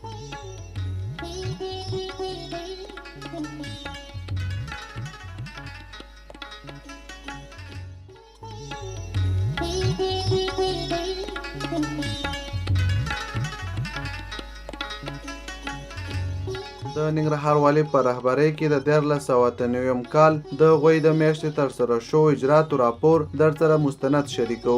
د ننګرهار والي په رهبرۍ کې د 1493 کال د غويي د میاشتې ترسره شو اجراتو راپور در سره مستند شریکو.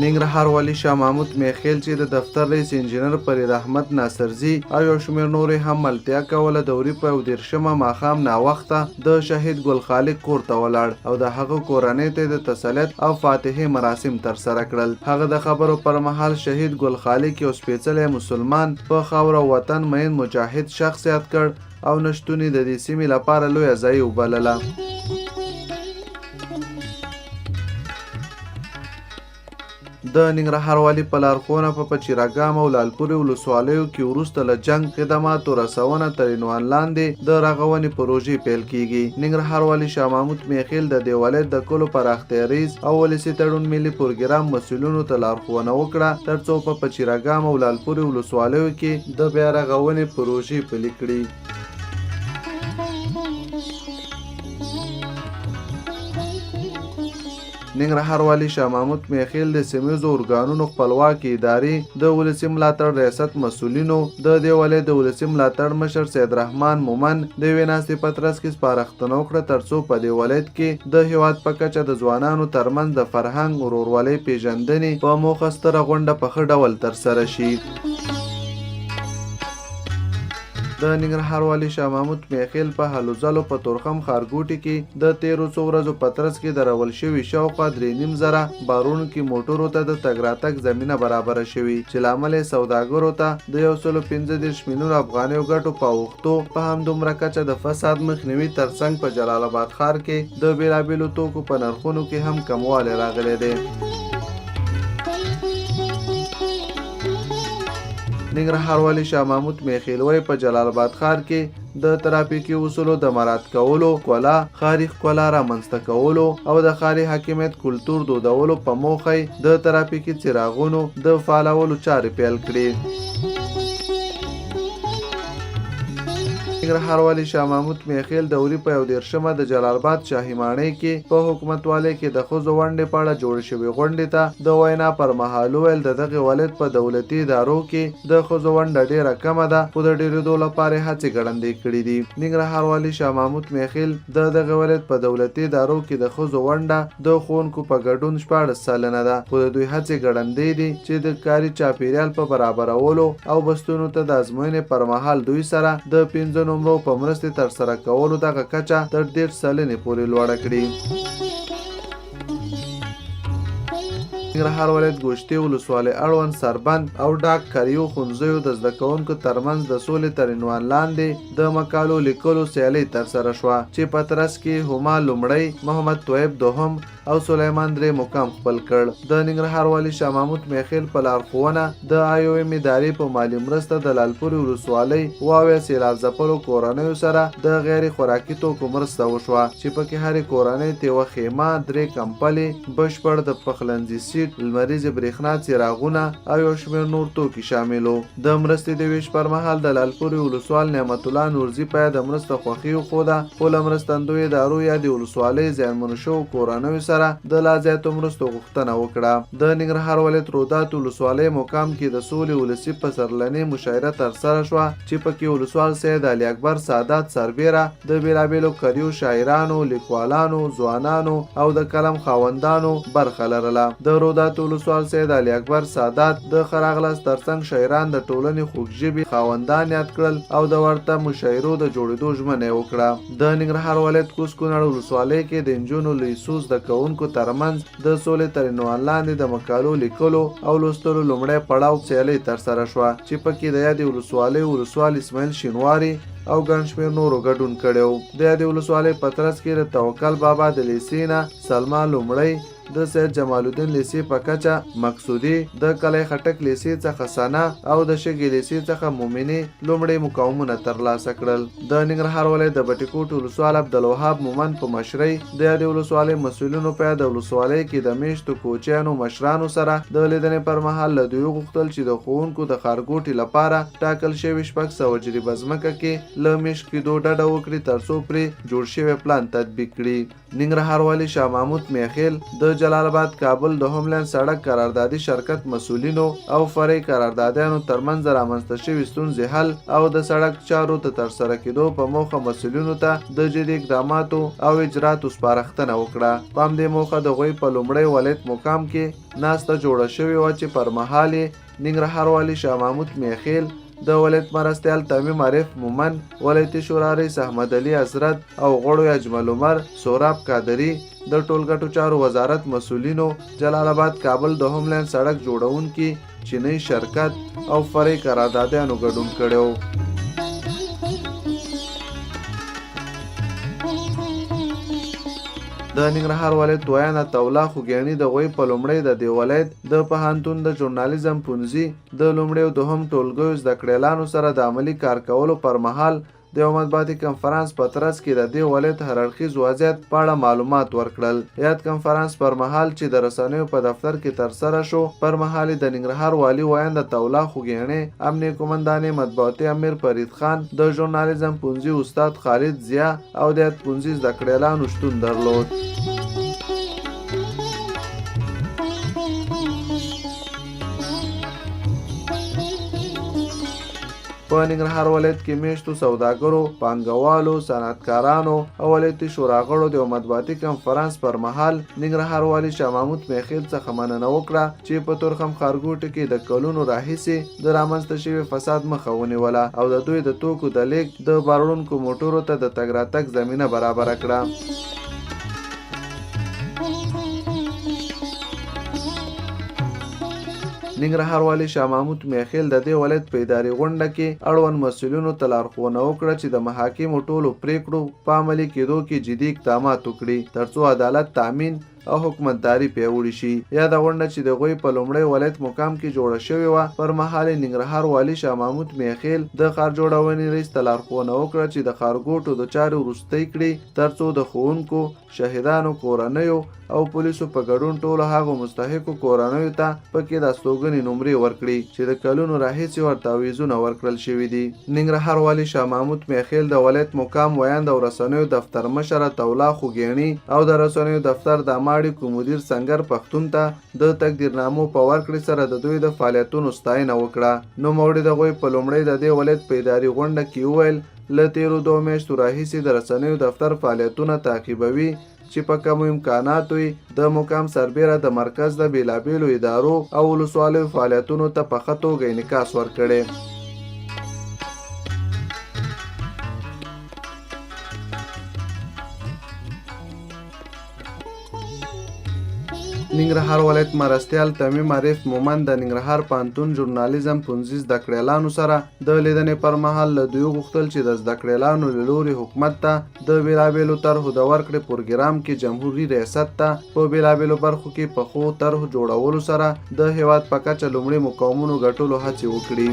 ننګرهار والي شاه محمود میخیل چې د دفتر رئیس انجینر فرید احمد ناصرزي او یو شمېر نورې هم ملتیا کوله دوري په 19 ماښام ناوخته د شهید ګل خالق کور ته ولاړ او د هغه کورنۍ ته د تسلیت او فاتحې مراسم ترسره کړل. هغه د خبرو پر مهال شهید ګل خالق یو سپېڅلی مسلمان په خاوره وطن مین مجاهد شخصیت کړ او نشتونی د دې سیمې لپاره لویه ضایع وبلله. د ننګرهار والي په لارښوونه په پچیراګام او لالپورې ولسوالیو کې وروسته له جنګ خدماتو رسونه تر عنوان لاندې د رغونې پروژې پیل کیږي. ننګرهار والي شاه محمود میخیل د دې ولایت د کلو پراختیا ریز او ولسي تړون ملي پروګرام مسؤلینو ته لارښوونه وکړه ترڅو په پچیراګام او لالپورې ولسوالیو کې د بیا رغونې پروژې پلي کړي. ننګرهار والي شاه محمود میخیل د سیمهیزو ارګانونو خپلواکي ادارې د ولسي ملاتړ ریاست مسؤلینو د دې ولایت د ولسي ملاتړ مشر سید رحمان مومن د یوې ناستې په ترڅ کې سپارښتنه وکړه ترڅو په دې ولایت کې د هیواد په کچه د ځوانانو ترمنځ د فرهنګ ورورولۍ پیژندنې په موخه ستره غونډه په ښه ډول ترسره شي. د ننګرهار والي شاه محمود میخیل په هلو ځلو په تورخم ښارګوټي کې د 13 ورځو په ترڅ کې د راول شوي شاوخوا 3.5 زره بارونکي موټرو ته د تګ راتګ زمینه برابره شوې چې له امله یې سوداګرو ته د 115 میلیون افغانیو ګټو په اوښتو په همدومره کچه د فساد مخنیوي ترڅنګ په جلال آباد ښار کې د بېلابېلو توکو په نرخونو کې هم کموالی راغلی دی. ننګرهار والي شاه محمود میخیل وایي په جلال آباد ښار کې د ترافیکي اصولو د مراعات کولو، ښکلا، ښاري ښکلا رامنځته کولو او د ښاري حاکمیت کلتور دودولو په موخه د ترافیکي څراغونو د فعالولو چارې پیل کړي. ننګرهار والي شاه محمود میخیل د وري په 19 د جلال آباد شاهي ماڼۍ کې په حکومتوالۍ کې د ښځو ونډې په اړه جوړې شوې غونډې ته د وینا پر مهال وویل د دغې ولایت په دولتي ادارو کې د ښځو ونډه ډېره کمه ده خو د ډېرېدو لپاره یې هڅې ګړندۍ کړي دي. ننګرهار والي شاه محمود میخیل د دغې ولایت په دولتي ادارو کې د ښځو ونډه د ښوونکو په ګډون 14 سلنه ده خو د دوی هڅې ګړندۍ دي چې د کاري چاپیریال په برابرولو او بستونو ته د ازموینې پر مهال دوی سره د 15 نمرو په مرستې ترسره کولو دغه کچه تر 1.5 سلنې پورې لوړه کړي. ننګرهار ولایت ګوشتې ولسوالۍ اړوند سربند او ډاک کریو ښوونځیو د زده کوونکو ترمنځ د سولې تر عنوان لاندې د مقالو لیکلو سیالۍ ترسره شوه چې په ترڅ کې هما لومړی، محمد طیب دوهم او سلیمان درې مقام خپل کړ. د ننګرهار والي شاه محمود میخیل په لارښوونه د IOM ادارې په مالي مرسته د لالپورې ولسوالۍ واویا سیلاب ځپلو کورنیو سره د غیر خوراکي توکو مرسته وشوه چې پکې هرې کورنۍ ته یوه خیمه، 3 کمپلې، بشپړ د پخلنځي سیټ، لمریزې برېښنا څراغونه او یو شمېر نور توکي شامل وو. د مرستې د ویش پر مهال د لالپورې ولسوال نعمت الله نورزي په د مرسته خوښي وښوده خو له مرستندویو ادارو یا د ولسوالۍ زیانمنو شوو کورنیو سره د لا زیاتو مرستو غوښتنه وکړه. د ننګرهار ولایت رودات ولسوالۍ مقام کې د سولې ولسي پسرلنۍ مشاعره ترسره شوه چې پکې ولسوال سید علي اکبر سادات سربیره د بېلابېلو کریو شاعرانو، لیکوالانو، ځوانانو او د قلم خاوندانو برخه لرله. د رودات ولسوال سید علي اکبر سادات د ښه راغلاست ترڅنګ شاعران د ټولنې خوږژبې خاوندان یاد کړل او د ورته مشاعرو د جوړېدو ژمنه یې وکړه. د ننګرهار ولایت کوز کونړ ولسوالۍ کې د نجونو لیسو زده کوونکو ترمنځ د سولې تر عنوان لاندې د مقالو لیکلو او لوستلو لومړی پړاو سیالۍ ترسره شوه چې پکې د یادې ولسوالۍ ولسوال اسماعیل شینواري او ګڼ شمېر نورو ګډون کړی و. د یادې ولسوالۍ په ترڅ کې د توکل بابا د لیسې نه سلما لومړی، د سید جمال الدین لیسې په کچه مقصودی د کلی خټک لیسې څخه سنا او د شګې لیسې څخه مومنې لومړی مقامونه ترلاسه کړل. د ننګرهار ولایت د بټي ولسوال عبدالوهاب مومند په مشرۍ د یادې ولسوالۍ مسؤلینو په یاد ولسوالۍ کې د میشتو کوچیانو مشرانو سره د لیدنې پر مهال له دوی غوښتل چې د ښوونکو د ښارګوټي لپاره ټاکل شوي 600 جریبه ځمکه کې له میشت کېدو ډډه وکړي ترڅو پرې جوړ شوی پلان تطبیق کړي. ننګرهار والي شاه محمود میخیل د جلال آباد کابل د هوملند سړک قراردادي شرکت مسؤلینو او فرعي قراردادیانو ترمنځ رامنځته شوي ستونزې حل او د سړک چارو د ترسره کېدو په موخه مسؤلینو ته د جدي اقداماتو او اجراتو سپارښتنه وکړه. په همدې موخه د غويي په لومړی ولایت مقام کې ناسته جوړه شوې وه چې پر مهال یې ننګرهار والي شاه محمود میخیل د ولایت مرستیال تمیم عارف مومند، ولایتي شورا رئیس احمد علي حضرت او غړو اجمل عمر، سوراب قادری، د ټولګټو چارو وزارت مسؤلینو، جلال آباد کابل د هوملند سړک جوړونکي چینی شرکت او فرعي قراردادیانو ګډون کړی. د ننګرهار ولایت دویم عطاالله خوګیاڼي د غويي په لومړی د دې ولایت د پوهنتون د ژورنالیزم پونځي د لومړي او دوهم ټولګیو زده کړیالانو سره د عملي کار کولو پر مهال د یو مطبوعاتي کنفرانس په ترڅ کې د دې ولایت هررخیز وضعیت په اړه معلومات ورکړل. یاد کنفرانس پر مهال چې د رسنیو په دفتر کې ترسره شو، پر مهال د ننګرهار والي ویاند عطاالله خوګیاڼي، امنیه قومندانې مطبوعاتي امیر فرید خان، د ژورنالیزم پونځي استاد خالد ضیا او د یاد پونځي زده کړیالانو شتون درلود. په ننګرهار ولایت کې میشتو سوداګرو، پانګوالو، صنعتکارانو او ولایتي شورا غړو د یو مطبوعاتي کنفرانس پر مهال ننګرهار والي شاه محمود میخیل څخه مننه وکړه چې په تورخم ښارګوټي کې د کلونو راهیسې د رامنځته شوي فساد مخه ونیوله او د دوی د توکو د لیږد د بارونکو موټرو ته د تګ راتګ زمینه برابره کړه. ننګرهار والي شاه محمود میخیل د دې ولایت په اداري غونډه کې اړوند مسؤلینو ته لارښوونه وکړه چې د محاکمو ټولو پریکړو په عملي کېدو کې جدي اقدامات وکړي ترڅو عدالت تامین او حکومتداري پیاوړې شي. یاده غونډه چې د غويي په لومړی ولایت مقام کې جوړه شوې وه، پر مهال ننګرهار والي شاه محمود میخیل د ښار جوړونې رئیس ته لارښوونه وکړه چې د ښارګوټو د چارو وروستۍ کړي ترڅو د ښوونکو، شهیدانو کورنیو او پولیسو په ګډون ټولو هغو مستحقو کورنیو ته پکې د استوګنې نمرې ورکړي چې د کلونو راهیسې ورته تعویضونه ورکړل شوي دي. ننګرهار والي شاه محمود میخیل د ولایت مقام ویاند او رسنیو دفتر مشر عطاالله خوګیاڼي او د رسنیو دفتر د اړیکو مدیر سنگر پښتون ته د تقدیرنامو په ورکړې سره د دوی د فعالیتونو ستاینه وکړه. نوموړي د غويي په لومړی د دې ولایت په اداري غونډه کې وویل له تیرو 2 میاشتو راهیسې د رسنیو دفتر فعالیتونه تعقیبوي چې په کومو امکاناتو یې د مقام سربیره د مرکز د بیلابیلو ادارو او ولسوالیو فعالیتونو ته په ښه توګه انعکاس ورکړی. ننګرهار ولایت مرستیال تمیم عارف مومند د ننګرهار پوهنتون ژورنالیزم پونځي زده کړیالانو سره د لیدنې پر مهال له دوی غوښتل چې د زده کړیالانو له لوري حکومت ته د بیلابیلو طرحو د ورکړې پروګرام کې جمهوري ریاست ته په بیلابیلو برخو کې پخو طرحو جوړولو سره د هیواد په کچه لومړي مقامونو ګټلو هڅې وکړي.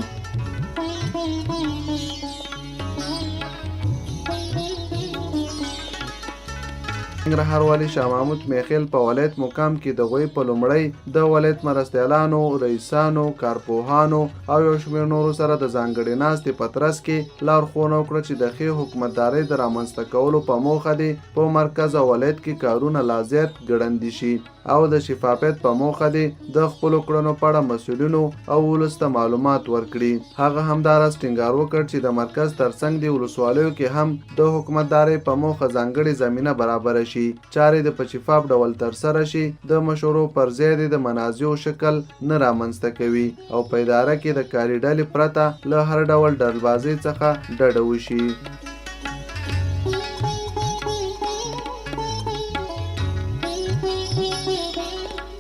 ننګرهار والي شاه محمود میخیل په ولایت مقام کې د غويي په لومړی د ولایت مرستیالانو، رئیسانو، کارپوهانو او یو شمېر نورو سره د ځانګړې ناستې په ترڅ کې لارښوونه وکړه چې د ښې حکومتدارۍ د رامنځته کولو په موخه دې په مرکز او ولایت کې کارونه لا زیات ګړندي شي او د شفافیت په موخه دې د خپلو کړنو په اړه مسؤلینو او ولس ته معلومات ورکړي. هغه همداراز ټینګار وکړ چې د مرکز ترڅنګ د ولسوالیو کې هم د حکومتدارۍ په موخه ځانګړې زمینه برابره شي، چارې د په شفاف ډول ترسره شي، د مشورو پر ځای د منازعو شکل نه رامنځته کوي او په اداره کې د کاري ډلې پرته له هر ډول ډلبازۍ څخه ډډه وشي.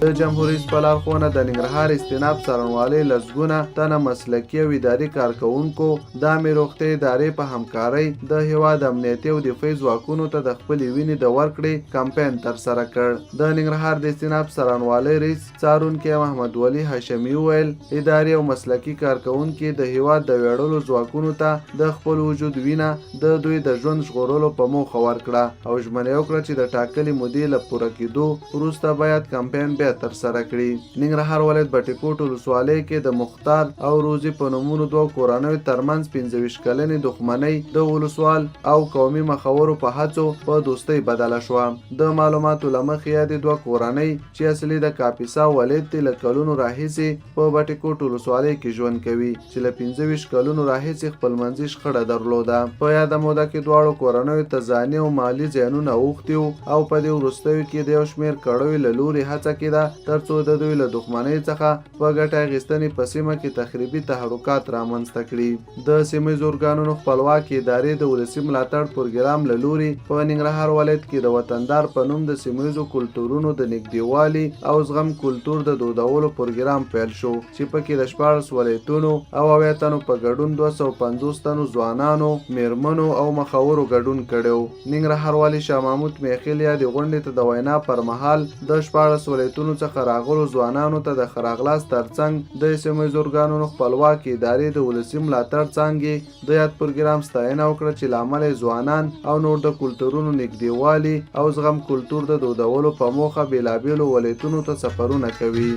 د جمهوریت په لارښوونه د ننګرهار استیناف څارنوالۍ لسګونه تنه مسلکي او اداري کارکوونکو د عامې روغتیا ادارې په همکارۍ د هیواد امنیتي او دفاعي ځواکونو ته د خپلې وینې د ورکړې کمپاین ترسره کړ. د ننګرهار د استیناف څارنوالۍ رئیس څارونکی محمد والي هاشمي وویل اداري او مسلکي کارکوونکي د هیواد د ویاړلو ځواکونو ته د خپل وجود وینه د دوی د ژوند ژغورلو په موخه ورکړه او ژمنه وکړه چې د ټاکلې مودې له پوره کېدو وروسته باید کمپاین بیا ترسره کړي. ننګرهار ولایت بټي کوټ ولسوالۍ کې د مختار او روزي په نومونو دوه کورنیو ترمنځ 25 کلنې دښمنۍ د ولسوال او قومي مخورو په هڅو په دوستۍ بدله شوه. د معلوماتو له مخې یادې دوه کورنۍ چې اصلي د کاپیسا ولایت له کلونو راهیسې په بټي کوټ ولسوالۍ کې ژوند کوي چې له 25 کلونو راهیسې خپلمنځي شخړه درلوده. په یاده موده کې دواړو کورنیو ته ځاني او مالي زیانونه اوښتي او په دې وروستیو کې د یو شمېر کړیو له لوري هڅه کېده ترڅو د دوی له دښمنۍ څخه په ګټه اخیستنې په سیمه کې تخریبي تحرکات رامنځته کړي. د سیمهییزو ارګانونو خپلواکې ادارې د ولسي ملاتړ پروګرام له لوري په ننګرهار ولایت کې د وطندار په نوم د سیمهییزو کلتورونو د نږدېوالي او زغم کلتور د دودولو پروګرام پیل شو چې پکې د 14 ولایتونو او 80 تنو په ګډون 250 تنو ځوانانو، میرمنو او مخورو ګډون کړی. ننګرهار والي شاه محمود میخیل د غونډې ته د وینا پر مهال د 14 ولایتونو څخه راغلو ځوانانو ته د ښه راغلاست ترڅنګ د سیمهییزو ارګانونو خپلواکې ادارې د ولسي ملاتړ څانګې د یاد پروګرام ستاینه وکړه چې له امله ځوانان او نور د کلتورونو نږدېوالي او زغم کلتور د دودولو په موخه بېلابېلو ولایتونو ته سفرونه کوي.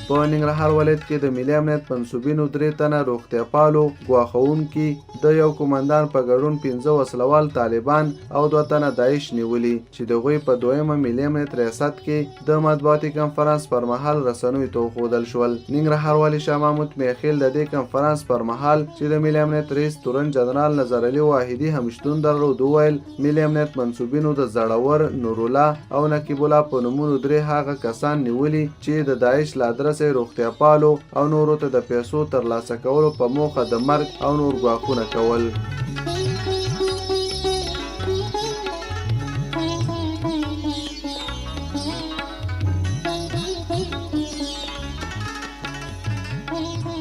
په ننګرهار ولایت کې د ملي امنیت منصوبینو 3 تنه روغتیا پالو ګواښونکي د یو قومندان په ګډون 15 وسلوال طالبان او 2 تنه داعش نیولي چې د هغوی په دویمه ملي امنیت ریاست کې د مطبوعاتي کنفرانس پر مهال رسنیو ته وښودل شول. ننګرهار والي شاه محمود میخیل د دې کنفرانس پر مهال چې د ملي امنیت رئیس تورن جنرال نظر علي واحدي هم شتون درلود وویل ملي امنیت منصوبینو د زړور، نورالله او نقیب الله په نومونو 3 هغه کسان نیولي چې د داعش له ادرسه روغتیا پالو او نورو ته د پیسو ترلاسه کولو په موخه د مرګ او نور ګواښونه کول.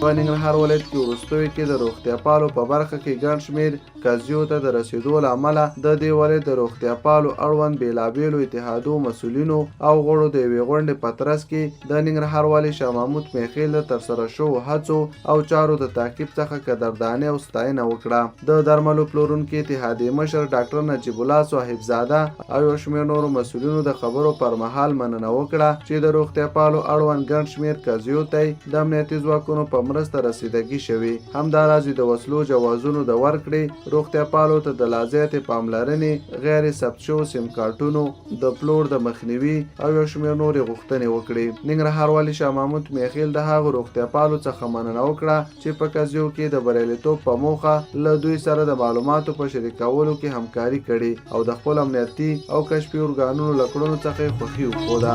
په ننګرهار ولایت کې وروستیو کې د روغتیا پالو په برخه کې ګڼ شمېر قضیو ته د رسېدو له امله د دې ولایت د روغتیا پالو اړوند بېلابېلو اتحادو مسؤلینو او غړو د یوې غونډې په ترڅ کې د ننګرهار والي شاه محمود میخیل د ترسره شوو هڅو او چارو د تعقیب څخه قدرداني او ستاینه وکړه. د درملو پلورونکي اتحادیې مشر ډاکټر نجیب الله صاحبزاده او یو شمېر نورو مسؤلینو د خبرو پر مهال مننه وکړه چې د روغتیا پالو اړوند ګڼ شمېر قضیو ته د امنیتي ځواکونو په مرسته رسیدګي شوي. همداراز د وسلو جوازونو د ورکړې، روغتیا پالو ته د لا زیاتې پاملرنې، غیر ثبت شوو سیم کارټونو د پلور د مخنیوي او یو شمېر نورې غوښتنې وکړې. ننګرهار والي شاه محمود میخیل د هغو روغتیا پالو څخه مننه وکړه چې په قضیو کې د بریالیتوب په موخه له دوی سره د معلوماتو په شریکولو کې همکاري کړې او د خپل امنیتي او کشفي ارګانونو له کړنو څخه یې خوښي وښوده.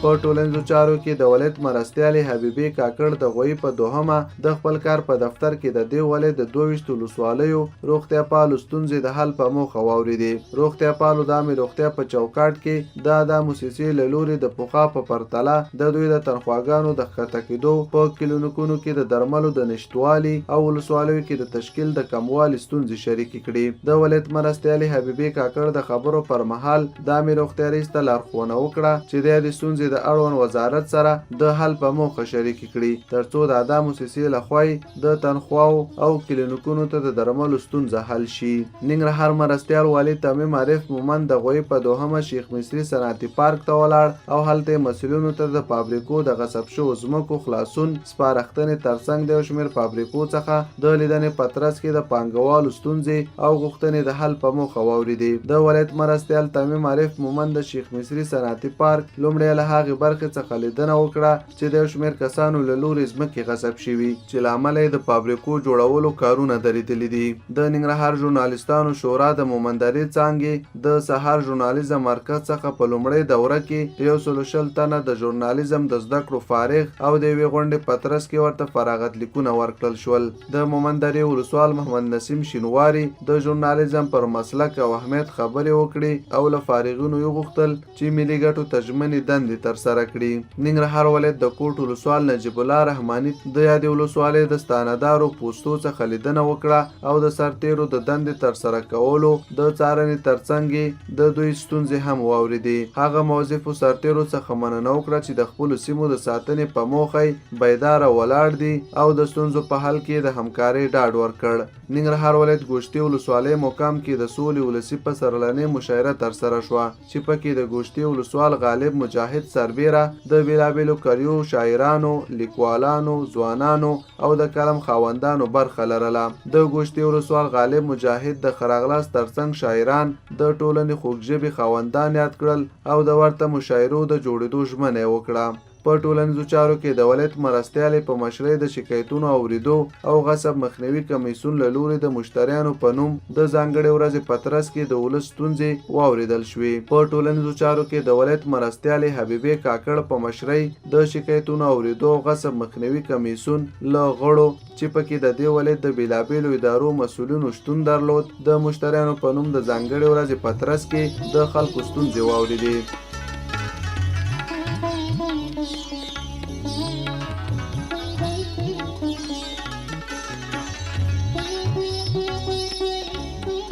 په ټولنیزو چارو کې د ولایت مرستیالې حبیبې کاکړ د غويي په دوهمه د خپل کار په دفتر کې د دې ولایت د 22 ولسوالیو روغتیا پالو ستونزې د حل په موخه واورېدې. روغتیا پالو د عامې روغتیا په چوکاټ کې د موسسې له لوري د پخوا په پرتله د دوی د تنخواګانو د ښکته کېدو، په کلینیکونو کې د درملو د نشتوالي او ولسوالیو کې د تشکیل د کموالي ستونزې شریکې کړې. د ولایت مرستیالې حبیبې کاکړ د خبرو پر مهال د عامې روغتیا رئیس ته لارښوونه وکړه چې د دې ستونزې د اړوند وزارت سره د حل په موخه شریکې کړي ترڅو د ادا موسسې لخوا د تنخواو او کلینیکونو ته د درملو ستونزه حل شي. ننګرهار مرستیال والي تمیم عارف مومند د غويي په دوهمه شیخ مصري صنعتي پارک ته ولاړ او هلته مسؤلینو ته د فابریکو د غصب شوو ځمکو خلاصون سپارښتنې ترڅنګ د یو شمېر فابریکو څخه د لیدنې په ترڅ کې د پانګوالو ستونزې او غوښتنې د حل په موخه واورېدې. د ولایت مرستیال تمیم عارف مومند د شیخ مصري صنعتي پارک لومړی له هغې برخې څخه لیدنه وکړه چې د یو شمېر کسانو له لوري ځمکې غصب شوي چې له امله یې د فابریکو جوړولو کارونه درېدلي دي. د ننګرهار ژورنالستانو شورا د مومندرې څانګې د سهار ژورنالیزم مرکز څخه په لومړۍ دوره کې 120 تنه د ژورنالیزم د زده کړو فارغ او د یوې غونډې په ترڅ کې ورته فراغت لیکونه ورکړل شول. د مومندرې ولسوال محمد نسیم شینواري د ژورنالیزم پر مسلک او اهمیت خبرې وکړي او له فارغینو یې غوښتل چې ملي ګټو ته ژمنې دندې ترسره کړي. ننګرهار ولایت د کوټ ولسوال نجیب الله رحماني د یادې ولسوالۍ د ستاندارو پوستو څخه لیدنه وکړه او د سرتیرو د دندې ترسره کولو د څارنې ترڅنګ د دوی ستونزې هم واورېدې. هغه موظفو سرتیرو څخه مننه وکړه چې د خپلو سیمو د ساتنې په موخه بیداره ولاړ دي او د ستونزو په حل کې د همکارۍ ډاډ ورکړ. ننګرهار ولایت ګوشتي ولسوالۍ مقام کې د سولې ولسي په سرلنې مشاعره ترسره شوه چې پکې د ګوشتي ولسوال غالب مجاهد سربیره د بیلابیلو کریو شاعرانو، لیکوالانو، ځوانانو او د قلم خاوندانو برخه لرله. د ګوشتي ولسوال غالب مجاهد د خراغلاس ترڅنګ شاعران د ټولنې خوږژبې خاوندان یاد کړل او د ورته مشاعرو د جوړېدو ژمنه یې وکړه. په ټولنیزو چارو کې د ولایت مرستیالې په مشرۍ د شکایتونو اورېدو او غصب مخنیوي کمیسیون له لوري د مشتریانو په نوم د ځانګړې ورځې په ترڅ کې د ولس ستونزې واورېدل شوې. په ټولنیزو چارو کې د ولایت مرستیالې حبیبې کاکړ په مشرۍ د شکایتونو اورېدو او غصب مخنیوي کمیسیون له غړو چې پکې د دې ولایت د بیلابیلو ادارو مسؤلینو شتون درلود د مشتریانو په نوم د ځانګړې ورځې په ترڅ کې د خلکو ستونزې واورېدې.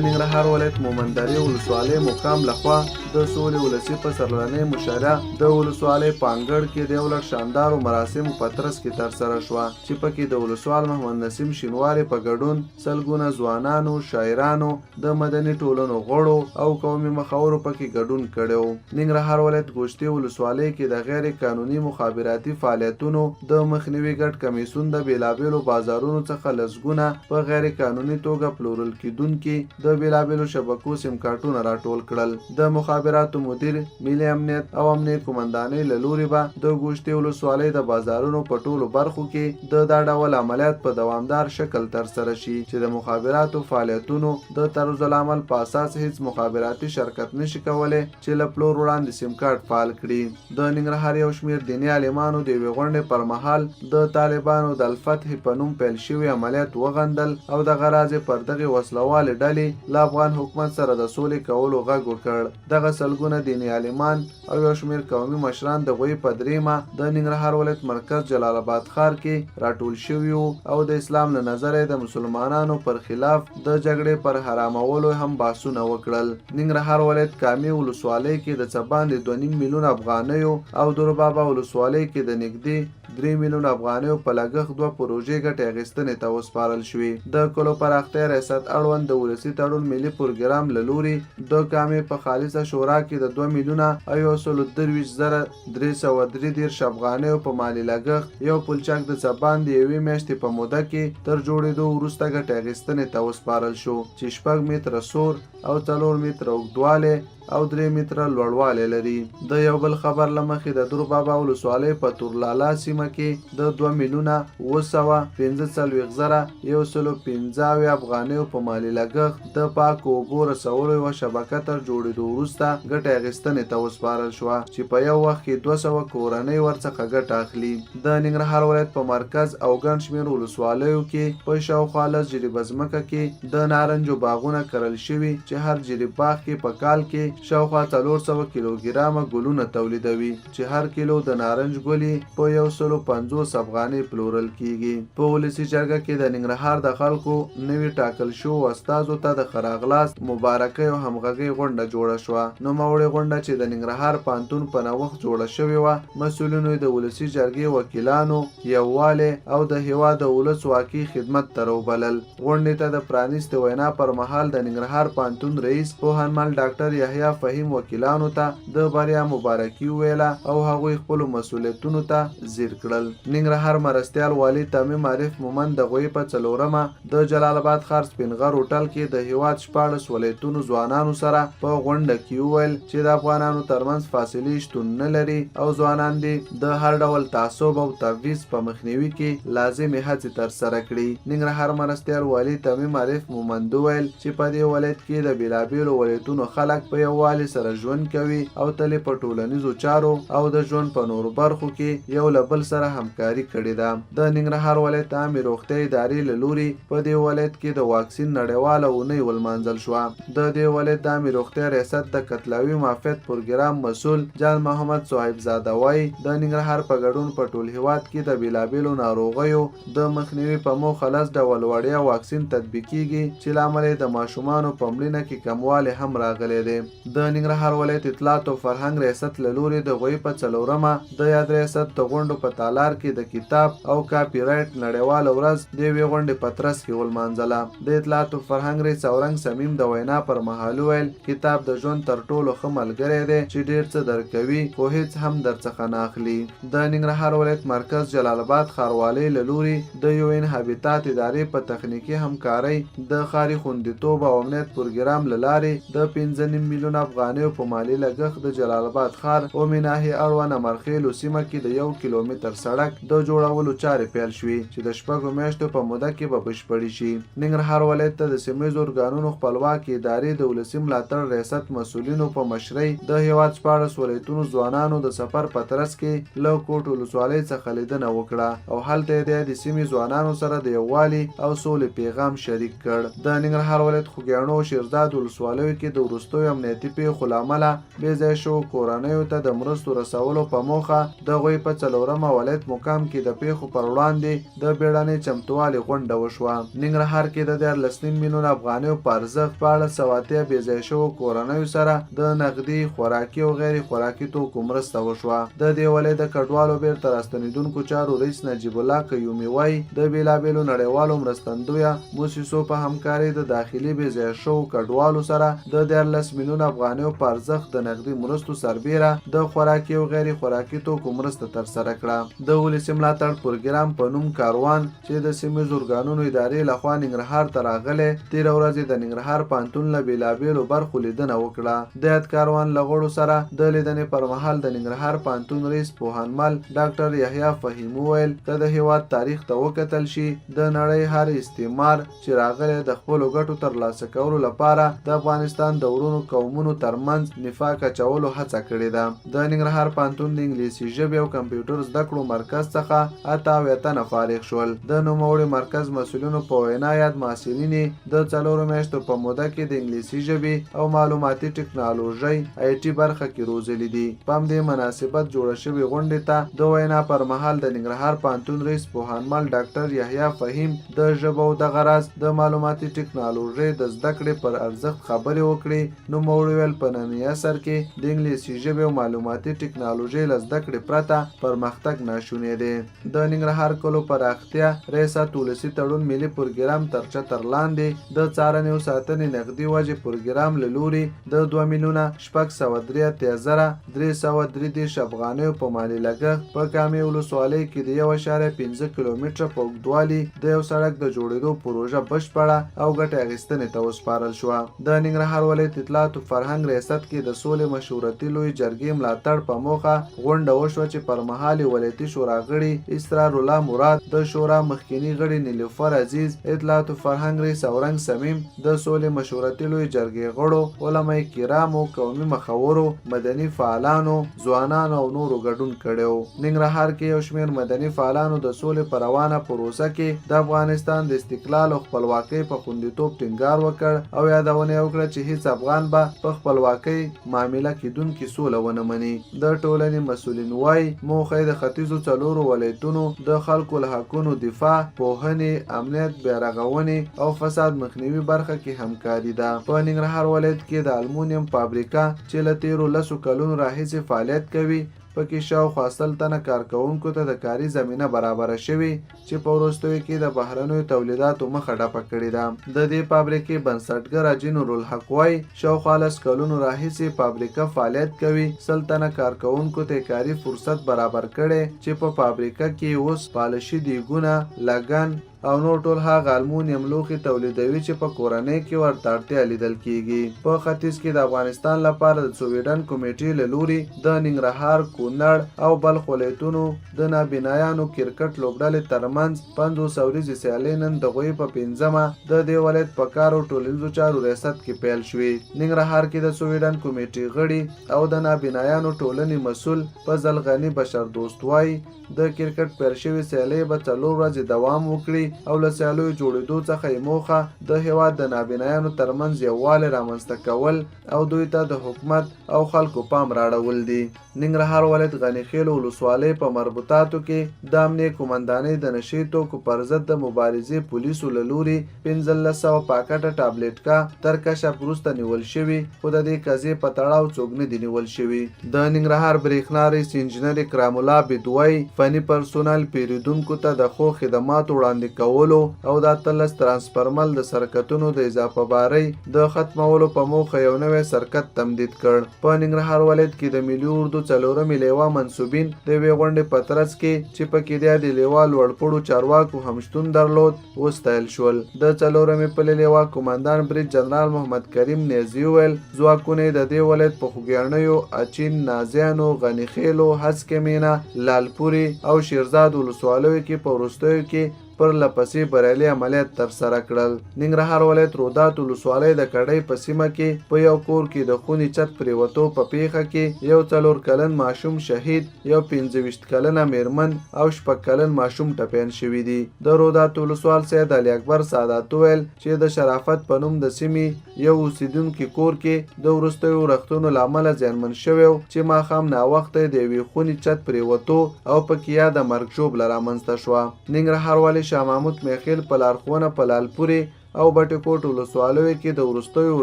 ننګرهار ولایت مومندرې ولسوالۍ مقام لخوا د سولې ولسي په سرلنۍ مشاعره د ولسوالۍ په انګړ کې د یو لړ شاندارو مراسمو په ترڅ کې ترسره شوه چې پکې د ولسوال محمد نسیم شینواري په ګډون سلګونه ځوانانو، شاعرانو، د مدني ټولنو غړو او قومي مخاورو پکې ګډون کړی و. ننګرهار ولایت ګوشتي ولسوالۍ کې د غیر قانوني مخابراتي فعالیتونو د مخنیوي ګډ کمیسیون د بیلابیلو بازارونو څخه لسګونه په غیر قانوني توګه پلورل کیدونکي د بیلابیلو شبکو سیم کارتونه راټول کړل. د مخابراتو مدیر، ملي امنیت او امنیت قومندانۍ له لوري به د ګوشتي ولسوالۍ د بازارونو په ټولو برخو کې د دا ډول عملیات په دوامدار شکل ترسره شي چې د مخابراتو فعالیتونو د طرز العمل په اساس هیڅ مخابراتي شرکت نشي کولی چې له پلور وړاندې سیم کارت فعال کړي. د ننګرهار یو شمېر دیني عالمانو د یوې غونډې پر مهال د طالبانو د الفتح په نوم پیل شوي عملیات وغندل او دغه راز یې پر دغې وسلوالې ډلې له افغان حکومت سره د سولې کولو غږ وکړ. دغه سلګونه دیني عالمان او یو شمېر قومي مشران د غويي په دریمه د ننګرهار ولایت مرکز جلال آباد ښار کې راټول شوي او د اسلام له نظره د مسلمانانو پر خلاف د جګړې پر حرامولو هم بحثونه وکړل. ننګرهار ولایت کامي ولسوالۍ کې د څه باندې 2.5 میلیون افغانیو او دربابا ولسوالۍ کې د نږدې 3 میلیون افغانیو په لګښت 2 پروژې ګټې اخیستنې ته وسپارل شوې. د کلو پراختیا ریاست اړوند د ولسي تړون ملي پروګرام له لوري د کامې په خالصه شورا کې د 2 میلیونه او 123,333 افغانیو په مالي لګښت یو پلچک د څه باندې 1 میاشتې په موده کې تر جوړېدو وروسته ګټې اخیستنې ته وسپارل شو چې 6 متره سور او 4 متره اوږدوالی او 3 متره لوړوالی لري. د یو بل خبر له مخې د دربابا ولسوالۍ په تورلالا سیمه کې د 2 میلیونه 945,115 افغانیو په مالي لګښت د پاکو اوبو رسولو یوه شبکه تر جوړېدو وروسته ګټې اخیستنې ته وسپارل شوه چې په یو وخت کې 200 کورنۍ ورڅخه ګټه اخلي. د ننګرهار ولایت په مرکز او ګڼ شمېر ولسوالیو کې په شاوخوا 10 جریبه ځمکه کې د نارنجو باغونه کرل شوي چې هر جریب باغ کې په کال کې شاوخوا 400 کیلوګرامه ګلونه تولیدوي چې هر کیلو د نارنج ګلي په 150 افغانۍ پلورل کیږي. په ولسي جرګه کې د ننګرهار د خلکو نوي ټاکل شوو استازو ته د خراغلاس مبارکۍ او همغږۍ غونډه جوړه شوه. نوموړې غونډه چې د ننګرهار پوهنتون په نوښت جوړه شوې وه، مسؤلینو د ولسي جرګې وکیلانو یووالی او د هېواد د ولس واقعي خدمت ته راوبلل. غونډې ته د پرانیستې وینا پر مهال د ننګرهار پوهنتون رئیس پوهنمل ډاکټر یحیی فهیم وکیلانو ته د بریا مبارکي وویله او هغوی خپلو مسؤلیتونو ته ځیر کړل. ننګرهار مرستیال والي تمیم عارف مومند د غويي په 4مه د جلال آباد ښار سپین غر هوټل کې د هېواد 14 ولایتونو ځوانانو سره په غونډه کې وویل چې د افغانانو ترمنځ فاصلې شتون نه لري او ځوانان دې د هر ډول تعصب او تبعیض په مخنیوي کې لازمي هڅې ترسره کړي. ننګرهار مرستیال والي تمیم عارف مومند وویل چې په دې ولایت کې د بېلابېلو ولایتونو خلک په یووالي سره ژوند کوي او تل په ټولنیزو چارو او د ژوند په نورو برخو کې یو له بل سره همکاري کړې ده. د ننګرهار ولایت عامې روغتیا ادارې له لوري په دې ولایت کې د واکسین نړیواله اونۍ ولمانځل شوه. د دې ولایت د عامې روغتیا ریاست د قتلاوي معافیت پروګرام مسؤل جان محمد صاحبزاده وایي د ننګرهار په ګډون په ټول هیواد کې د بېلابېلو ناروغیو د مخنیوي په موخه 10 ډول وړیا واکسین تطبیقیږي چې له امله د ماشومانو په مړینه کې کموالی هم راغلی دی. د ننګرهار ولایت اطلاعات او فرهنګ ریاست له لوري د غويي په 4مه د یاد ریاست د غونډو په تالار کې د کتاب او کاپی رایټ نړیواله ورځ د یوې غونډې په ترڅ کې ولمانځله. د اطلاعات او فرهنګ رئیس اورنګ سمیم د وینا پر مهال وویل کتاب د ژوند تر ټولو ښه ملګری دی چې ډېر څه درکوي خو هیڅ هم درڅخه نه اخلي. د ننګرهار ولایت مرکز جلال آباد ښاروالۍ له لوري د UN هابیتات ادارې په تخنیکي همکارۍ د ښاري خوندیتوب او امنیت پروګرام له لارې د 15 میلیون افغانیو په مالي لګښت د جلال آباد ښار او مناهي اړوند مرخیلو سیمه کې د 1 کیلومتر سړک د جوړولو چارې پیل شوې چې د 6 میاشتو په موده کې به بشپړې شي. ننګرهار ولایت ته د سیمهیزو ارګانونو خپلواکي ادارې د ولسي ملاتړ ریاست مسؤلینو په مشرۍ د هیواد 14 ولایتونو ځوانانو د سفر په ترڅ کې له کوټ ولسوالۍ څخه لیدنه وکړه او هلته یې د سیمې ځوانانو سره د یووالي او سولې پیغام شریک کړ. د ننګرهار ولایت خوږیاڼو او شیرزاد ولسوالیو کې د وروستیو امنیتي پیښو له امله بې ځای شوو کورنیو ته د مرستو رسولو په موخه د غويي په 4مه ولایت مقام کې د پیښو پر وړاندې د بیړنۍ چمتووالي غونډه وشوه. ننګرهار کې د 14 میلیون افغانیو په ارزښت په 1800 بې ځای شوو کورنیو سره د نغدي خوراکي او غیر خوراکي توکو مرسته وشوه. د دې ولایت د کډوالو بیرته راستنیدونکو چارو رئیس نجیب الله قیومي وایي د بېلابېلو نړیوالو مرستندویه موسسو په همکارۍ د داخلي بې ځای شوو کډوالو سره د 14 میلیون افغانیو په ارزښت د نغدي مرستو سربیره د خوراکي او غیر خوراکي توکو مرسته ترسره کړه. د ولسي ملاتړ پروګرام په نوم کاروان چې د سیمهیزو ارګانونو ادارې لخوا ننګرهار ته راغلی تېره ورځ د ننګرهار پوهنتون له بېلابېلو برخو لیدنه وکړه. د یاد کاروان له غړو سره د لیدنې پر مهال د ننګرهار پوهنتون رئیس پوهنمل ډاکټر یحیی فهیم وویل که د هیواد تاریخ ته وکتل شي د نړۍ هر استعمار چې راغلی د خپلو ګټو ترلاسه کولو لپاره د افغانستان د ورونو قومونو ترمنځ نفاق اچولو هڅه کړې ده. د ننګرهار پوهنتون د انګلیسي ژبې او کمپیوټر زده کړو مرکز څخه 88 تنه فارغ شول. د نوموړي مرکز مسؤلینو په وینا یاد محصلین د 4 میاشتو په موده کې د انګلیسي ژبې او معلوماتي ټکنالوژۍ IT برخه کې روزلي دي. په همدې مناسبت جوړه شوې غونډې ته د وینا پر مهال د ننګرهار پوهنتون رئیس پوهنمل ډاکټر یحیی فهیم د ژبو د غرض د معلوماتي ټکنالوژۍ د زده کړې پر ارزښت خبرې وکړي. نوموړي ویل په ننني عصر کې د انګلیسي ژبې او معلوماتي ټکنالوژۍ له زده کړې پرته پرمختګ ناشونی دی. د ننګرهار کلو پراختیا ریاست ولسي تړون ملي پروګرام تر چتر لاندې د څارنې او ساتنې نغدي وجې پروګرام له لوري د 2,683,333 افغانیو په مالي لګښت په کامې ولسوالۍ کې د 1.5 کیلومتره په اوږدوالي د یو سړک د جوړېدو پروژه بشپړه او ګټې اخیستنې ته وسپارل شوه. د ننګرهار ولایت اطلاعات او فرهنګ ریاست کې د سولې مشورتي لوی جرګې ملاتړ په موخه غونډه وشوه چې پر مهال ولایتي شورا غړي اسرار الله مراد، د شورا مخکینی غړي نیلوفر عزیز، اطلاعات او فرهنګ رئیس اورنګ سمیم، د سولې مشورتي لوی جرګې غړو، علماء کرامو، قومي مخورو، مدني فعالانو، ځوانانو او نورو ګډون کړی. ننګرهار کې یو شمېر مدني فعالانو د سولې په روانه پروسه کې د افغانستان د استقلال او خپلواکۍ په خوندیتوب ټینګار وکړ او یادونه یې وکړه چې هیڅ افغان به په خپلواکۍ معامله کېدونکې سوله ونه مني. د ټولنې مسؤلین وایي موخه یې د ختیځو 4 ولایتونو د خلکو له حقونو دفاع، پوهنې، امنیت، بیارغونې او فساد مخنیوي برخه کې همکاري ده. په ننګرهار ولایت کې د المونیم فابریکه چې له تیرو 10 کلونو راهیسې فعالیت کوي پکې شاوخوا 100 تنه کارکوونکو ته د کاري زمینه برابره شوې چې په وروستیو کې د بهرنیو تولیداتو مخه ډپه کړې ده. د دې فابریکې بنسټګر حاجي نورالحق وایي شاوخوا 10 کلونو راهیسې فابریکه فعالیت کوي. 100 تنه کارکوونکو ته کاري فرصت برابر کړي چې په فابریکه کې اوس پالشي دیګونه، لګن، او نور ټول هغه المونیم لوښي تولیدوي چې په کورنۍ کې ورته اړتیا لیدل کیږي. په ختیځ کې د افغانستان لپاره د سویډن کمیټې له لوري د ننګرهار، کونړ او بلخ ولایتونو د نابینایانو کرکټ لوبډلې ترمنځ 50 ورځې سیالۍ نن د غويي په 5مه د دې ولایت په کار او ټولنیزو چارو ریاست کې پیل شوې. ننګرهار کې د سویډن کمیټې غړي او د نابینایانو ټولنې مسؤل فضل غني بشر دوست وایي د کرکټ پیل شوې سیالۍ به 4 ورځې دوام وکړي او له سیالیو جوړېدو څخه یې موخه د هېواد د نابینایانو ترمنځ یووالی رامنځته کول او دوی ته د حکومت او خلکو پام راړول دي. ننګرهار ولایت غني خیل ولسوالۍ په مربوطاتو کې د امنیه قومندانۍ د نشي توکو پر ضد د مبارزې پولیسو له لوري 1500 پاکټه ټابلیټکا تر کشف وروسته نیول شوي، خو د دې قضیې په تړاو څوک نه دي نیول شوي. د ننګرهار برېښنا رییس انجینر اکرام الله بدوی فني پرسونل پیرودونکو ته د ښو خدماتو وړاندې کولو او د 13 ترانسفرمل د سرکټونو د اضافه بارۍ د ختمولو په موخه یو نوی سرکټ تمدید کړ. په ننګرهار ولایت کې د ملي اردو 4مې لیوا منصوبین د یوې غونډې په ترڅ کې چې پکې د لیوا لوړپوړو چارواکو هم شتون درلود وستایل شول. د 4مې پلې لیوا قومندان بریج جنرال محمد کریم نیزي وویل ځواکونه د دې ولایت په خوږیاڼیو، اچین، نازیانو، غني خیلو، هسکې مینا، لالپوري او شیرزاد ولسوالیو کې په وروستیو کې پر لپسې بریالي عملیات ترسره کړل. ننګرهار ولایت رودات ولسوالۍ د کډۍ په سیمه کې په یو کور کې د خونې چت پریوتو په پیښه کې یو 4 کلن ماشوم شهید، یو 25 کلنه میرمن او 6 کلن ماشوم ټپیان شوي دي. د رودات ولسوال سید علي اکبر سعادت وویل چې د شرافت په نوم د سیمې یو اوسیدونکي کور کې د وروستیو رختونو له امله زیانمن شوی چې ماښام ناوخته د یوې خونې چت پریوتو او پکې یا د مرګ ژوبله رامنځته شوه. ننګرهار والي شاه محمود میخیل په لارښوونه په لالپوري او بټکوټ ولسوالیو کې د وروستیو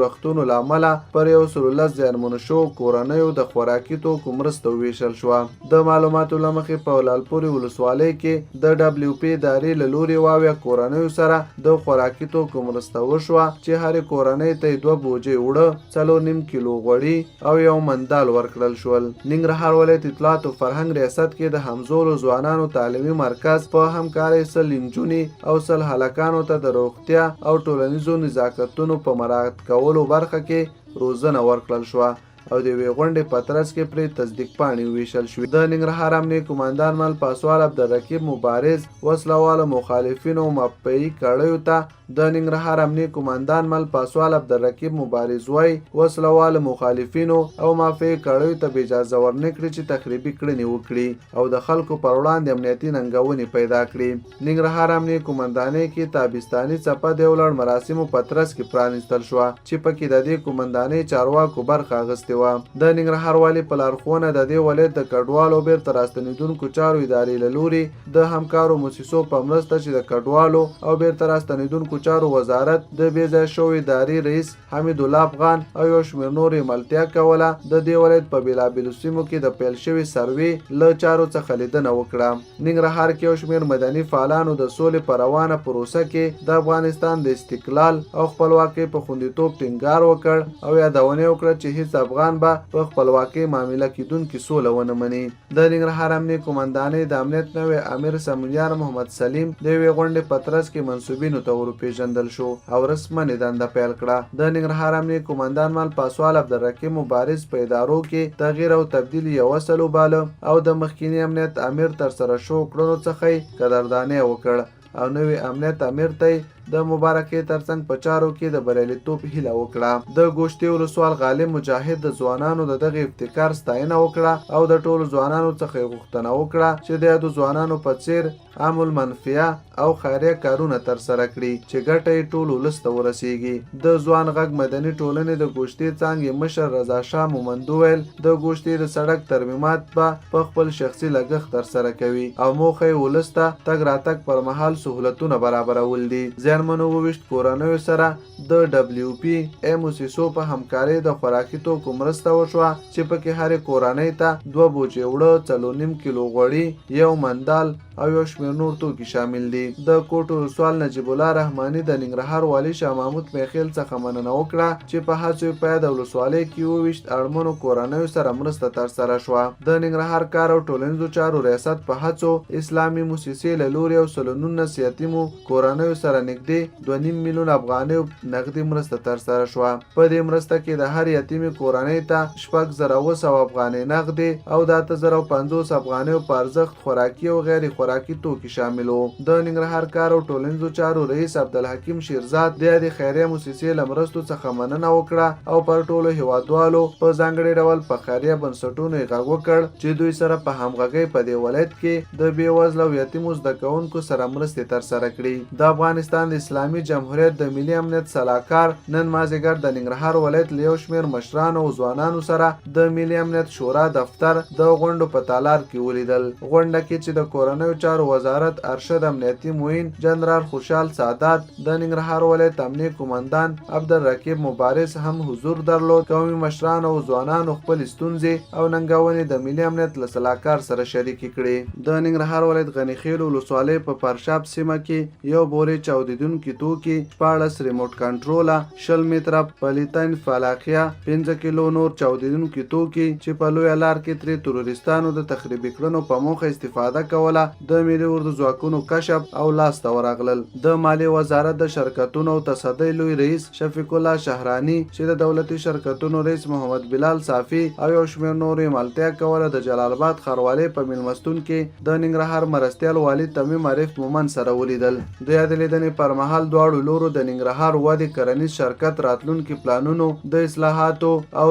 رختونو له امله پر 110 زیانمنو شوو کورنیو د خوراکي توکو مرسته وویشل شوه. د معلوماتو له مخې په لالپوري ولسوالۍ کې د WP ادارې له لوري 20 کورنیو سره د خوراکي توکو مرسته وشوه چې هرې کورنۍ ته 2 بوجۍ اوړه، 4.5 کیلو غوړي او 1 من دال ورکړل شول. ننګرهار ولایت اطلاعات او فرهنګ ریاست کې د همزولو ځوانانو تعلیمي مرکز په همکارۍ 100 نجونې او 100 هلکانو ته د روغتیا او ټولنیزو نزاکتونو په مراعات کولو برخه کې روزنه ورکړل شوه او د یوې غونډې په ترڅ کې پرې تصدیق پاڼې وویشل شوې. د ننګرهار امنیه قومندان مل پاسوال عبدالرقیب مبارز وسلهوالو مخالفینو مپیي کړیو ته د ننګرهار امنیه قومندان مل پاسوال عبدالرقیب مبارز وایي وسلهوالو مخالفینو او مپیي کړیو ته بې اجازه ورنکړي چې تخریبي کړنې وکړي او د خلکو پر وړاندې امنیتي ننګونې پیدا کړي. ننګرهار امنیه قومندانۍ کې تابستاني څپه د یو لړ مراسمو په ترڅ کې پرانیستل شوه چې پکې د دې قومندانۍ چارواکو برخه اخیستې. د ننګرهار والي په لارښوونه د دې ولایت د کډوالو بیرته راستنېدونکو چارو ادارې له لوري د همکارو مؤسسو په مرسته چې د کډوالو او بیرته راستنېدونکو چارو وزارت د بې ځای شویو ادارې رئیس حمید الله افغان او یو شمېر نورې ملتیا کوله د دې ولایت په بېلابېلو سیمو کې د پیل شوي سروې له چارو څخه لیدنه وکړه. ننګرهار کې یو شمېر مدني فعالانو د سولې په روانه پروسه کې د افغانستان د استقلال او خپلواکۍ په خوندیتوب ټینګار وکړ او یادونه وکړه چې هیڅ افغان به په خپلواکۍ معامله کېدونکې سوله ونه مني. د ننګرهار امنیه قومندانۍ د امنیت نوی امیر سمونیار محمد سلیم د یوې غونډې په ترڅ کې منصوبینو ته وروپېژندل شو او رسما دنده پیل کړه. د ننګرهار امنیه قومندان مل پاسوال عبدالرقیب مبارز په ادارو کې تغییر او تبدیل یو اصل وباله او د مخکینی امنیت امیر ترسره شو کړنو څخه یې قدرداني وکړ او نوی امنیت امیر ته د مبارکۍ ترڅنګ په چارو کې د بریالیتوب هیله وکړه. د ګوشتي ولسوال غالب مجاهد د ځوانانو د دغه ابتکار ستاینه وکړه او د ټولو ځوانانو څخه غوښتنه وکړه چې د یادو ځوانانو په څیر عامل منفیه او خیریه کارونه ترسره کړي چې ګټه یې ټول ولس ته ورسیږي. د ځوان غږ مدني ټولنې د ګوشتي څانګې مشر رضا شاه مومند وویل د ګوشتي د سړک ترمیمات به په خپل شخصي لګښت ترسره کوي او موخه یې ولس ته تګ راتګ پر مهال سهولتونه برابرول دي. زیانمنو 22 کورنیو سره د دبلیو پی موسسو په همکارۍ د خوراکي توکو مرسته وشوه چې پکې هرې کورنۍ ته 2 بوجۍ اوړه 4.5 کیلو غوړي 1 مندال او یو شمېر نور توکي شامل دي. د کوټ ولسوال نجیب الله رحماني د ننګرهار والي شاه محمود میخیل څخه مننه وکړه چې په هڅو په د ولسوالۍ کې 22 اړمنو کورنیو سره مرسته ترسره شوه. د ننګرهار کار او ټولنیزو چارو ریاست په هڅو اسلامي موسسې له لوري او 19 یتیمو کورنیو سره نږدې 2.5 میلیون افغانۍ نغدي مرسته ترسره شوه. په دې مرسته کې د هر یتیمې کورنۍ ته 6,900 افغانۍ نغدي او 8,050 افغانۍ په ارزښت خوراکي او غیر خوراکي توکي شامل وو. د ننګرهار کار او ټولنیزو چارو رئیس عبدالحکیم شیرزاد د خیریه موسسې له مرستو څخه مننه وکړه او پر ټولو هیوادوالو په ځانګړي ډول په خیریه بنسټونو یې غږ وکړ چې دوی سره په همغږۍ په دې ولایت کې د بېوزله او یتیمو زده کوونکو سره مرستې ترسره کړي. د افغانستان د اسلامي جمهوریت د ملي امنیت سلاکار نن مازدیګر د ننګرهار ولایت له یو شمېر مشرانو او ځوانانو سره د ملي امنیت شورا دفتر د غونډو په تالار کې ولیدل. غونډه کې چې د کورنیو چارو وزارت ارشد امنیتي معین جنرال خوشحال سادات د ننګرهار ولایت امنیه قومندان عبدالرقیب مبارز هم حضور درلود. قومي مشران او ځوانانو خپل ستونزې او ننګونې د ملي امنیت له سلاکار سره شریکې کړې. د ننګرهار ولایت غني خیل ولسوالۍ په پرشاب سیمه کې یو بورې چاودیدونکي توکي 14 ریموټ کنټروله 20 متره پلیتین فلاخیا 5 کیلو نور چاودیدونکي توکي چې په لویه لار کې ترې تروریستانو د تخریبي کړنو په موخه استفاده کوله د ملي اردو ځواکونو کشف او لاسته ورغلل. د مالیې وزارت د شرکتونو او تصدۍ لوی رئیس شفیق الله شهرانی چې د دولتي شرکتونو رئیس محمد بلال صافي او یو شمېر نورې ملتیا کوله د جلال آباد ښاروالۍ په میلمستون کې د ننګرهار مرستیال والي تمیم عارف مومن سره ولیدل. د یادې لیدنې پر مهال دواړو لورو د ننګرهار ودې کرنیز شرکت راتلونکي پلانونو د اصلاحاتو او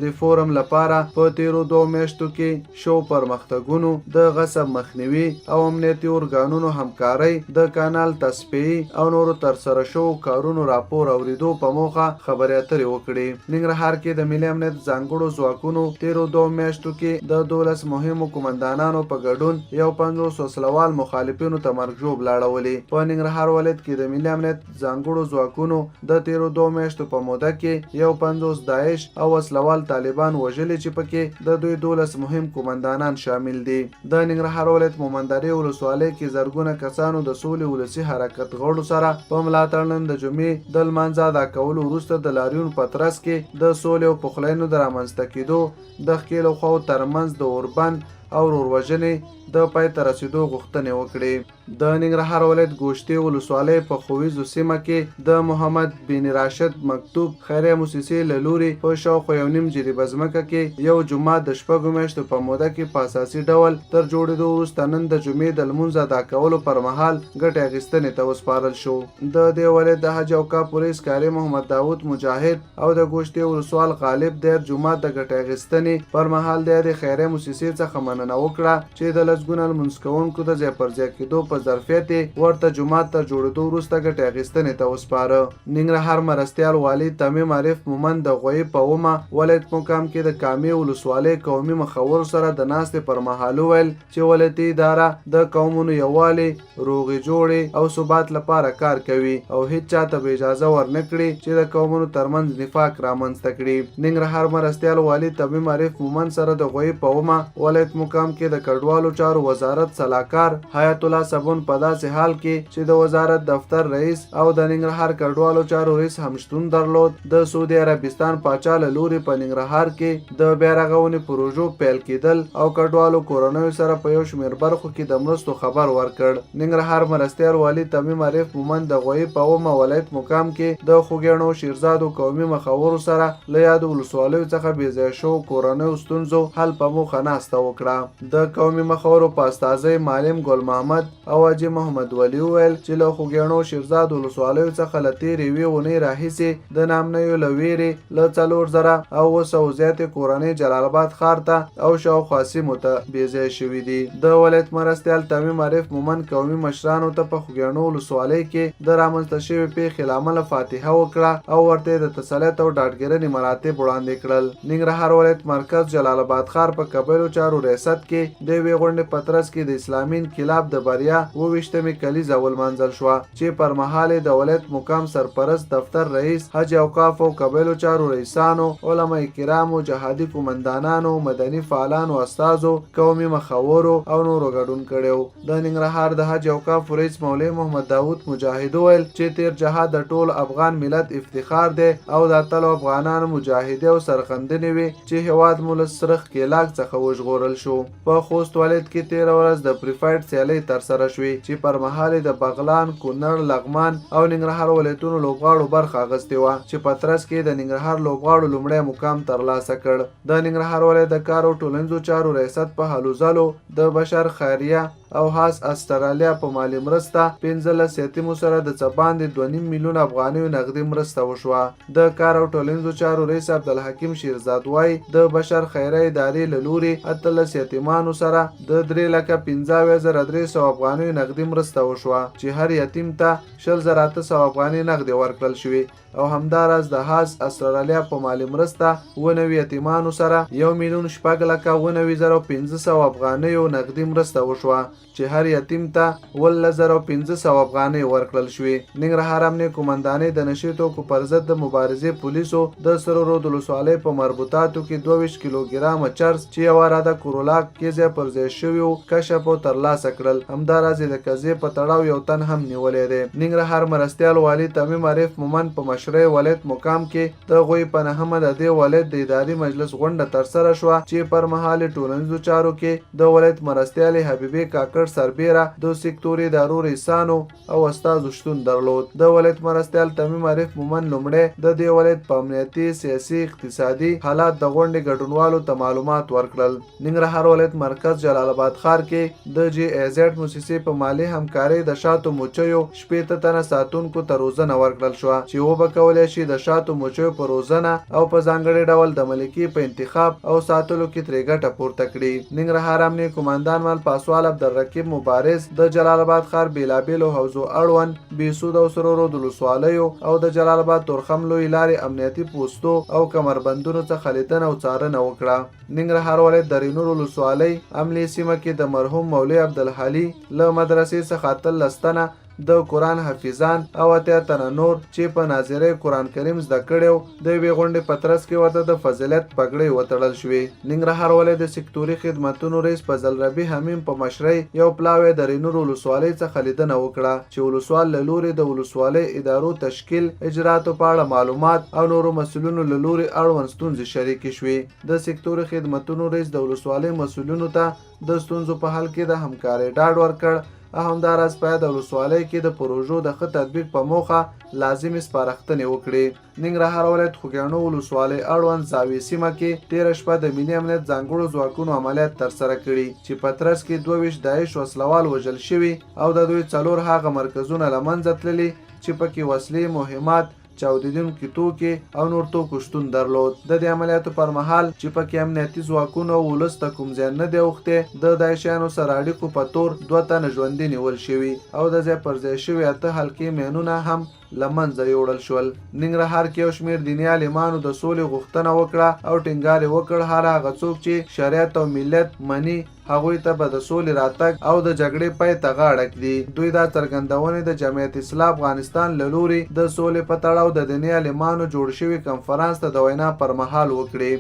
ریفورم لپاره په تیرو 2 میاشتو کې شو پرمختګونو د غصب مخنیوي او امنیتي ارګانونو همکارۍ د کانال تصفیې او نورو ترسره شوو کارونو راپور اوریدو په موخه خبرې اترې وکړې. ننګرهار کې د ملي امنیت ځانګړو ځواکونو تیرو 2 میاشتو کې د 12 مهمو قومندانانو په ګډون یو 50 وسلوال مخالفینو ته مرګ ژوب لاړولې. په ننګرهار ولایت کې د ملي امنیت ځانګړو ځواکونو د تیرو 2 میاشتو په موده کې یو 50 داعش او وسلوال طالبان وژلي چې پکې د دوی 12 مهم قومندانان شامل دي. د ننګرهار ولایت مومندرې ولسوالۍ کې زرګونه کسانو د سولې ولسي حرکت غړو سره په ملاتړ نن د جمعې د لمانځه ادا کولو وروسته د لاریون په ترڅ کې د سولې او پخلاینو د رامنځته کېدو د ښکېلو خواو ترمنځ د اوربند او وروژنې د پای ته رسیدو غوښتنې وکړې. د ننګرهار ولایت ګوشتې ولسوالۍ په خویزو سیمه کې د محمد بن راشد مکتوب خیریه موسسې له لوري په شاوخوا 1.5 جریبه ځمکه کې یو جومات د 6 میاشتو په موده کې په اساسي ډول تر جوړېدو وروسته نن د جمعې د لمونځ ادا کولو پر مهال ګټې اخیستنې ته وسپارل شو. د دې ولایت د حج او کاپ پولیس کاري محمد داود مجاهد او د ګوشتې ولسوال غالب د جومات د ګټې اخیستنې پر مهال د خیریه موسسې څخه مننه وکړه چې د لسګونه لمونځ کوونکو د ځای پر ځای کېدو په ظرفیت ورته جومات تر جوړېدو وروسته ګټې اخیستنې ته وسپاره. ننګرهار مرستیال والي تمیم عارف مومن د غويي په ومه ولایت مقام کې د کامې ولسوالۍ قومي مخورو سره د ناستې پر مهال وویل چې ولایتي اداره د قومونو یووالي روغې جوړې او ثبات لپاره کار کوي او هیڅ چاته به اجازه ورنه کړي چې د قومونو ترمنځ نفاق رامنځته کړي. ننګرهار مرستیال والي تمیم عارف مومن سره د غويي په ومه ولایت مقام کې د کډوالو چارو وزارت سلاکار حیات الله صابون په داسې حال کې چې د وزارت دفتر رئیس او د ننګرهار کډوالو چارو رئیس هم شتون درلود. د سعودي عربستان پاچا له لوري په ننګرهار کې د بیا رغونې پروژو پیل کېدل او کډوالو کورنیو سره په یو شمېر برخو کې د مرستو خبر ورکړ. ننګرهار مرستیال والي تمیم عارف مومن د غويي په ومه ولایت مقام کې د خوږیاڼو شیرزادو قومي مخورو سره له یادو ولسوالیو څخه بې ځایه شوو کورنیو ستونزو حل په موخه ناسته وکړه. د قومي مخورو په استازی معلم ګل محمد او حاجي محمد والي وویل چې له خوږیاڼو شیرزاد ولسوالیو څخه له تېرې یوې اونۍ راهیسې د نامنیو له ویرې له 4,900 زیاتې کورنۍ جلال آباد ښار ته او شاوخوا سیمو ته بې ځایه شوي دي. د ولایت مرستیال تمیم عارف مومن قومي مشرانو ته په خوږیاڼو ولسوالۍ کې د رامنځته شوې پیښې له امله فاتحه وکړه او ورته د تسلیت او ډاډګیرنې مراتب وړاندې کړل. ننګرهار ولایت مرکز جلال آباد ښار په قبایلو چارو ریاست کې د یوې غونډې په ترڅ کې د اسلامي انقلاب د بریا 28مې کلیزه ولمانځل شوه چې پر مهال د ولایت مقام سرپرست دفتر رئیس حج اوقاف او قبایلو چارو رئیسانو علما کرامو جهادي قومندانانو مدني فعالانو استازو قومي مخورو او نورو ګډون کړو د ننګرهار د حج اوقاف رئیس مولوي محمد داود مجاهد ویل چې تیر جهاد د ټول افغان ملت افتخار دی او د اتلو افغانانو مجاهدي او سرخندنې وي چې هواد مول سرخ کېلاک څخه وژغورل شو په خوست ولایت کې 13 ورځ د پریفایډ سیالي تر سره شوې چې پر مهال د بغلان کونړ لغمان او ننګرهار ولایتونو لوبغاړو برخه اخیستې وه چې په ترڅ کې د ننګرهار لوبغاړو لومړی مقام ترلاسه کړ د ننګرهار ولایت د کار او ټولنیزو چارو ریاست په هلو ځلو د بشر خیریه او هاس استرالیا په مالی مرسته 15 یتیمو سره د څه باندې 2.5 میلیون افغانیو نغدي مرسته وشوه د کار او ټولنیزو چارو رئیس عبدالحکیم شیرزاد وایي د بشر خیریه ادارې له لورې 18 یتیمانو سره د 3,15,300 افغانیو نغدي مرسته وشوه چې هر یتیم ته 20,800 افغانۍ نغدي ورکړل شوې او همداراز د هاس استرالیا په مالی مرسته 19 یتیمانو سره 1,99,500 افغانیو نغدي مرسته وشوه چې هر یتیم ته 12,500 افغانۍ ورکړل شوې ننګرهار امنیه قومندانۍ د نشي توکو پر ضد د مبارزې پولیسو د سرو رود ولسوالۍ په مربوطاتو کې 22 کیلوګرامه چرس چې یوه اراده کورولاک کې ځای پر ځای شویو کشف او ترلاسه کړل همداراز د قضیې په تړاو یو تن هم نیولی دی ننګرهار مرستیال والي تمیم عارف مومن په مشرۍ ولایت مقام کې د غويي په نهمه د دې ولایت د اداري مجلس غونډه ترسره شوه چې پر مهال ټولنیزو چارو کې د ولایت مرستیال حبیبي کاکړ سربیره د سکتوري ادارو رئیسانو او استازو شتون درلود د ولایت مرستیال تمیم عارف مومن لومړی د دې ولایت په امنیتي سیاسي اقتصادي حالات د غونډې ګډونوالو ته معلومات ورکړل ننګرهار ولایت مرکز جلال آباد ښار کې د جی ای زیډ موسسې په مالي همکارۍ د شاتو موچیو 15 تنه ساتونکو ته روزنه ورکړل شوه چې وبه کولی شي د شاتو موچیو په روزنه او په ځانګړي ډول د ملکي په انتخاب او ساتلو کې ترې ګټه پورته کړي ننګرهار امنیه قومندان مال پاسوال عبدالرقیب مبارز د جلال آباد ښار بیلابیلو حوزو اړوند بیسود او سرو رود ولسوالیو او د جلال آباد تورخم لوی لارې امنیتي پوستو او کمربندونو څخه لیدنه او څارنه وکړه ننګرهار ولایت د رینور ولسوالۍ عملي سیمه کې د مرحوم مولوي عبدالحلي له مدرسې څخه 18 تنه د قرآن حافظان او 8 تنه نور چې په ناظره قرآن کریم زده کړیو د یوې غونډې په ترڅ کې ورته د فضیلت پګړۍ وتړل شوې ننګرهار ولایت د سکتوري خدمتونو رئیس فضل ربی حمیم په مشرۍ یو پلاوی د رینور ولسوالۍ څخه لیدنه وکړه چې ولسوال له لوري د ولسوالۍ ادارو تشکیل اجراتو په اړه معلومات او نورو مسؤلینو له لوري اړوند ستونزې شریکې شوې د سکتوري خدمتونو رئیس د ولسوالۍ مسؤلینو ته د ستونزو په حل کې د همکارۍ ډاډ ورکړ همداراز باید د ولسوالۍ کې د پروژو د ښه تطبیق په موخه لازمي سپارښتنې وکړي ننګرهار ولایت خوږیاڼو ولسوالۍ اړوند زاویې سیمه کې تېره شپه د ملي امنیت ځانګړو ځواکونو عملیات ترسره کړي چې په ترڅ کې 22 داعش وسلوال وژل شوي او د دوی 4 هغه مرکزونه له منځه تللي چې پکې وسلې مهمات چاودیدونکي توکي او نور توکو شتون درلود د دې عملیاتو پر مهال چې پکې امنیتي ځواکونو او ولس ته کوم زیان نه دی اوښتی د داعشیانو سره اړیکو په تور 2 تنه ژوندي نیول شوي او د ځای پر ځای شوي 8 حلقې مینونه هم له منځه یوړل شول ننګرهار کې یو شمېر دیني عالمانو د سولې غوښتنه وکړه او ټینګار یې وکړ هر هغه څوک چې شریعت او ملت مني هغوی ته به د سولې راتګ او د جګړې پای ته غاړه ږدي دوی دا څرګندونې د جمعیت اسلام افغانستان له لوري د سولې په تړاو د دیني عالمانو جوړ شوي کنفرانس ته د وینا پر مهال وکړي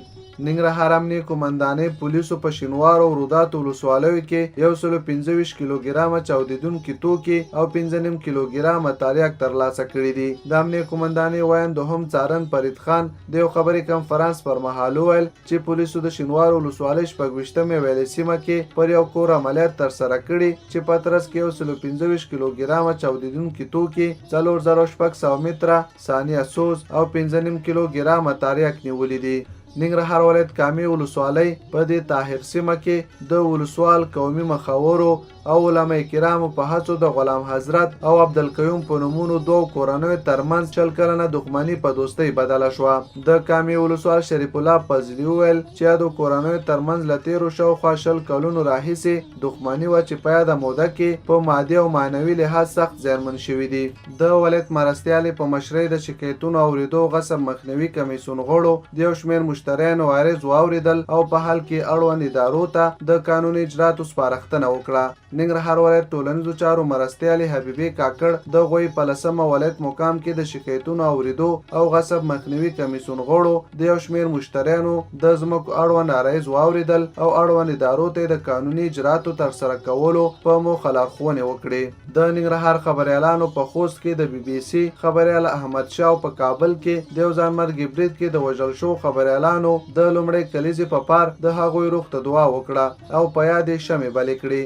ننګرهار امنیه قومندانۍ پولیسو په شینوارو او روداتو ولسوالیو کې 125 کیلوګرامه چاودیدونکي توکي او 5.5 کیلوګرامه تاریاک ترلاسه کړي دي د امنیه قومندانۍ وایند هم څارن فرید خان د یو خبري کنفرانس پر مهال وویل چې پولیسو د شینوارو ولسوالۍ 26مې ویلې سیمه کې پر یو کور عملیات ترسره کړي چې په ترڅ کې 125 کیلوګرامه چاودیدونکي توکي 4600 متره ثانیه سوز او 5.5 کیلوګرامه تاریاک نیولي دي ننګرهار ولایت کامې ولسوالۍ په دې طاهر سیمه کې د ولسوال قومي مخورو او علما کرامو په هڅو د غلام حضرت او عبدالقیوم په نومونو 2 کورنیو ترمنځ 40 کلنه دښمني په دوستۍ بدله شوه د کامې ولسوال شریف الله فضلي وویل چې د کورنیو ترمنځ له تېرو شاوخوا 20 کلونو راهیسې دښمني وه چې په یاده موده کې په مادي او معنوي لحاظ سخت زیانمن شوي دي د ولایت مرستیالې په مشرۍ د شکایتونو اورېدو غصب مخنیوي کمیسیون غړو د یو شمېر مشتریانو عرض واوریدل او په حال کې اړوند ادارو ته د قانوني اجراتو سپارښتنه وکړه. ننګرهار ولایت ټولنیزو چارو مرستیالې حبیبې کاکړ د غويي په 10 ولایت مقام کې د شکایتونو اوریدو او غصب مخنیوي کمیسیون غړو د یو شمېر مشتریانو د ځمکو اړوند عرایض واوریدل او اړوند ادارو ته د قانوني اجراتو ترسره کولو په موخه لارښوونې وکړې. د ننګرهار خبریالانو په خوست کې د BBC خبریال احمد شاه په کابل کې د یو ځانمرګي برید کې د وژل شو خبریالانو د لومړۍ کلیزې په پار د هغوی روغ ته دعا وکړه او په یاد یې شمې بلې کړې.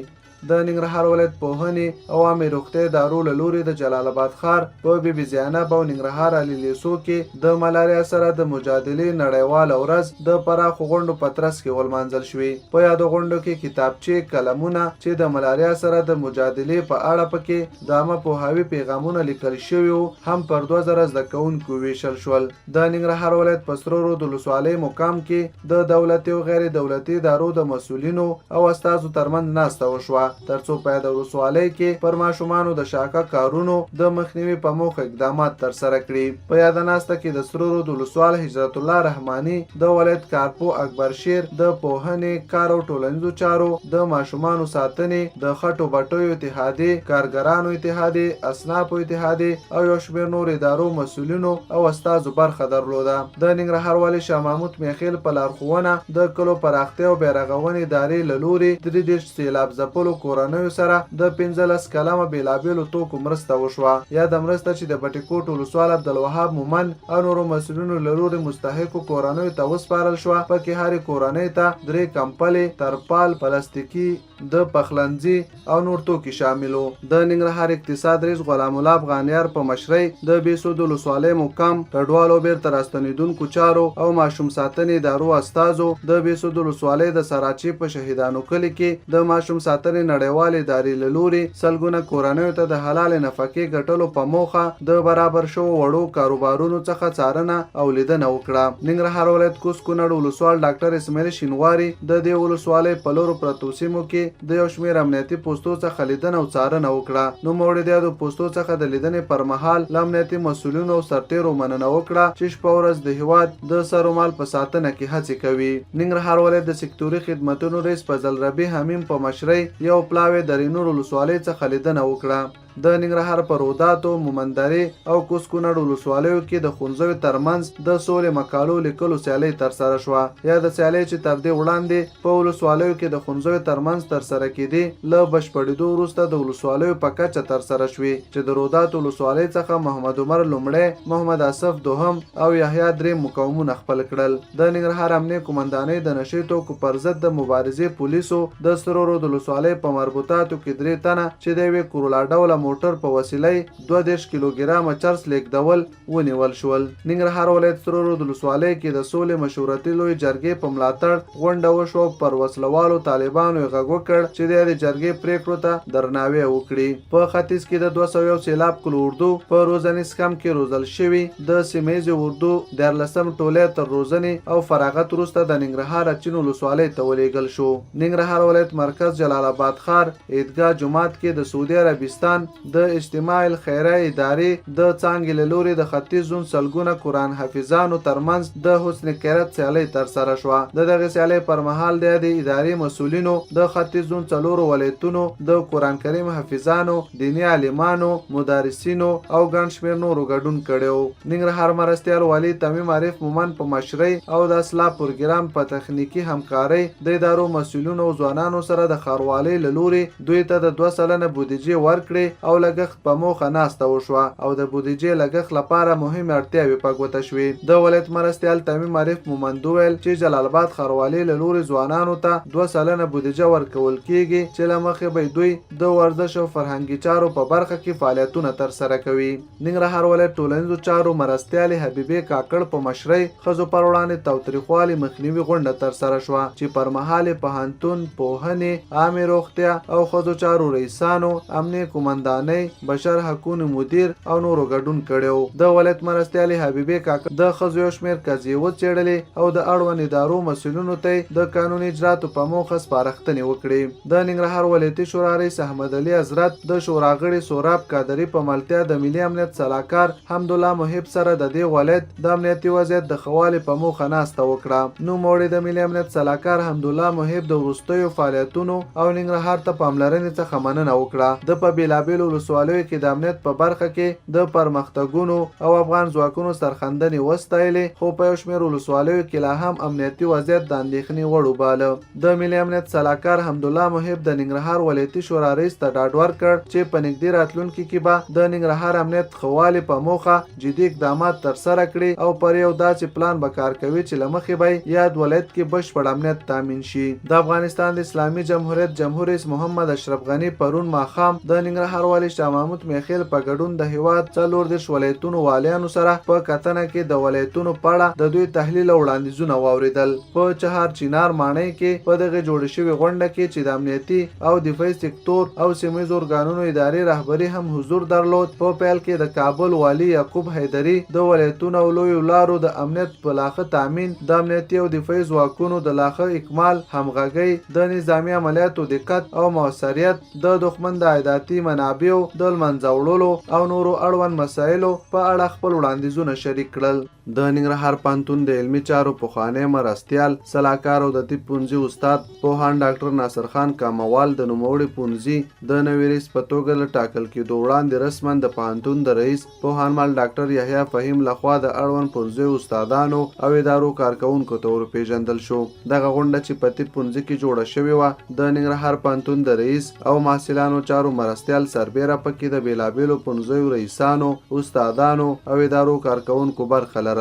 د ننګرهار ولایت پوهنې او عامې روغتیا ادارو له لوري د جلال آباد ښار په بي بي زینب او ننګرهار علي لیسو کې د ملاریا سره د مجادلې نړیواله ورځ د پراخو غونډو په ترڅ کې ولمانځل شوې. په یادو غونډو کې کتابچې، قلمونه چې د ملاریا سره د مجادلې په اړه پکې د عامه پوهاوي پیغامونه لیکل شوي هم پر 2000 زده کوونکو ویشل شول. د ننګرهار ولایت په سرو رود ولسوالۍ مقام کې د دولتي او غیر دولتي ادارو د مسؤلینو او استازو ترمنځ ناسته وشوه ترڅو په د ولسوالۍ کې پر ماشومانو د شاکه کارونو د مخنیوي په موخه اقدامات ترسره کړي. په یاد ناسته کې د سرو رود ولسوال حضرت الله رحماني، د ولایت کارپو اکبر شیر، د پوهنې، کار او ټولنیزو چارو، د ماشومانو ساتنې، د خټو بټیو اتحادیې، کارګرانو اتحادیې، اصنافو اتحادیې او یو شمېر نور ادارو مسؤلینو او استازو برخه درلوده. د ننګرهار والي شاه محمود میخیل په لارښوونه د کلو پراختیا او بیارغونې ادارې له لوري 33 سیلاب ځپلو کورنیو سره د 15 کلمه بیلابیلو توکو مرسته وشوه. یا د مرسته چې د بټیکوټ ولسوال عبدالوهاب مومند او نورو مسؤلینو له لوري مستحقو کورنیو ته وسپارل شوه. پکې هرې کورنۍ ته 3 کمپلې، ترپال، پلاستیکي، د پخلنځي او نور توکي شاملو. د ننګرهار اقتصاد ریس غلام الله افغانیار په مشرۍ د بیسود ولسوالۍ مقام کډوالو بیرته راستنیدونکو چارو او ماشوم ساتنې ادارو استازو د بیسود ولسوالۍ د سراچي په شهیدانو کلي کې د ماشوم ساتنې نړیوالې ادارې له لوري سلګونه کورنیو ته د حلال نفقې ګټلو په موخه د برابر شوو وړو کاروبارونو څخه څارنه او لیدنه وکړه. ننګرهار ولایت کوز کونړ ولسوال ډاکټر اسماعیل شینواري د دې ولسوالۍ په لورو پرتو سیمو کې د یو شمېر امنیتي پوستو څخه لیدنه او څارنه وکړه. نوموړي د یادو پوستو څخه د لیدنې پر مهال له امنیتي مسؤلینو او سرتیرو مننه وکړه چې شپه ورځ د هیواد د سرومال په ساتنه کې هڅې کوي. ننګرهار ولایت د سکتوري خدمتونو رئیس فضل ربی حمیم په مشرۍ یو پلاوی د رینور ولسوالۍ څخه لیدنه وکړه. د ننګرهار په روداتو، مومندرې او کوز کونړ ولسوالیو کې د ښوونځیو ترمنځ د سولې مقالو لیکلو سیالۍ ترسره شوه. یا د سیالۍ چې تر دې وړاندې په ولسوالیو کې د ښوونځیو ترمنځ ترسره کېدې له بشپړېدو وروسته د ولسوالیو په کچه ترسره شوې چې د روداتو ولسوالۍ څخه محمد عمر لومړی، محمد اسف دوهم او یحیی دریم مقامونه خپل کړل. د ننګرهار امنیه قومندانۍ د نشې توکو پر ضد د مبارزې پولیسو د سرو رود ولسوالۍ په مربوطاتو کې 3 تنه چې د یوې کورولا ډوله موټر په وسیلې 22 کیلوګرامه چرس لیږدول ونیول شول. ننګرهار ولایت سرو رود ولسوالۍ کې د سولې مشورتي لوی جرګې په ملاتړ غونډه وشوه. پر وسلوالو طالبانو یې غږ وکړ چې د دې جرګې پریکړو ته درناوی وکړي. په ختیځ کې د 201 سیلاب کلو اردو په روزنیز کم کې روزل شوي د سیمهیزې اردو 14 ټولۍ تر روزنې او فراغت وروسته د ننګرهار اچین ولسوالۍ ته ولېږل شو. ننګرهار ولایت مرکز جلال آباد ښار عیدګاه جومات کې د سعودي عربستان د اجتماع الخیره ادارې د څانګې له لوري د ختیځ زون سلګونه قرآن حافظانو ترمنځ د حسن قرت سیالۍ ترسره شوه. د دغې سیالۍ پر مهال د ادارې مسؤلینو د ختیځ زون 4 ولایتونو د قرآن کریم حافظانو، دیني عالمانو، مدرسینو او ګڼ شمېر نورو ګډون کړی و. ننګرهار مرستیال والي تمیم عارف مومند په مشرۍ او د اصلاح پروګرام په تخنیکي همکارۍ د ادارو مسؤلینو او ځوانانو سره د ښاروالۍ له لوري دوی ته د 2 سلنه بودیجې ورکړې او لګښت په موخه ناسته وشوه او د بودیجې لګښت لپاره مهمې اړتیاوې په ګوته شوې. د ولایت مرستیال تمیم عارف مومند وویل چې جلال آباد ښاروالۍ له لوري ځوانانو ته 2 سلنه بودیجه ورکول کیږي چې له مخې به دوی د ورزش او فرهنګي چارو په برخه کې فعالیتونه ترسره کوي. ننګرهار ولایت ټولنیزو چارو مرستیالې حبیبې کاکړ په مشرۍ ښځو پر وړاندې تاوتریخوالي مخنیوي غونډه ترسره شوه چې پر مهال پوهنتون، پوهنې، عامې روغتیا او ښځو چارو رئیسانو، امنیه قومندان ودانۍ بشر حقونو مدیر او نورو ګډون کړی. د ولایت مرستیالي حبیبي کاکړ د ښځو یو شمېر قضیې وڅېړلې او د اړوند ادارو مسؤلینو ته د قانوني اجراتو په موخه سپارښتنې وکړې. د ننګرهار ولایتي شورا رئیس احمد علي حضرت د شورا غړي سوراب قادري په ملتیا د ملي امنیت سلاکار حمدالله محب سره د دې ولایت د امنیتي وضعیت د ښه والي په موخه ناسته وکړه. نوموړي د ملي امنیت سلاکار حمدالله محب د وروستیو فعالیتونو او ننګرهار ته پاملرنې څخه مننه وکړه. د په بېلابېلو ولسوالیو کې د امنیت په برخه کې د پرمختګونو او افغان ځواکونو سرښندنې وستایلې، خو په یو شمېر ولسوالیو کې لا هم امنیتي وضعیت د اندېښنې وړ وباله. د ملي امنیت سلاکار حمدالله محب د ننګرهار ولایتي شورا رئیس ته ډاډ ورکړ چې په نږدې راتلونکي کې به د ننګرهار امنیت ښه والي په موخه جدي اقدامات ترسره کړي او پر یو داسې پلان به کار کوي چې له مخې به یاد ولایت کې بشپړ امنیت تامین شي. د افغانستان د اسلامي جمهوریت جمهور رئیس محمد اشرف غني پرون ماښام د ننګرهار والي شاه محمود میخیل په ګډون د هیواد 40 ولایتونو والیانو سره په کتنه کې د ولایتونو په اړه د دوی تحلیل او وړاندیزونه واوریدل. په چهار چینار ماڼۍ کې په دغه جوړه شوې غونډه کې چې د امنیتي او دفاعي سکتور او سیمهییزو ارګانونو ادارې رهبرۍ هم حضور درلود. په پیل کې د کابل والي یعقوب حیدري د ولایتونو او لویو لارو د امنیت په لاښه تامین، د امنیتي او دفاعي ځواکونو د لاښه اکمال، همغږۍ، د نظامي عملیاتو دقت او موثریت، د دښمن د عایداتي منابعو د لمنځه وړلو او نورو اړوند مسایلو په اړه خپل وړاندیزونه شریک کړل. د ننګرهار پوهنتون د علمي چارو پخوانی مرستیال سلاکار او د طب پوهنځي استاد پوهاند ډاکټر ناصر خان کاموال د نوموړي پوهنځي د نوي رئیس په توګه له ټاکل کېدو وړاندې رسما د پوهنتون د رئیس پوهنمل ډاکټر یحیی فهیم لخوا د اړوند پوهنځیو استادانو او ادارو کارکوونکو ته ورپېژندل شو. دغه غونډه چې په طب پوهنځي کې جوړه شوې وه د ننګرهار پوهنتون د رئیس او محصلانو چارو مرستیال سربیره پکې د بېلابېلو پوهنځیو رئیسانو، استادانو او ادارو کارکوونکو برخه لرله.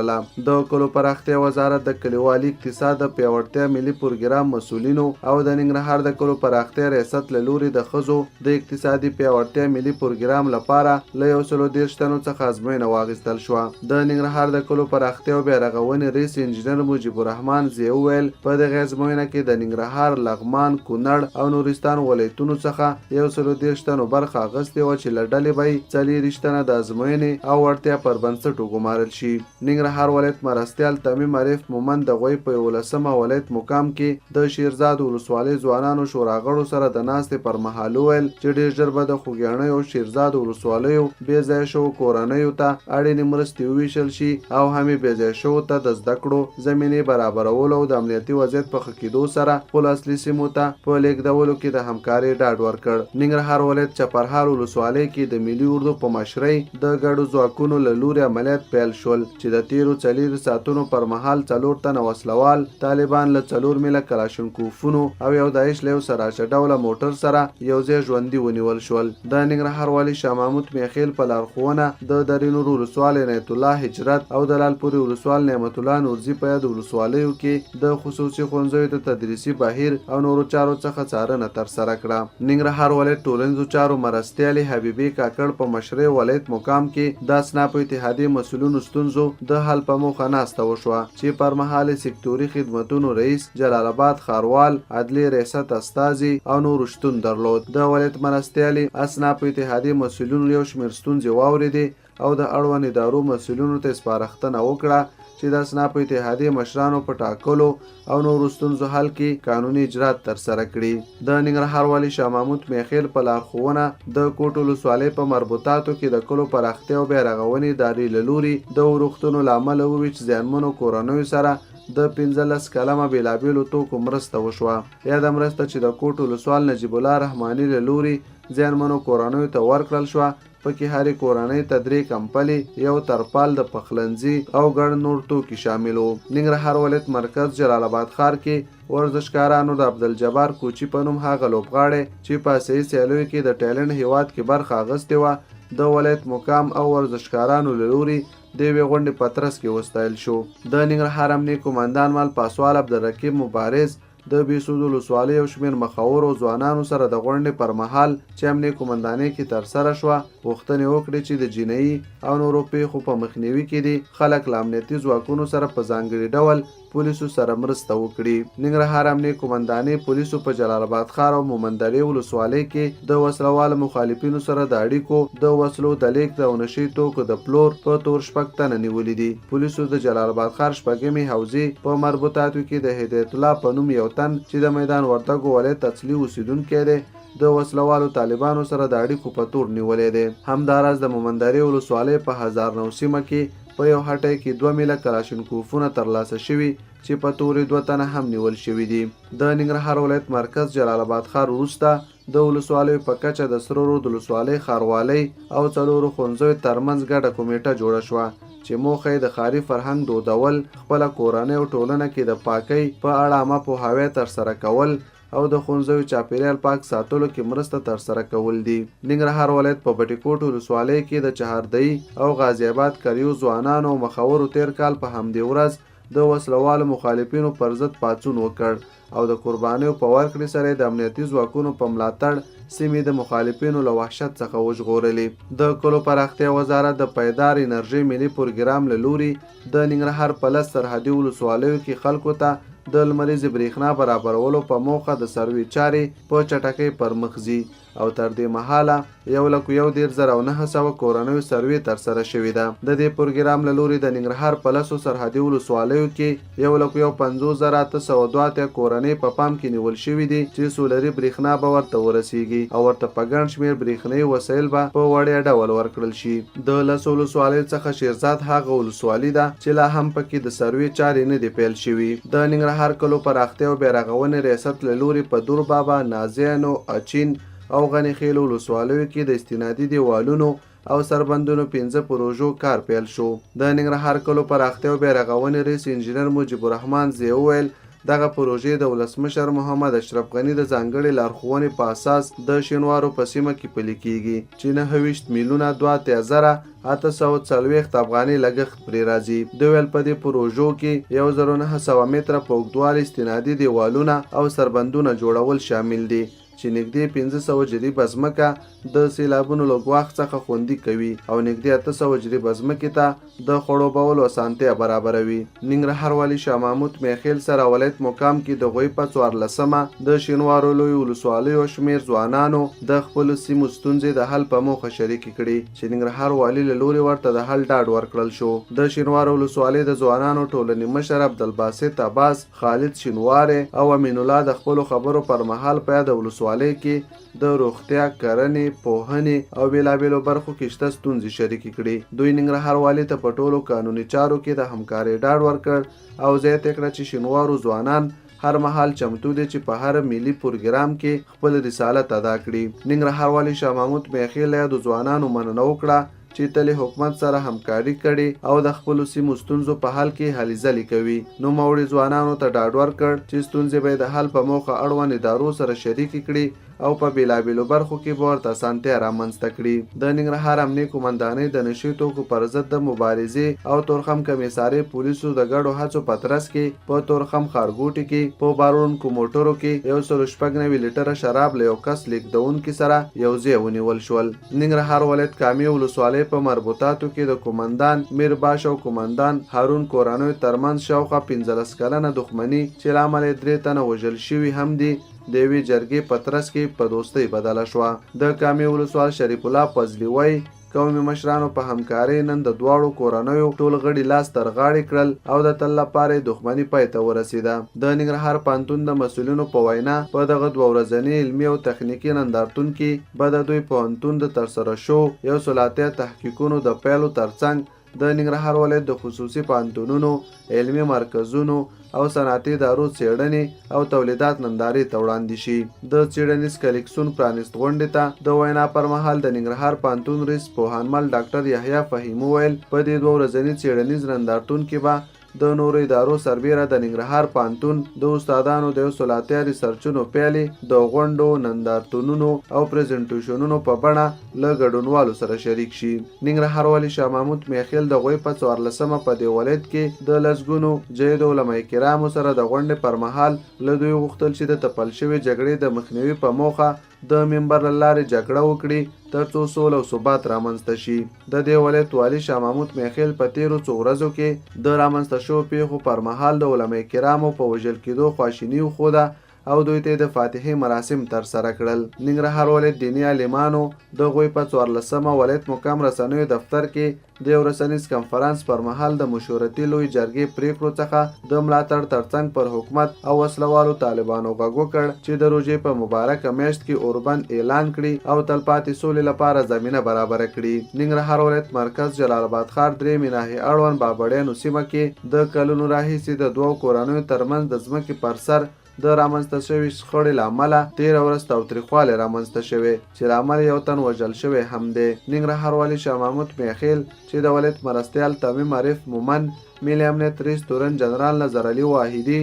د کلو پراختیا وزارت د کلیوالي اقتصاد د پیاوړتیا ملي پروګرام مسؤلینو او د ننګرهار د کلو پراختیا ریاست له لوري د ښځو د اقتصادي پیاوړتیا ملي پروګرام لپاره له 130 تنو څخه ازموینه واخیستل شوه. د ننګرهار د کلو پراختیا او بیارغونې رئیس انجینر مجیب الرحمن زی وویل په دغه ازموینه کې د ننګرهار، لغمان، کونړ او نورستان ولایتونو څخه 130 تنو برخه اخیستې وه چې له ډلې به یې 40 تنه د ازموینې او وړتیا پر بنسټ وګمارل شي. ننګرهار ولایت مرستیال تمیم عارف مومند د غويي په 11مه ولایت مقام کې د شیرزاد ولسوالۍ ځوانانو شورا غړو سره د ناستې پر مهال وویل چې ډېر ژر به د خوږیاڼیو او شیرزاد ولسوالیو بې ځایه شوو کورنیو ته اړینې مرستې وویشل شي او هم یې بې ځایه شوو ته د زده کړو زمینې برابرولو او د امنیتي وضعیت په ښه کېدو سره خپلو اصلي سیمو ته په لیږدولو کې د همکارۍ ډاډ ورکړ. ننګرهار ولایت چپرهار ولسوالۍ کې د ملي اردو په مشرۍ د ګډو ځواکونو له لوري عملیات پیل شول چې د تیرو 40 ساعتونو پر مهال 4 تنه وسلوال طالبان له 4 میله کلاشینکوفونو او یو داعش له سراچه ډوله موټر سره یو ځای ژوندي ونیول شول. د ننګرهار والي شاه محمود میخیل په لارښوونه د درینور ولسوال عنایت الله هجرت او د لالپورې ولسوال نعمت الله نورزي په یاد ولسوالیو کې د خصوصي ښوونځیو د تدریسي بهیر او نورو چارو څخه څارنه ترسره کړه. ننګرهار ولایت ټولنیزو چارو مرستیالي حبیبي کاکړ په مشرۍ ولایت مقام کې د اسنافو اتحادیې مسؤلینو ستونزو د حل په موخه ناسته وشوه چې پر مهال سکتوري خدمتونو رئیس، جلال آباد ښاروال، عدلي ریاست استازي او نور شتون درلود. د ولایت مرستیالي اسنافو اتحادیې مسؤلینو یو شمېر ستونزې واورېدې او د اړوند ادارو مسؤلینو ته سپارښتنه وکړه چې د اسنافو اتحادیې مشرانو په ټاکلو او نورو ستونزو حل کې قانوني اجرات ترسره کړي. د ننګرهار والي شاه محمود میخیل په لارښوونه د کوټ ولسوالۍ په مربوطاتو کې د کلو پراختیا او بیارغونې ادارې له لوري د ورښتونو له امله وویل چې زیانمنو کورنیو سره د 15 کلمه بېلابېلو توکو مرسته وشوه. یاده مرسته چې د کوټ ولسوال نجیب الله رحماني له لوري زیانمنو کورنیو ته ورکړل شوه پکې هرې کورنۍ ته 3 کمپلې، یو ترپال د پخلنځي او ګڼ نور توکي شامل وو. ننګرهار ولایت مرکز جلال آباد ښار کې ورزشکارانو د عبدالجبار کوچي په نوم هغه لوبغاړی چې په اسیایي سیالیو کې د ټایلنډ هیواد کې برخه اخیستې وه د ولایت مقام او ورزشکارانو له لوري د یوې غونډې په ترڅ کې وستایل شو. د ننګرهار امنیې قومندان مال پاسوال عبدالرقیب مبارز د بيسود ولسوالۍ یو شمېر مخاورو ځوانانو سره د غونډې پر مهال چې امنیه قومندانۍ کې ترسره شوه پوښتنې وکړې چې د جنایي او نورو پیښو په مخنیوي کې دي خلک له امنیتي ځواکونو سره په ځانګړي ډول پولیسو سره مرسته وکړي. ننګرهار امنیه قومندانۍ پولیسو په جلال آباد ښار او مومندرې ولسوالۍ کې د وسلوالو مخالفینو سره د اړیکو د وسلو د لیږد او نشي توکو د پلور په تور 6 تنه نیولي دي. پولیسو د جلال آباد ښار 8مې حوزې په مربوطاتو کې د هدایت الله په نوم یو تن چې د میدان وردګو ولایت اصلي اوسیدونکی دی د وسلوالو طالبانو سره د اړیکو په تور نیولې دی. همداراز د مومندرې ولسوالۍ په 1009 سیمه کې په یو هټۍ کې 2 میله کلاشینکوفونه ترلاسه شوي چې په تورې 2 تنه هم نیول شوي دي. د ننګرهار ولایت مرکز جلال آباد ښار وروسته د ولسوالیو په کچه د سرو رود ولسوالۍ ښاروالۍ او 4 ښوونځیو ترمنځ ګډه کمیټه جوړه شوه چې موخه یې د ښاري فرهنګ دودول، خپله کورنۍ او ټولنه کې د پاکۍ په اړه عامه پوهاوی ترسره کول او د ښوونځیو چاپیریال پاک ساتلو کې مرسته ترسره کول دي. ننګرهار ولایت په بټي ولسوالۍ کې د چهاردهی او غازی آباد کریو ځوانانو او مخاورو تیر کال په همدې ورځ د وسلوالو مخالفینو پر ضد پاڅون وکړ او د قربانیو په ورکړې سره د امنیتي ځواکونو په ملاتړ سیمې د مخالفینو له وحشت څخه وژغورلې. د کلو پراختیا وزارت د پایدار انرژي ملي پروګرام له لوري د ننګرهار په 10 سرحدي ولسوالیو کې خلکو ته د لمریزې برېښنا برابرولو په موخه د سروې چارې په چټکۍ پر مخ ځي او تر دې مهاله 1,13,900 کورنیو سروې ترسره شوې ده. د دې پروګرام له لوري د ننګرهار په 10 سرحدي ولسوالیو کې 1,50,802 کورنۍ په پام کې نیول شوې دي چې سولري برېښنا به ورته ورسیږي او ورته په ګڼ شمېر برېښنایي وسایل به په وړیا ډول ورکړل شي. د 10 ولسوالیو څخه شیرزاد هغه ولسوالي ده چې لا هم پکې د سروې چارې نه دي پیل شوي. د ننګرهار کلو پراختیا او بیارغونې ریاست له لوري په دور بابا، نازیانو، اچین او غنی خیل ولسوالیو کې د استنادي دیوالونو او سربندونو 5 پروژو کار پیل شو. د ننګرهار کلو پراختیا او بیارغونې رئیس انجینر مجيب الرحمن زی وویل دغه پروژې د ولسمشر محمد اشرف غنی د ځانګړي لارښوونې په اساس د شینوارو په سیمه کې پلي کیږي چې 9 میلیونه 2,840 افغانۍ لګښت پرې راځي. د ویل په دې پروژو کې 1,900 متره په اوږدوالي استنادي دیوالونه او سربندونه جوړول شامل دي چې نږدې 500 جریبه ځمکه د سیلابونو له ګواښ څخه خوندي کوي او نږدې 800 جریبه ځمکې ته د خړوبولو اسانتیا برابروي. ننګرهار والي شاه محمود میخیل سره ولایت مقام کې د غويي په 14مه د شینوارو لوی ولسوالیو شمېر ځوانانو د خپلو سیمو ستونزې د حل په موخه شریکې کړي چې ننګرهار والي له لوري ورته د حل ډاډ ورکړل شو. د شینوارو ولسوالۍ د ځوانانو ټولنې مشر عبدالباسط عباس، خالد شینواری او امین الله د خپلو خبرو پر مهال په د ولسوالۍ کې د روغتیا، کرنې، پوهنې او بیلابیلو برخو کې شته ستونزې شریکې کړي. دوی ننګرهار والي ته په ټولو قانوني چارو کې د همکارۍ ډاډ ورکړ او زیاته کړه چې شینوارو ځوانان هر مهال چمتو دي چې په هر ملي پروګرام کې خپل رسالت ادا کړي. ننګرهار والي شاه محمود میخیل د ځوانانو مننه وکړه چې تل حکومت سره همکاري کړي او د خپل سیمو ستونزو په حل کې هلې ځلې کوي. نو موړي ځوانانو ته ډاډ ورکړ چې ستونزې به د حل په موخه اړوند ادارو سره شریک کړي او په بیلابیلو برخو کې به ورته اسانتیا رامنځته کړي. د ننګرهار امنیه قومندانۍ د نشي توکو پر ضد د مبارزې او تورخم کمیسارۍ پولیسو د ګډو هڅو په ترڅ کې په تورخم ښارګوټي کې په بارونکو موټرو کې 196 لیټره شراب له یو کس لیږدونکي سره یو ځای ونیول شول. ننګرهار ولایت کامې ولسوالۍ په مربوطاتو کې د قومندان میرباش او قومندان هارون کورانوی ترمنځ شاوخوا 15 کلنه دښمني چې له امله 3 تنه وژل شوي هم دي د یوې جرګې په ترڅ کې په دوستۍ بدله شوه. د کامې ولسوال شریف الله فضلي وایي قومي مشرانو په همکارۍ نن د دواړو کورنیو ټول غړي لاس تر غاړې کړل او د تل لپاره دښمني پای ته ورسېده. د ننګرهار پوهنتون د مسؤلینو په وینا په دغه 2 ورځني علمي او تخنیکي نندارتون کې به د دوی پوهنتون د ترسره شو 180 تحقیقونو د پیلو ترڅنګ د ننګرهار ولایت د خصوصي پوهنتونونو، علمي مرکزونو او صنعتي ادارو څېړنې او تولیدات نندارې ته وړاندې شي. د څېړنیز کلیکسون پرانیست غونډې ته د وینا پر مهال د ننګرهار پوهنتون رئیس پوهنمل ډاکټر یحیی فهیمي ویل په دې 2 ورځني څېړنیز نندارتون کې به د نورو ادارو سربیره د ننګرهار پوهنتون د استادانو د 180 ریسرچونو پیلې د غونډو، نندارتونونو او پریزنټیشنونو په بڼه له ګډونوالو سره شریک شي. ننګرهار والي شاه محمود میخیل د غويي په 14مه په دې ولایت کې د لسګونو جید علماء کرامو سره د غونډې پر مهال له دوی غوښتل چې د تپل شوې جګړې د مخنیوي په موخه د منبر له لارې جګړه وکړي ترڅو سوله او ثبات رامنځته شي. د دې ولایت والي شاه محمود میخیل په تیرو څو ورځو کې د رامنځته شوو پیښو پر مهال د علماء کرامو په وژل کېدو خواشیني وښوده او دوی ته د فاتحې مراسم ترسره کړل. ننګرهار ولایت دیني عالمانو د غويي په 14مه ولایت مقام رسنیو دفتر کې د یو رسنیز کنفرانس پر مهال د مشورتي لوی جرګې پریکړو څخه د ملاتړ ترڅنګ پر حکومت او وسلوالو طالبانو غږ وکړ چې د روژې په مبارکه میاشت کې اوربند اعلان کړي او تلپاتې سولې لپاره زمینه برابره کړي. ننګرهار ولایت مرکز جلال آباد ښار 3 ناحیې اړوند بابړیانو سیمه کې د کلونو راهیسې د دوو کورنیو ترمنځ د ځمکې پر سر د رامنځته شوي شخړې له امله تېره ورځ تاوتریخوالی رامنځته شوی چې له امله یو تن وژل شوی هم دی. ننګرهار والي شاه محمود میخیل چې د ولایت مرستیال تمیم عارف مومن، ملي امنیت رئیس تورن جنرال نظر علي واحدي،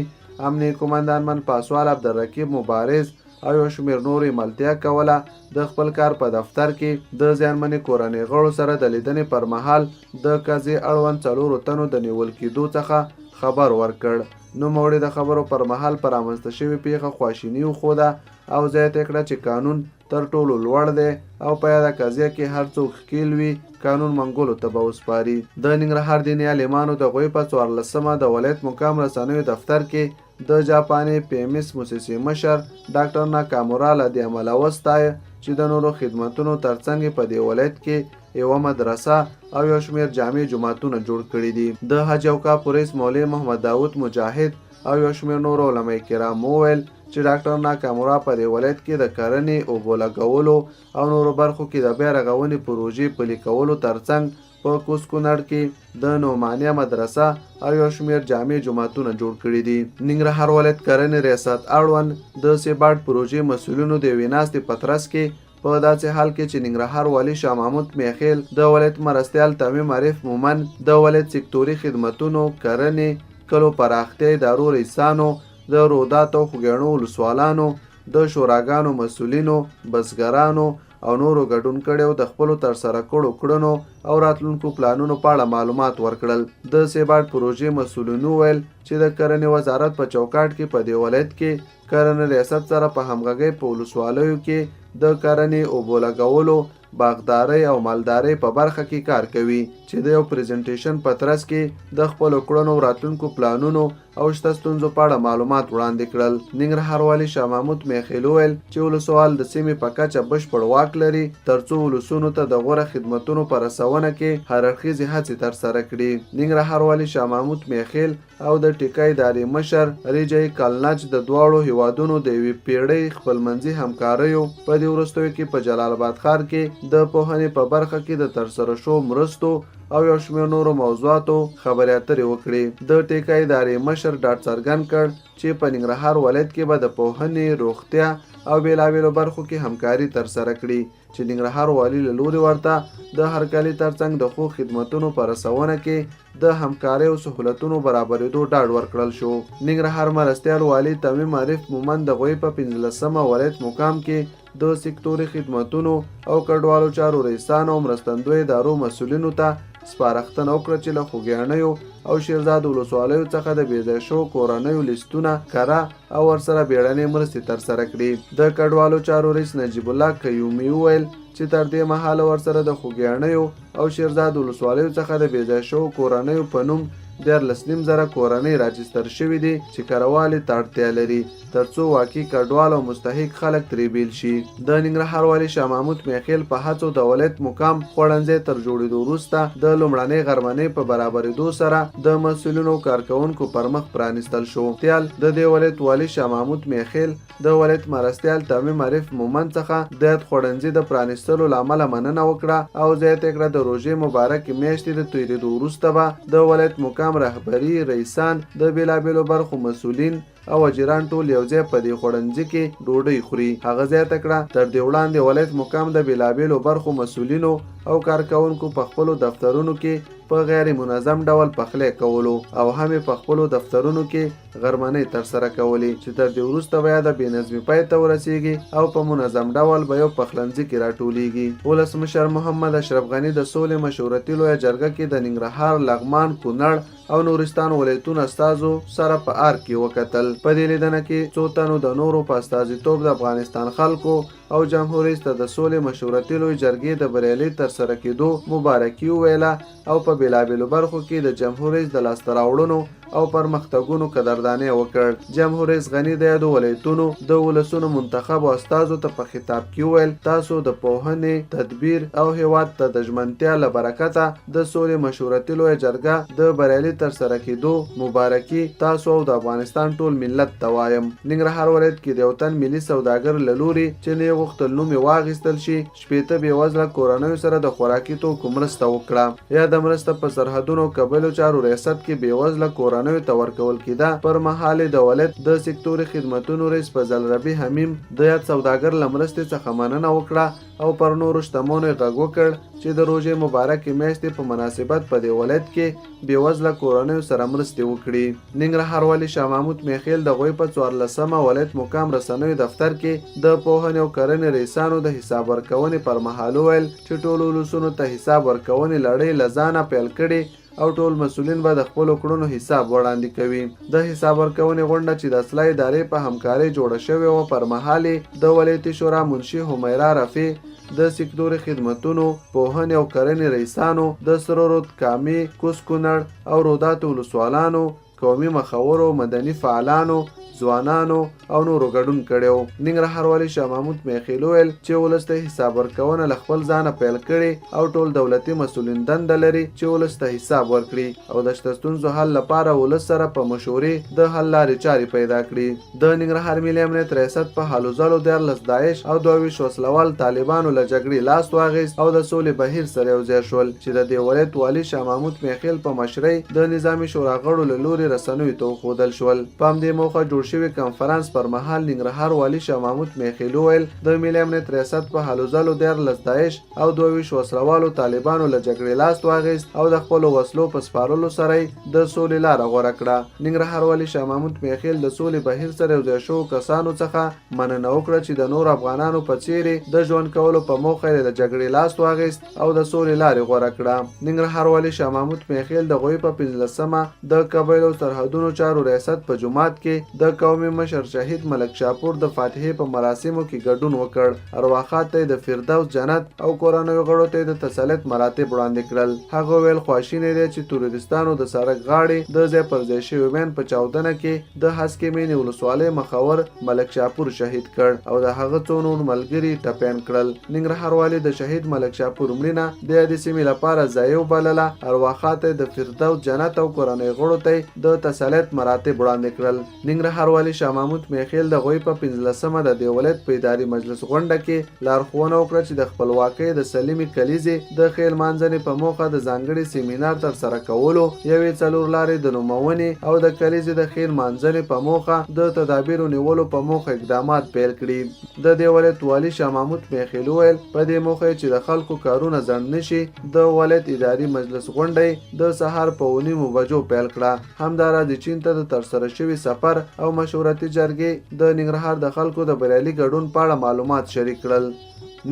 امنیه قومندان من پاسوال عبدالرقیب مبارز او یو شمېر نورې ملتیا کوله د خپل کار په دفتر کې د زیانمنې کورنۍ غړو سره د لیدنې پر مهال د قضیې اړوند 4 تنو د نیول کېدو څخه خبر ورکړ. نوموړي د خبرو پر مهال پر رامنځته شوې پیښه خواشیني وښوده او زیاته کړه چې قانون تر ټولو لوړ دی او په یاده قضیه کې هر څوک ښکیل وي قانون منګولو ته به وسپاري. د ننګرهار دیني عالمانو د غويي په 14مه د ولایت مقام رسنیو دفتر کې د جاپاني پیمس موسسې مشر ډاکټر ناکامورا له دې عمله وستایه چې د نورو خدمتونو ترڅنګ په دې ولایت کې یوه مدرسه او یو شمېر جامع جوماتونه جوړ کړي دي. د حج او کاپوریس مولوي محمد داود مجاهد او یو شمېر نورو علماء کرام وویل چې ډاکټر ناکامورا په دې ولایت کې د کرنې، اوبو لګولو او نورو برخو کې د بیا رغونې پروژې پلي کولو ترڅنګ په کوز کونړ کې د نعمانیه مدرسه او یو شمېر جامع جوماتونه جوړ کړي دي. ننګرهار ولایت کرنې ریاست اړوند د سیباټ پروژې مسؤلینو د یوې ناستې په ترڅ کې په داسې حال کې چې ننګرهار والي شاه محمود میخیل د ولایت مرستیال تمیم عارف مومن، د ولایت سکتوري خدمتونو، کرنې، کلو پراختیا ادارو رئیسانو، د روداتو خوږیاڼو ولسوالانو، د شوراګانو مسؤلینو، بزګرانو او نورو ګډون کړیو د خپلو ترسره کړو کړنو او راتلونکو پلانونو په اړه معلومات ورکړل. د سیباټ پروژې مسؤلینو ویل چې د کرنې وزارت په چوکاټ کې په دې ولایت کې کرنې ریاست سره په همغږۍ په ولسوالیو کې د کرنې، اوبو لګولو، باغدارۍ او مالدارۍ په برخه کې کار کوي چې د یو پریزنټیشن په ترڅ کې د خپلو کړنو راتلونکو پلانونو او شته ستونزو په اړه معلومات وړاندې کړل. ننګرهار والي شاه محمود میخیل ویل چې ولسوال د سیمې په کچه بشپړ واک لري ترڅو ولسونو ته د غوره خدمتونو په رسونه کې هر اړخیزې هڅې ترسره کړي. ننګرهار والي شاه محمود میخیل او د ټیکا ادارې مشر ریجای کلنج د دواړو هیوادونو د یوې پیړۍ خپلمنځي همکاریو په دې وروستیو کې په جلال آباد ښار کې د پوهنې په برخه کې د ترسره شوو مرستو او یو شمېر نورو موضوعاتو خبرې اترې وکړې. د ټیکا ادارې مشر ډاډ څرګند کړ چې په ننګرهار ولایت کې به د پوهنې، روغتیا او بیلابیلو برخو کې همکاري ترسره کړي چې ننګرهار والي له لوري ورته د هرکلي ترڅنګ د ښو خدمتونو په رسونه کې د همکارۍ او سهولتونو برابرېدو ډاډ ورکړل شو. ننګرهار مرستیال والي تمیم عارف مومن د غويي په 15مه ولایت مقام کې د سکتوري خدمتونو او کډوالو چارو رئیسانو او مرستندوی ادارو مسؤلینو ته سپارښتنه وکړه چې له خوږیاڼیو او شیرزاد ولسوالیو څخه د بېځای شوو کورنیو لیستونه کره او ورسره بیړنۍ مرستې ترسره کړي. د کډوالو چارو رئیس نجیب الله قیومي وویل چې تر دې مهاله ورسره د خوږیاڼیو او شیرزاد ولسوالیو څخه د بېځای شوو کورنیو په نوم 14,000 کورنۍ راجستر شوي دي چې کروالي ته اړتیا لري ترڅو واقعي کډوال او مستحق خلک ترې بیل شي. د ننګرهار والي شاه محمود میخیل په هڅو د ولایت مقام خوړنځای تر جوړېدو وروسته د لومړنۍ غرمنۍ په برابرېدو سره د مسؤلینو کارکوونکو پر مخ پرانیستل شو. تیال د دې ولایت والي شاه محمود میخیل د ولایت مرستیال تمیم عارف مومن څخه د خوړنځي د پرانیستلو له امله مننه وکړه او زیاته کړه د روژې مبارکې میاشتې د تېرېدو وروسته به د ولایت مقام رهبرۍ رئیسان د بیلابیلو برخو مسؤلین او اجران ټول یو ځای په دې خوړنځي کې ډوډۍ خوري. هغه زیاته کړه تر دې وړاندې ولایت مقام د بیلابیلو برخو مسؤلینو او کارکوونکو په خپلو دفترونو کې په غیر منظم ډول پخلی کولو او هم په خپلو دفترونو کې غرمنۍ ترسره کولې چې تر دې وروسته بیا د بېنظمي پای ته ورسیږي او په منظم ډول به یو پخلنځي کې راټولیږي. ولسمشر محمد اشرف غني د سولې مشورتي لویه جرګه کې د ننګرهار، لغمان، کونړ او نورستان ولایتونو استازو سره په ار کې وکتل. په دې لیدنه کې څو تنو د نورو په استازیتوب د افغانستان خلکو او جمهور رئیس ته د سولې مشورتي لویې جرګې د بریالي ترسره کېدو مبارکي وویله او په بېلابېلو برخو کې د جمهور رئیس د لاسته راوړنو او پرمختګونو قدرداني وکړ. جمهور رئیس غني د یادو ولایتونو د ولسونو منتخبو استازو ته په خطاب کې وویل تاسو د پوهنې، تدبیر او هیواد ته د ژمنتیا له برکته د سولې مشورتي لویه جرګه د بریالي ترسره کېدو مبارکي تاسو او د افغانستان ټول ملت ته وایم. ننګرهار ولایت کې د یو تن ملي سوداګر له لوري چې نه غوښتل نوم یې واخیستل شي 80 بېوزله کورنیو سره د خوراکي توکو مرسته وکړه. یا د مرسته په سرحدونو قبایلو چارو ریاست کې بېوزله کورنیو ته ورکول کېده. پر مهال د ولایت د سکتوري خدمتونو رئیس فضل ربی حمیم د یاد سوداګر له مرستې څخه مننه وکړه او پر نورو شتمنو یې غږ وکړ چې د روژې مبارکې میاشتې په مناسبت په دې ولایت کې بېوزله کورنیو سره مرستې وکړي. ننګرهار والي شاه محمود میخیل د غويي په 14مه ولایت مقام رسنیو دفتر کې د پوهنې او کرنې رئیسانو د حساب ورکونې پر مهال وویل چې ټولو ولسونو ته حساب ورکونې لړۍ له ځانه پیل کړي او ټول مسؤلین به د خپلو کړنو حساب وړاندې کوي. د حساب ورکونې غونډه چې د اصلاحي ادارې په همکارۍ جوړه شوې وه پر مهال د ولایتي شورا منشي همیرا رفیع د سکتوري خدمتونو، پوهنې او کرنې رئیسانو، د سره رود، کامې، کوز کونړ او روداتو ولسوالانو، قومي مخورو، مدني فعالانو، ځوانانو او نورو ګډون کړی و. ننګرهار والي شاه محمود میخیل وویل چې ولس ته حساب ورکونه له خپل ځانه پیل کړي او ټول دولتي مسؤلین دنده لري چې ولس ته حساب ورکړي او د شته ستونزو حل لپاره ولس سره په مشورې د حل لارې چارې پیدا کړي. د ننګرهار ملي امنیت ریاست په هلو ځلو 14 داعش او 22 وسلوال طالبانو له جګړې لاس واخیست او د سولې بهیر سره یوځای شول چې د دې ولایت والي شاه محمود میخیل په مشرۍ د نظامي شورا غړو له لوري رسنیو ته وښودل شول. په همدې موخه جوړ شوي کنفرانس پر مهال ننګرهار والي شاه محمود میخیل وویل د ملي امنیت ریاست په هلو ځلو 14 داعش او 22 وسلوالو طالبانو له جګړې لاس واخیست او د خپلو وسلو په سپارلو سره د سولې لاره غوره کړه. ننګرهار والي شاه محمود میخیل د سولې بهیر سره یوځای شوو کسانو څخه مننه وکړه چې د نور افغانانو په څېرې د ژوند کولو په موخه یې د جګړې لاس واخیست او د سولې لارې غوره کړه. ننګرهار والي شاه محمود میخیل د غويي په 15مه د قبایلو سرحدونو چارو ریاست په جومات کې د قومي مشر شهید ملک شاپور د فاتحې په مراسمو کې ګډون وکړ. ارواښاد ته د فردوس جنت او کورنیو غړو ته د تسلیت مراتب وړاندې کړل. هغه ویل خواشینی دی چې تروریستانو د سړک غاړې د ځای پر ځای شوي مین په چاودنه کې د هسکې مینې ولسوالۍ مخور ملک شاپور شهید کړ او د هغه څو نور ملګري ټپیان کړل. ننګرهار والي د شهید ملک شاپور مړینه د یادې سیمې لپاره ضایع وبلله. ارواښاد ته د فردوس جنت او کورنیو غړو ته د تسلیت مراتب وړاندې کړل. ننګرهار والي شاه محمود میخیل د غويي په 15مه د دې ولایت په اداري مجلس غونډه کې لارښوونه وکړه چې د خپلواکۍ د سلیمې کلیزې د ښې لمانځنې په موخه د ځانګړي سیمینار ترسره کولو، یوې څلور لارې د نومونې او د کلیزې د ښې لمانځنې په موخه د تدابیرو نیولو په موخه اقدامات پیل کړي. د دې ولایت والي شاه محمود میخیل وویل په دې موخه چې د خلکو کارونه ځنډ نشي د ولایت اداري مجلس غونډه د سهار په 9 بجو پیل کړه. همداراز چین ته د ترسره شوي سفر او مشورتي جرګې د ننګرهار د خلکو د بریالي ګډون په اړه معلومات شریک کړل.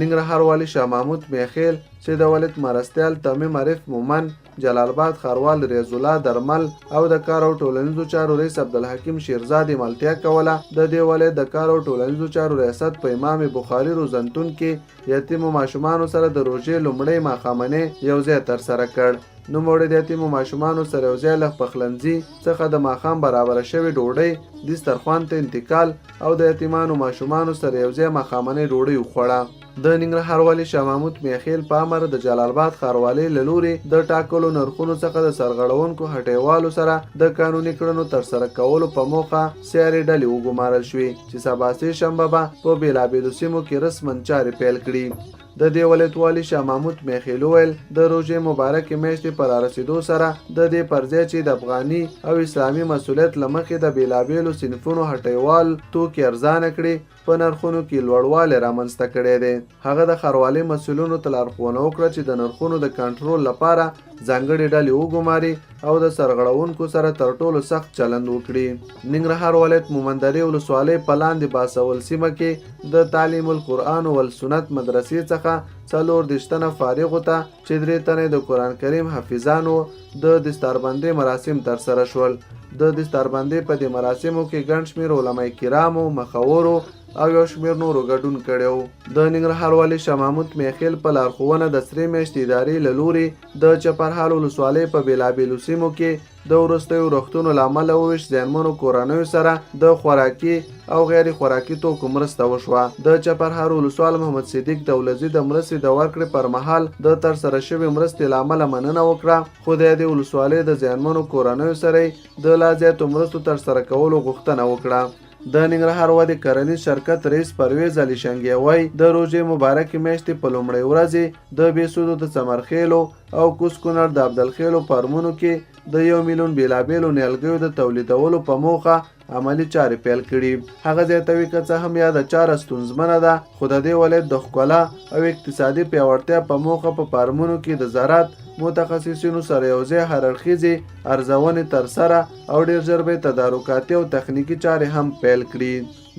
ننګرهار والي شاه محمود میخیل چې د ولایت مرستیال تمیم عارف مومن، جلال آباد ښاروال ریاض الله درمل او د کار او ټولنیزو چارو رئیس عبدالحکیم شیرزاد ملتیا کوله د دې ولایت د کار او ټولنیزو چارو ریاست په امام بخاري روزنتون کې یتیمو ماشومانو سره د روژې لومړۍ ماښامنۍ یوځای ترسره کړ. نوموړي د یتیمو ماشومانو سره یوځای له پخلنځي څخه د ماښام برابره شوې ډوډۍ دسترخوان ته انتقال او د یتیمانو ماشومانو سره یوځای ماښامنۍ ډوډۍ وخوړه. د ننګرهار والي شاه محمود میخیل په امر د جلال آباد ښاروالۍ له لوري د ټاکلو نرخونو څخه د سرغړونکو هټیوالو سره د قانوني کړنو ترسره کولو په موخه سیاري ډلې وګمارل شوې چې سبا سه شنبه به په بېلابېلو سیمو کې رسماً چارې پیل کړي. د دې ولایت والي شاه محمود میخیل وویل د روژې مبارکې میاشتې په رارسېدو سره د دې پر ځای چې د افغاني او اسلامي مسؤلیت له مخې د بېلابېلو صنفونو هټیوال توکي ارزانه کړي په نرخونو کې لوړوالی رامنځته کړی دی. هغه د ښاروالۍ مسؤلینو ته لارښوونه وکړه چې د نرخونو د کنټرول لپاره ځانګړې ډلې وګماري او د سرغړونکو سره تر ټولو سخت چلند وکړي. ننګرهار ولایت مومندرې ولسوالۍ په لاندې باسول سیمه کې د تعلیم القرآن والسنت مدرسې څخه 40 تنه فارغو ته چې 3 تنه د قرآن کریم حافظانو د دستاربندۍ مراسم ترسره شول. د دستاربندۍ په دې مراسمو کې ګڼ شمېر علماء کرامو، مخورو او یو شمېر نورو ګډون کړی و. د ننګرهار والي شاه محمود میخیل په لارښوونه د سرې میاشتې ادارې له لوري د چپرهار ولسوالۍ په بېلابېلو سیمو کې د وروستیو روغتونو له امله وویشت زیانمنو کورنیو سره د خوراکي او غیر خوراکي توکو مرسته وشوه. د چپرهار ولسوال محمد صدیق دولزي د مرستې د ورکړې پر مهال د ترسره شوې مرستې له امله مننه وکړه، خو د دې ولسوالۍ د زیانمنو کورنیو سره د لا زیاتو مرستو ترسره کولو غوښتنه وکړه. د ننګرهار ودې کرنیز شرکت رئیس پرویز علي شنګي وایي د روژې مبارکې میاشتې په لومړۍ ورځې د بېسودو د څمرخیلو او کوز کونړ د عبدالخیلو فارمونو کې د 1 میلیون بېلابېلو نیالګیو د تولیدولو په موخه عملی چارې پیل کړي. هغه زیاتوي که څه هم یاده چاره ستونزمنه ده، خو د دې ولایت د ښکلا او اقتصادي پیاوړتیا په موخه په فارمونو کې د زراعت متخصصینو سره یوځای هررخیزې ارزونې ترسره او ډېر ژر به تدارکاتي او تخنیکي چارې هم پیل کړي.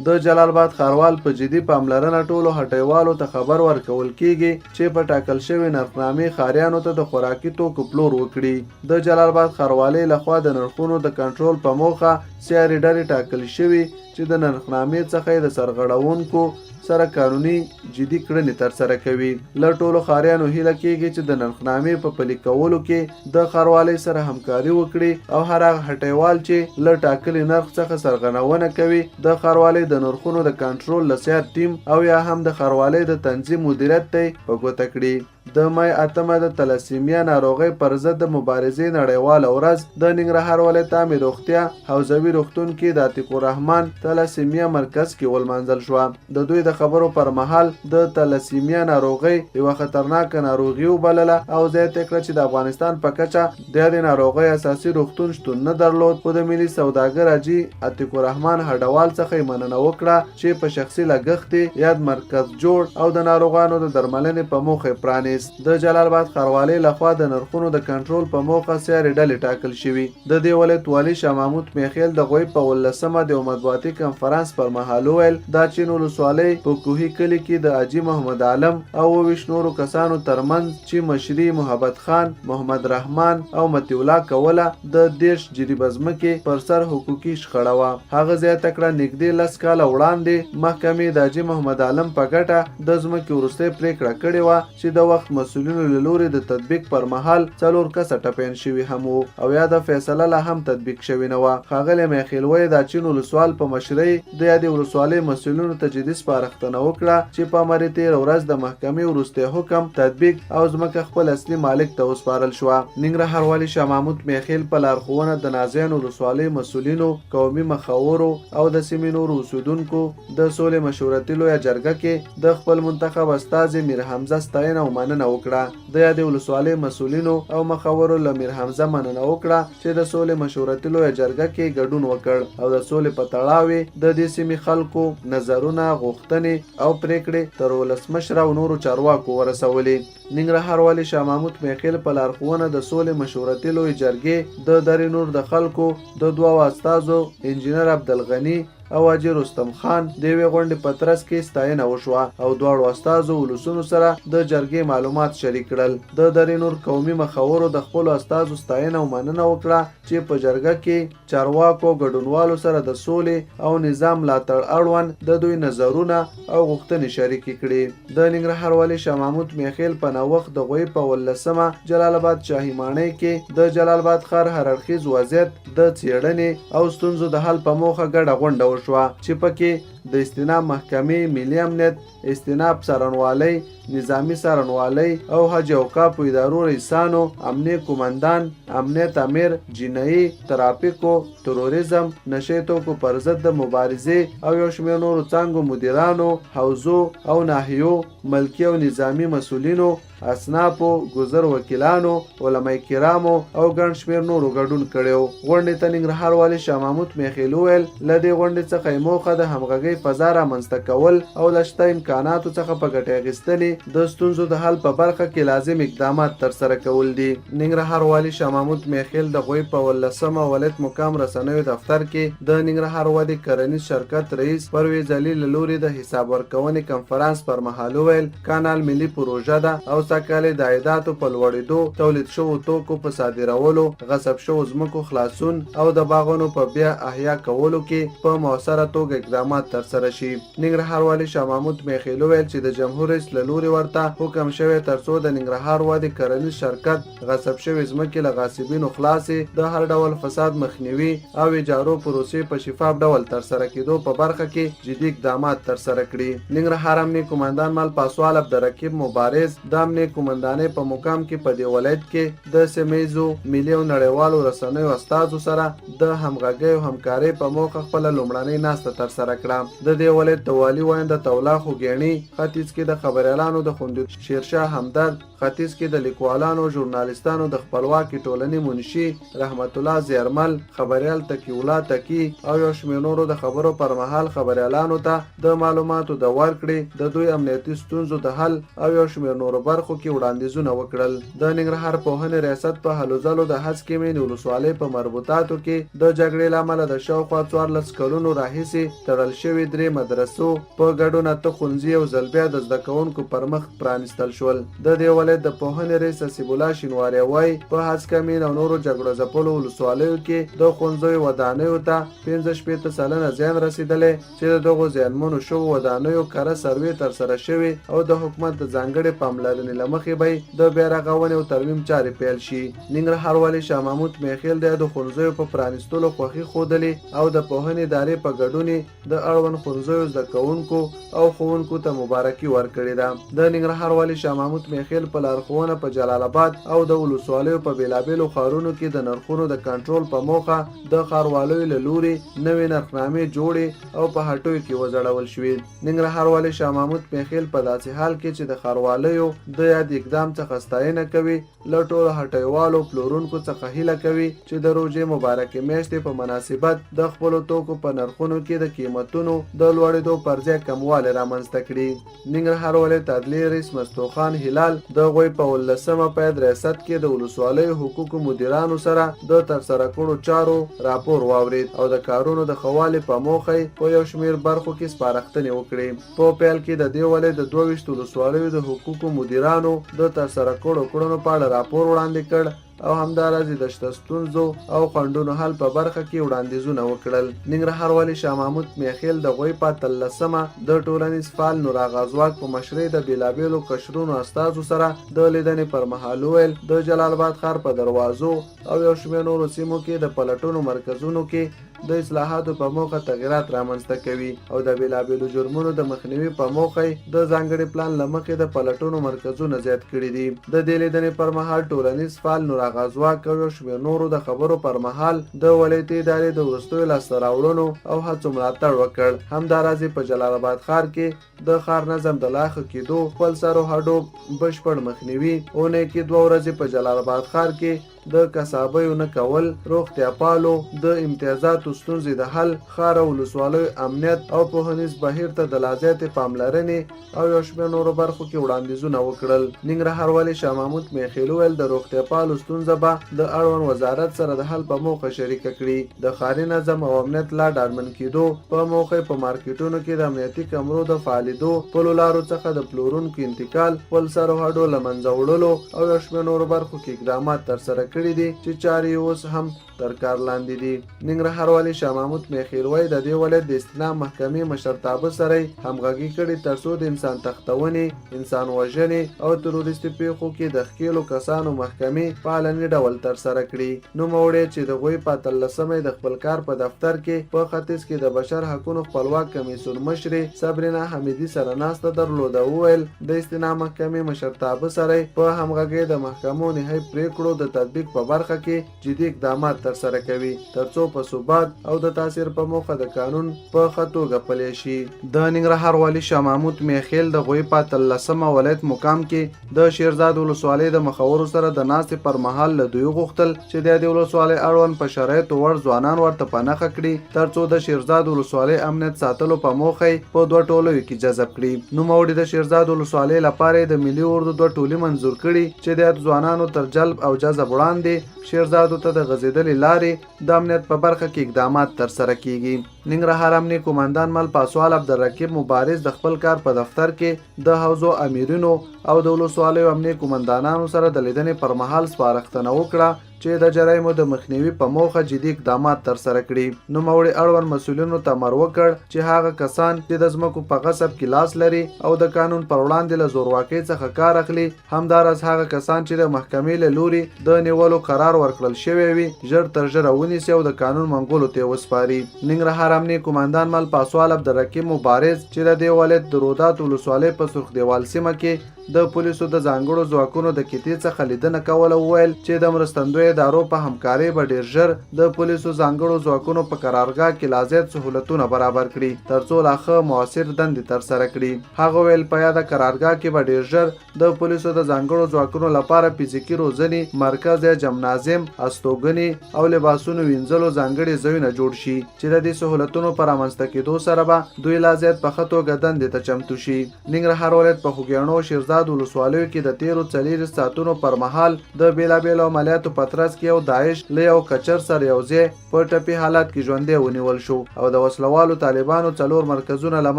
د جلال آباد ښاروال په جدي پاملرنه ټولو هټیوالو ته خبر ورکول کیږي چې په ټاکل شوي نرخنامې ښاریانو ته د خوراکي توکو پلور وکړي. د جلال آباد ښاروالۍ لخوا د نرخونو د کنټرول په موخه سیاري ډلې ټاکل شوي چې د نرخنامې څخه د سرغړونکو سره قانوني جدي کړنې ترسره کوي. له ټولو ښاریانو هیله کیږي چې د نرخنامې په پلي کولو کې د ښاروالۍ سره همکاري وکړي او هر هغه هټیوال چې له ټاکلي نرخ څخه سرغړونه کوي د ښاروالۍ د نرخونو د کنټرول له سیار ټیم او یا هم د ښاروالۍ د تنظیم مدیریت ته په ګوته کړي. د مای 8 د تلاسیمیا ناروغۍ پر ضد د مبارزې نړیواله ورځ د ننګرهار ولایت عامې روغتیا حوزوي روغتون کې د عتیق الرحمن تلاسیمیا مرکز کې ولمانځل شوه. د دوی د خبرو پر مهال د تلاسیمیا ناروغۍ یوه خطرناکه ناروغي وبلله او زیاته کړه چې د افغانستان په کچه د دې ناروغۍ اساسي روغتون شتون نه درلود، خو د ملي سوداګر حاجي عتیق الرحمن هډوال څخه یې مننه وکړه چې په شخصي لګښت یاد مرکز جوړ او د ناروغانو د درملنې په موخه پرانیست. د جلال آباد ښاروالۍ لخوا د نرخونو د کنټرول په موخه سیاري ډلې ټاکل شوي. د دې ولایت والي شاه محمود میخیل د غويي په 18مه د مطبوعاتي کنفرانس پر مهال وویل دا چین ولسوالۍ په کوهي کلي کې د حاجي محمد عالم او 20 نورو کسانو ترمنځ چې مشري محبت خان، محمد رحمان او مطیع الله کوله د 10 جریبه ځمکې پر سر حقوقي شخړه وه. هغه زیاته کړه نږدې 10 کاله وړاندې محکمې د حاجي محمد عالم په ګټه د ځمکې وروستۍ پریکړه کړې وه چې د وخت مسؤلینو له لوري د تطبیق پر مهال 4 کسه ټپیان شوي هم وو او یا د فیصله لا هم تطبیق شوي نه وه. ښاغلی میخیل وایي دا چین ولسوال په مشرۍ د یادې ولسوالۍ مسؤلینو ته جدي سپارښتنه وکړه چې په امر تېره ورځ د محکمې وروستی حکم تطبیق او ځمکه خپل اصلي مالک ته وسپارل شوه. ننګرهار والي شاه محمود میخیل په لارښوونه د نازیان ولسوالۍ مسؤلینو، قومي مخورو او د سیمې نورو اوسېدونکو د سولې مشورتي لویه جرګه کې د خپل منتخب استازي میر حمزه ستاینه او مننه وکړه. د یادې ولسوالۍ مسؤلینو او مخورو له میر حمزه مننه وکړه چې د سولې مشورتي لویه جرګه کې ګډون وکړ او د سولې په تړاو د دې سیمې خلکو نظرونه، غوښتنې او پریکړې تر ولسمشر او نورو چارواکو ورسولې. ننګرهار والي شاه محمود میخیل په لارښوونه د سولې مشورتي لویې جرګې د درې نور د خلکو د 2 استازو انجینر عبدالغني او حاجي رستم خان د یوې غونډې په ترڅ کې ستاینه وشوه او 2 استازو ولسونو سره د جرګې معلومات شریک کړل. د درې نور قومي مخورو د خپلو استازو ستاینه او مننه وکړه چې په جرګه کې چارواکو ګډونوالو سره د سولې او نظام ملاتړ اړوند د دوی نظرونه او غوښتنې شریکې کړي. د ننګرهار والي شاه محمود میخیل په نوښت د غويي په 18مه جلال آباد شاهي ماڼۍ کې د جلال آباد ښار هررخیز وضعیت د څېړنې او ستونزو د حل په موخه ګډه غونډه شوه چې پکې د استیناب محکمې، ملي امنیت، استیناب څارنوالۍ، نظامی څارنوالۍ او حج اوقافو ادارو رئیسانو، امنیه قومندان، امنیت امیر، جنایي، ترافیکو، تروریزم، نشه توکو پر ضد د مبارزې او یو شمېر نورو څانګو مدیرانو، حوزو او ناحیو، ملکي او نظامی مسؤلینو، اصنافو، ګذر وکیلانو، علما کرامو او ګڼ شمېر نورو ګډون کړی و. غونډې ته ننګرهار والي شاه محمود میخیل وویل له دې غونډې څخه موخه د همغږۍ فضا رامنځته کول او له شته امکاناتو څخه په ګټې اخیستنې د ستونزو د حل په برخه کې لازم اقدامات ترسره کول دي. ننګرهار والي شاه محمود میخیل د غويي په 18 ولایت مقام رسنیو دفتر کې د ننګرهار ودې کرنیز شرکت رئیس پرویز علي له لوري د حساب ورکونې کنفرانس پر مهال وویل کانال ملي پروژه ده او سږکال د عایداتو په لوړېدو، تولید شوو توکو په صادرولو، غصب شوو ځمکو خلاصون او د باغونو په بیا احیا کولو کې په مؤثره توګه اقدامات ترسره شي. ننګرهار والي شاه محمود میخیل وویل چې د جمهور رئیس له لوري ورته حکم شوی ترڅو د ننګرهار ودې کرنیز شرکت غصب شوې ځمکې له غاصبینو خلاصې، د هر ډول فساد مخنیوي او اجارو پروسې په شفاف ډول ترسره کېدو په برخه کې جدي اقدامات ترسره کړي. ننګرهار امنیه قومندان مل پاسوال عبدالرقیب مبارز د امنیه قومندانۍ په مقام کې په دې ولایت کې د سیمه ملي او نړیوالو رسنیو استازو سره د همغږۍ او همکارۍ په موخه خپله لومړنۍ ناسته ترسره کړه. د دې ولایت د والي وینده تولا خوګیڼي، ختیځ کې د خبریالانو د خوندیتوب شیرشاه همدرد، ختیځ کې د لیکوالانو او ژورنالیستانو د خپلواکې ټولنې منشي رحمت الله زیرمل، خبریال تقي الله تقي او یو شمېر نورو د خبرو پر مهال خبریالانو ته د معلوماتو د ورکړې، د دوی امنیتي ستونزو د حل او یو شمېر نورو برخو کې وړاندیزونه وکړل. د ننګرهار پوهنې ریاست په هلو ځلو د هسکې مین ولسوالۍ په مربوطاتو کې د جګړې له امله د شاوخوا 14 کلونو راهیسې تړل شوي 3 مدرسو په ګډون 8 ښوونځي او ځل بیا د زده کوونکو پر مخ پرانیستل شول. د دې ولایت د پوهنې رئیس حسیب الله شینواری وایي په هسکه مین او نورو جګړو ځپلو ولسوالیو کې د ښوونځیو ودانیو ته 65 سلنه زیان رسېدلی چې د دغو زیانمنو شوو ودانیو کره سروې ترسره شوې او د حکومت د ځانګړې پاملرنې له مخې به د بیا رغونې او ترمیم چارې پیل شي. ننګرهار والي شاه محمود میخیل د ښوونځیو په پرانیستلو خوښي ښودلې او د پوهنې ادارې په ګډون د اړوند ښوونځیو زده کوونکو او ښوونکو ته مبارکي ورکړې ده. د ننګرهار والي شاه محمود میخیل په لارښوونه په جلال آباد او د ولسوالیو په بېلابېلو ښارونو کې د نرخونو د کنټرول په موخه د ښاروالیو له لوري نوې نرخنامې جوړې او په هټیو کې وځړول شوې. ننګرهار والي شاه محمود میخیل په داسې حال کې چې د ښاروالیو د یاد اقدام څخه ستاینه کوي له ټولو هټیوالو پلورونکو څخه هیله کوي چې د روژې مبارکې میاشتې په مناسبت د خپلو توکو په نرخونو کې د قیمتونو د لوړېدو پر ځای کموالی رامنځته کړي. ننګرهار ولایت عدلیې رئیس مستوخان هلال د غويي په 18 پید ریاست کې د ولسوالیو حقوقو مدیرانو سره د ترسره کړو چارو راپور واورید او د کارونو د ښه والي په موخه په یو شمېر برخو کې سپارښتنې وکړې. په پیل کې د دې ولایت د 22 ولسوالیو د حقوقو مدیرانو د ترسره کړو په اړه راپور وړاندې کړ او همداراز د شته ستونزو او خنډونو حل په برخه کې وړاندیزونه وکړل. ننګرهار والي شاه محمود میخیل د غويي په 13 د ټولنیز فعال نور غازواک په مشرۍ د بیلابېلو قشرونو استازو سره د لیدنې پر مهال وویل د جلال آباد ښار په دروازو او یو شمېر نورو سیمو کې د پلټونو مرکزونو کې د اصلاحاتو په موخه تغیرات رامنځته کوي او د بیلابېلو جرمونو د مخنیوي په موخه د ځانګړي پلان له مخې د پلټونو مرکزونه زیات کړي دي. د دې لیدنې پر مهال ټولنیز فعال نور غازواک او یو شمېر نورو د خبرو پر مهال د ولایتي ادارې د وروستیو لاسته راوړنو او هڅو ملاتړ وکړ. همداراز په جلال آباد ښار کې د ښار نظم د لا ښه کېدو، خپل سر او هډو بشپړ مخنیوي، اونۍ کې 2 ورځې په جلال آباد ښار کې د کسابیو نه کول، روغتیا پالو، د امتیازاتو ستونزې د حل، ښار او ولسوالیو امنیت او پوهنیز بهیر ته د لا زیاتې پاملرنې او یو شمېر نورو برخو کې وړاندیزونه وکړل. ننګرهار والي شاه محمود میخیل وویل د روغتیا پالو ستونزه به د اړوند وزارت سره د حل په موخه شریکه کړي. د ښاري نظم او امنیت لا ډاډمن کېدو په موخه په مارکیټونو کې د امنیتي کمرو د فعالېدو، پلو لارو څخه د پلورونکو انتقال، خپل سر او هډو له منځه وړلو او یو شمېر نورو برخو کې اقدامات ترسره کړي کړي دي چې چارې اوس هم تر کار لاندې دي. ننګرهار والي شاه محمود میخیل وایي د دې ولایت د استثنا محکمې مشرتابه سره همغږي کړي ترڅو د انسان تختونې، انسان وژنې او تروریستي پیښو کې د ښکېلو کسانو محکمې په علني ډول ترسره کړي. نوموړی چې د غويي په 13مې د خپل کار په دفتر کې په ختیځ کې د بشر حقونو خپلواک کمیسیون مشرې صبرینا حمیدي سره ناسته درلوده وویل د استثنا محکمې مشرتابه سره په همغږۍ د محکمو نهایي پریکړو د تطبیق په برخه کې جدي اقدامات ترسره کوي ترڅو په ثبات او د تاثیر په موخه د قانون په ښه توګه پلی شي. د ننګرهار والي شاه محمود میخیل د غويي په 13مه ولایت مقام کې د شیرزاد ولسوالۍ د مخورو سره د ناستې پر مهال له دوی غوښتل چې د دې ولسوالۍ اړوند په شرایطو وړ ځوانان ورته په نښه کړي ترڅو د شیرزاد ولسوالۍ امنیت ساتلو په موخه په 2 ټولوي کې جذب کړي. نوموړي د شیرزاد ولسوالۍ لپاره د ملي اردو 2 ټولۍ منظور کړي چې د ځوانانو تر جلب او جذب وړاندې شیرزادو ته د غځېدلې لارې د امنیت په برخه کې اقدامات ترسره کیږي. ننګرهار امنیه قومندان مل پاسوال عبدالرقیب مبارز د خپل کار په دفتر کې د حوزو امیرینو او د ولسوالیو امنیه قومندانانو سره د لیدنې پر مهال سپارښتنه وکړه چې د جرایمو د مخنیوي په موخه جدي اقدامات ترسره کړي. نوموړي اړوند مسؤلینو ته امر وکړ چې هغه کسان چې د ځمکو په غصب کې لاس لري او د قانون پر وړاندې له زورواکۍ څخه کار اخلي همداراز هغه کسان چې د محکمې له لوري د نیولو قرار ورکړل شوی وي ژر تر ژره ونیسي او د قانون منګولو ته وسپاري. ننګرهار امنیه قومندان مل پاسوال عبدالرقیب مبارز چې د دې ولایت د رودات ولسوالۍ په سرخ دیوال سیمه کې د پولیسو د ځانګړو ځواکونو د کتې څخه لیدنه کوله وویل چې د مرستندوی ادارو په همکارۍ به ډیر ژر د پولیسو ځانګړو ځواکونو په قرارګاه کې لا زیات سهولتونه برابر کړي ترڅو لا ښه مؤثر دندې ترسره کړي. هغه ویل په یاده قرارګاه کې به ډیر ژر د پولیسو د ځانګړو ځواکونو لپاره فزیکي روزنې مرکز یا جمنازیم، استوګنې او لباسونو وینځلو ځانګړي ځایونه جوړ شي چې د دې سهولتونو په رامنځته کېدو سره به دوی لا زیات په ښه توګه دندې ته چمتو شي. ننګرهار ولایت په خوږیاڼو شیرزاد ولسوالیو کې د تیرو 40 ساعتونو پر مهال د بیلابیلو عملیاتو په ترڅ کې یو داعش له یو کچر سره یو ځای په ټپي حالت کې ژوندی ونیول شو او د وسلوالو طالبانو 4 مرکزونه له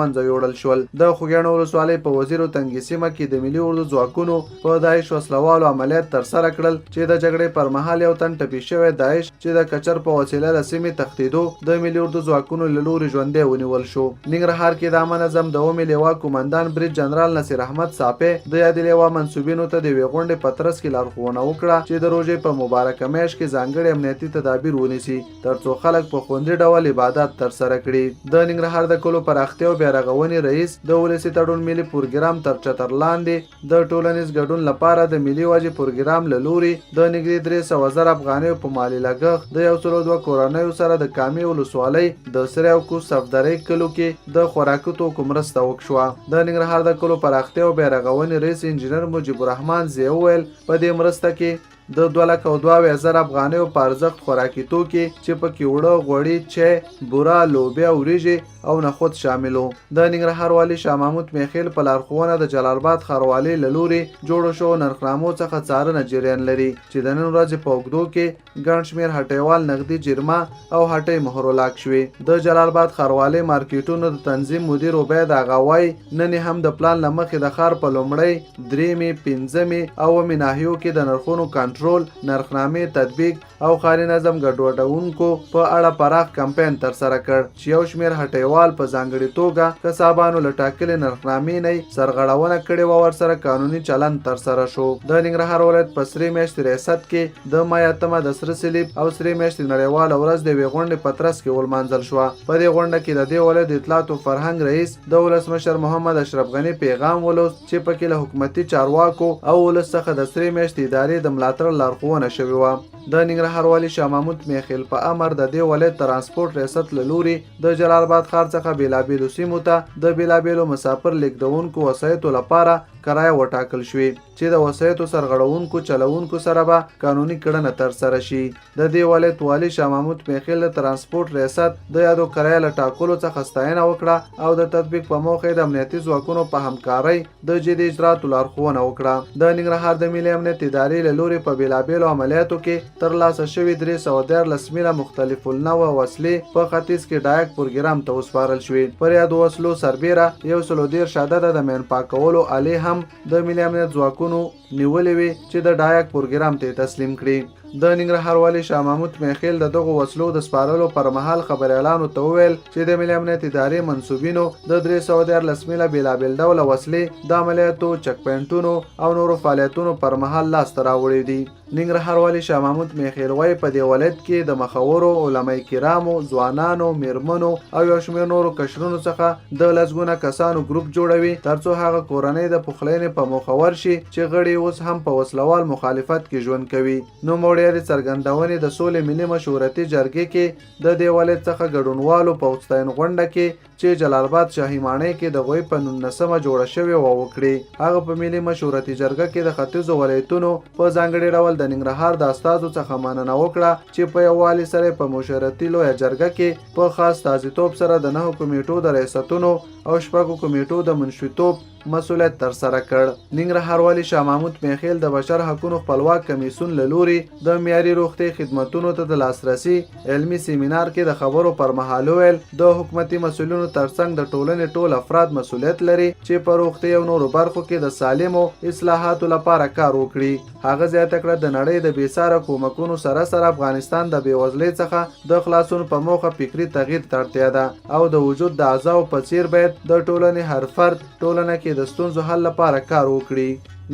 منځه یوړل شول. د خوږیاڼو ولسوالۍ په وزیر تنګي سیمه کې د ملي اردو ځواکونو په داعش وسلوالو عملیات ترسره کړل چې د جګړې پر مهال یو تن ټپي شوی داعش چې د کچر په وسیله له سیمې تښتېدو د ملي اردو ځواکونو له لوري ژوندی ونیول شو. ننګرهار کې د امن نظم د اومې لیوا قومندان بریج جنرال نصیر احمد صاپې د یادې لیوا منصوبینو ته د یوې غونډې په ترڅ کې لارښوونه وکړه چې د روژې په مبارکه میاشت کې ځانګړي امنیتي تدابیر ونیسي ترڅو خلک په خوندي ډول عبادت ترسره کړي. د ننګرهار د کلو پراختیا او بیارغونې رئیس د ولسي تړون ملي پروګرام تر چتر لاندې د ټولنیز ګډون لپاره د ملي واجب پروګرام له لوري د نږدې 300,000 افغانیو په مالي لګښت د 102 کورنیو سره د کامې ولسوالۍ د سره او کو صفدرۍ کلو کې د خوراکي توکو مرسته وکړه. د ننګرهار د کلو پراختیا او بیارغونې رئیس انجینر مجيب الرحمن زی وویل په دې مرسته کې د 2,02,000 افغانیو په ارزښت خوراکي توکي چې پکې وړه، غوړي، چای، بوره، لوبیا، وریژې او نخود شاملو. د ننګرهار والي شاه محمود میخیل په لارښوونه د جلال آباد ښاروالۍ له لوري جوړو شوو نرخنامو څخه څارنه جریان لري چې د نن ورځې په اوږدو کې ګڼ شمېر هټیوال نغدي جرمه او هټۍ مهرلاک شوې. د جلال آباد ښاروالۍ مارکیټونو د تنظیم مدیر عبید اغا وایي نن هم د پلان له مخې د ښار په لومړۍ، 3مې، 5مې او 8مې ناحیو کې د نرخونو کنټرول، نرخنامې تطبیق او ښاري نظم ګډوډونکو په اړه پراخ کمپاین ترسره کړ چې یو شمېر هټیوال په ځانګړې توګه کسابانو له ټاکلې نرخنامې نه سرغړونه کړې وه ورسره قانوني چلند ترسره شو. د ننګرهار ولایت په سرې میاشتې ریاست کې د مای 8مه د سره صلیب او سرې میاشتې نړیواله ورځ د یوې غونډې په ترڅ کې ولمانځل شوه. په دې غونډه کې د دې ولایت د اطلاعات او فرهنګ رئیس د ولسمشر محمد اشرف غني پیغام ولوست چې پکې له حکومتي چارواکو او ولس څخه د سرې میاشتې ادارې د ملاتړ لارښوونه شوې وه. د ننګرهار والي شاه محمود میخیل په امر د دې ولایت ترانسپورت ریاست له لوري د جلال آباد ښار څخه بیلابیلو سیمو ته د بیلابیلو مسافر لیږدونکو وسایطو لپاره کرایه وټاکل شوې چې د وسایطو سرغړونکو چلوونکو سره به قانوني کړنه ترسره شي. د دې ولایت والي شاه محمود میخیل د ترانسپورت ریاست د یادو کرایه له ټاکلو څخه ستاینه وکړه او د تطبیق په موخه د امنیتي ځواکونو په همکارۍ د جدي اجراتو لارښوونه وکړه. د ننګرهار د ملي امنیت ادارې له لوري په بیلابیلو عملیاتو کې ترلاسه شوي 314 میله مختلف النوع وسلې په ختیځ کې ډایک پروګرام ته وسپارل شوې. پر یادو وسلو سربیره 113 عدده د مین پاکولو آلې هم د ملي امنیت ځواکونو نیولې وې چې د ډایک پروګرام ته تسلیم کړي. د ننګرهار والي شاه محمود میخیل د دغو وسلو د سپارلو پر مهال خبريالانو ته وویل چې د ملي امنیت ادارې منسوبینو د 314 میله بېلابېل ډوله وسلې د عملیاتو چک پوینټونو او نورو فعالیتونو پر مهال لاسته راوړي دي. ننګرهار والي شاه محمود میخیل وایي په دې ولایت کې د مخورو علما کرامو ځوانانو میرمنو او یو شمېر نورو قشرونو څخه د لسګونه کسانو ګروپ جوړوي ترڅو هغه کورنۍ د پخلینې په موخه ورشي چې غړي اوس هم په وسلوال مخالفت کې ژوند کوي. نوموړی د څرګندونې د سولې ملي مشورتي جرګې کې د دې ولایت څخه ګډونوالو په وستاین غونډه کې چې جلال آباد شاهي ماڼۍ کې د غويي په 19مه جوړه شوې وکړي. هغه په ملي مشورتي جرګه کې د ختیځو ولایتونو په ځانګړي ډول د ننګرهار د استازو څخه مننه وکړه چې په یووالي سره په مشورتي لویه جرګه کې په خاص تازیتوب سره د 9 کمیټو د ریاستونو او 6 کمیټو د منشیتوب مسؤلیت ترسره کړ. ننګرهار والي شاه محمود میخیل د بشر حقوقو خپلواک کمیسیون له لوري د معیاري روغتي خدماتو ته د لاسرسي علمي سیمینار کې د خبرو پر مهال ویل د حکومتي مسؤلینو ترڅنګ د ټولنې ټول افراد مسؤلیت لري چې په روغتي او نورو برخو کې د سالمو اصلاحاتو لپاره کار وکړي. هغه زیاته کړه د نړۍ د بیساره کومکونو سره سره افغانستان د بېوزلۍ څخه د خلاصون په موخه فکري تغییر ته اړتیا ده او د وجود د اعضاو په څیر باید د ټولنې هر فرد ټولنه کې د ستونزو حل لپاره کار وکړي.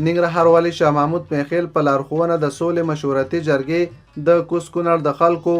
ننګرهار والي شاه محمود میخیل په لارښوونه د سولې مشورتي جرګې د کوز کونړ د خلکو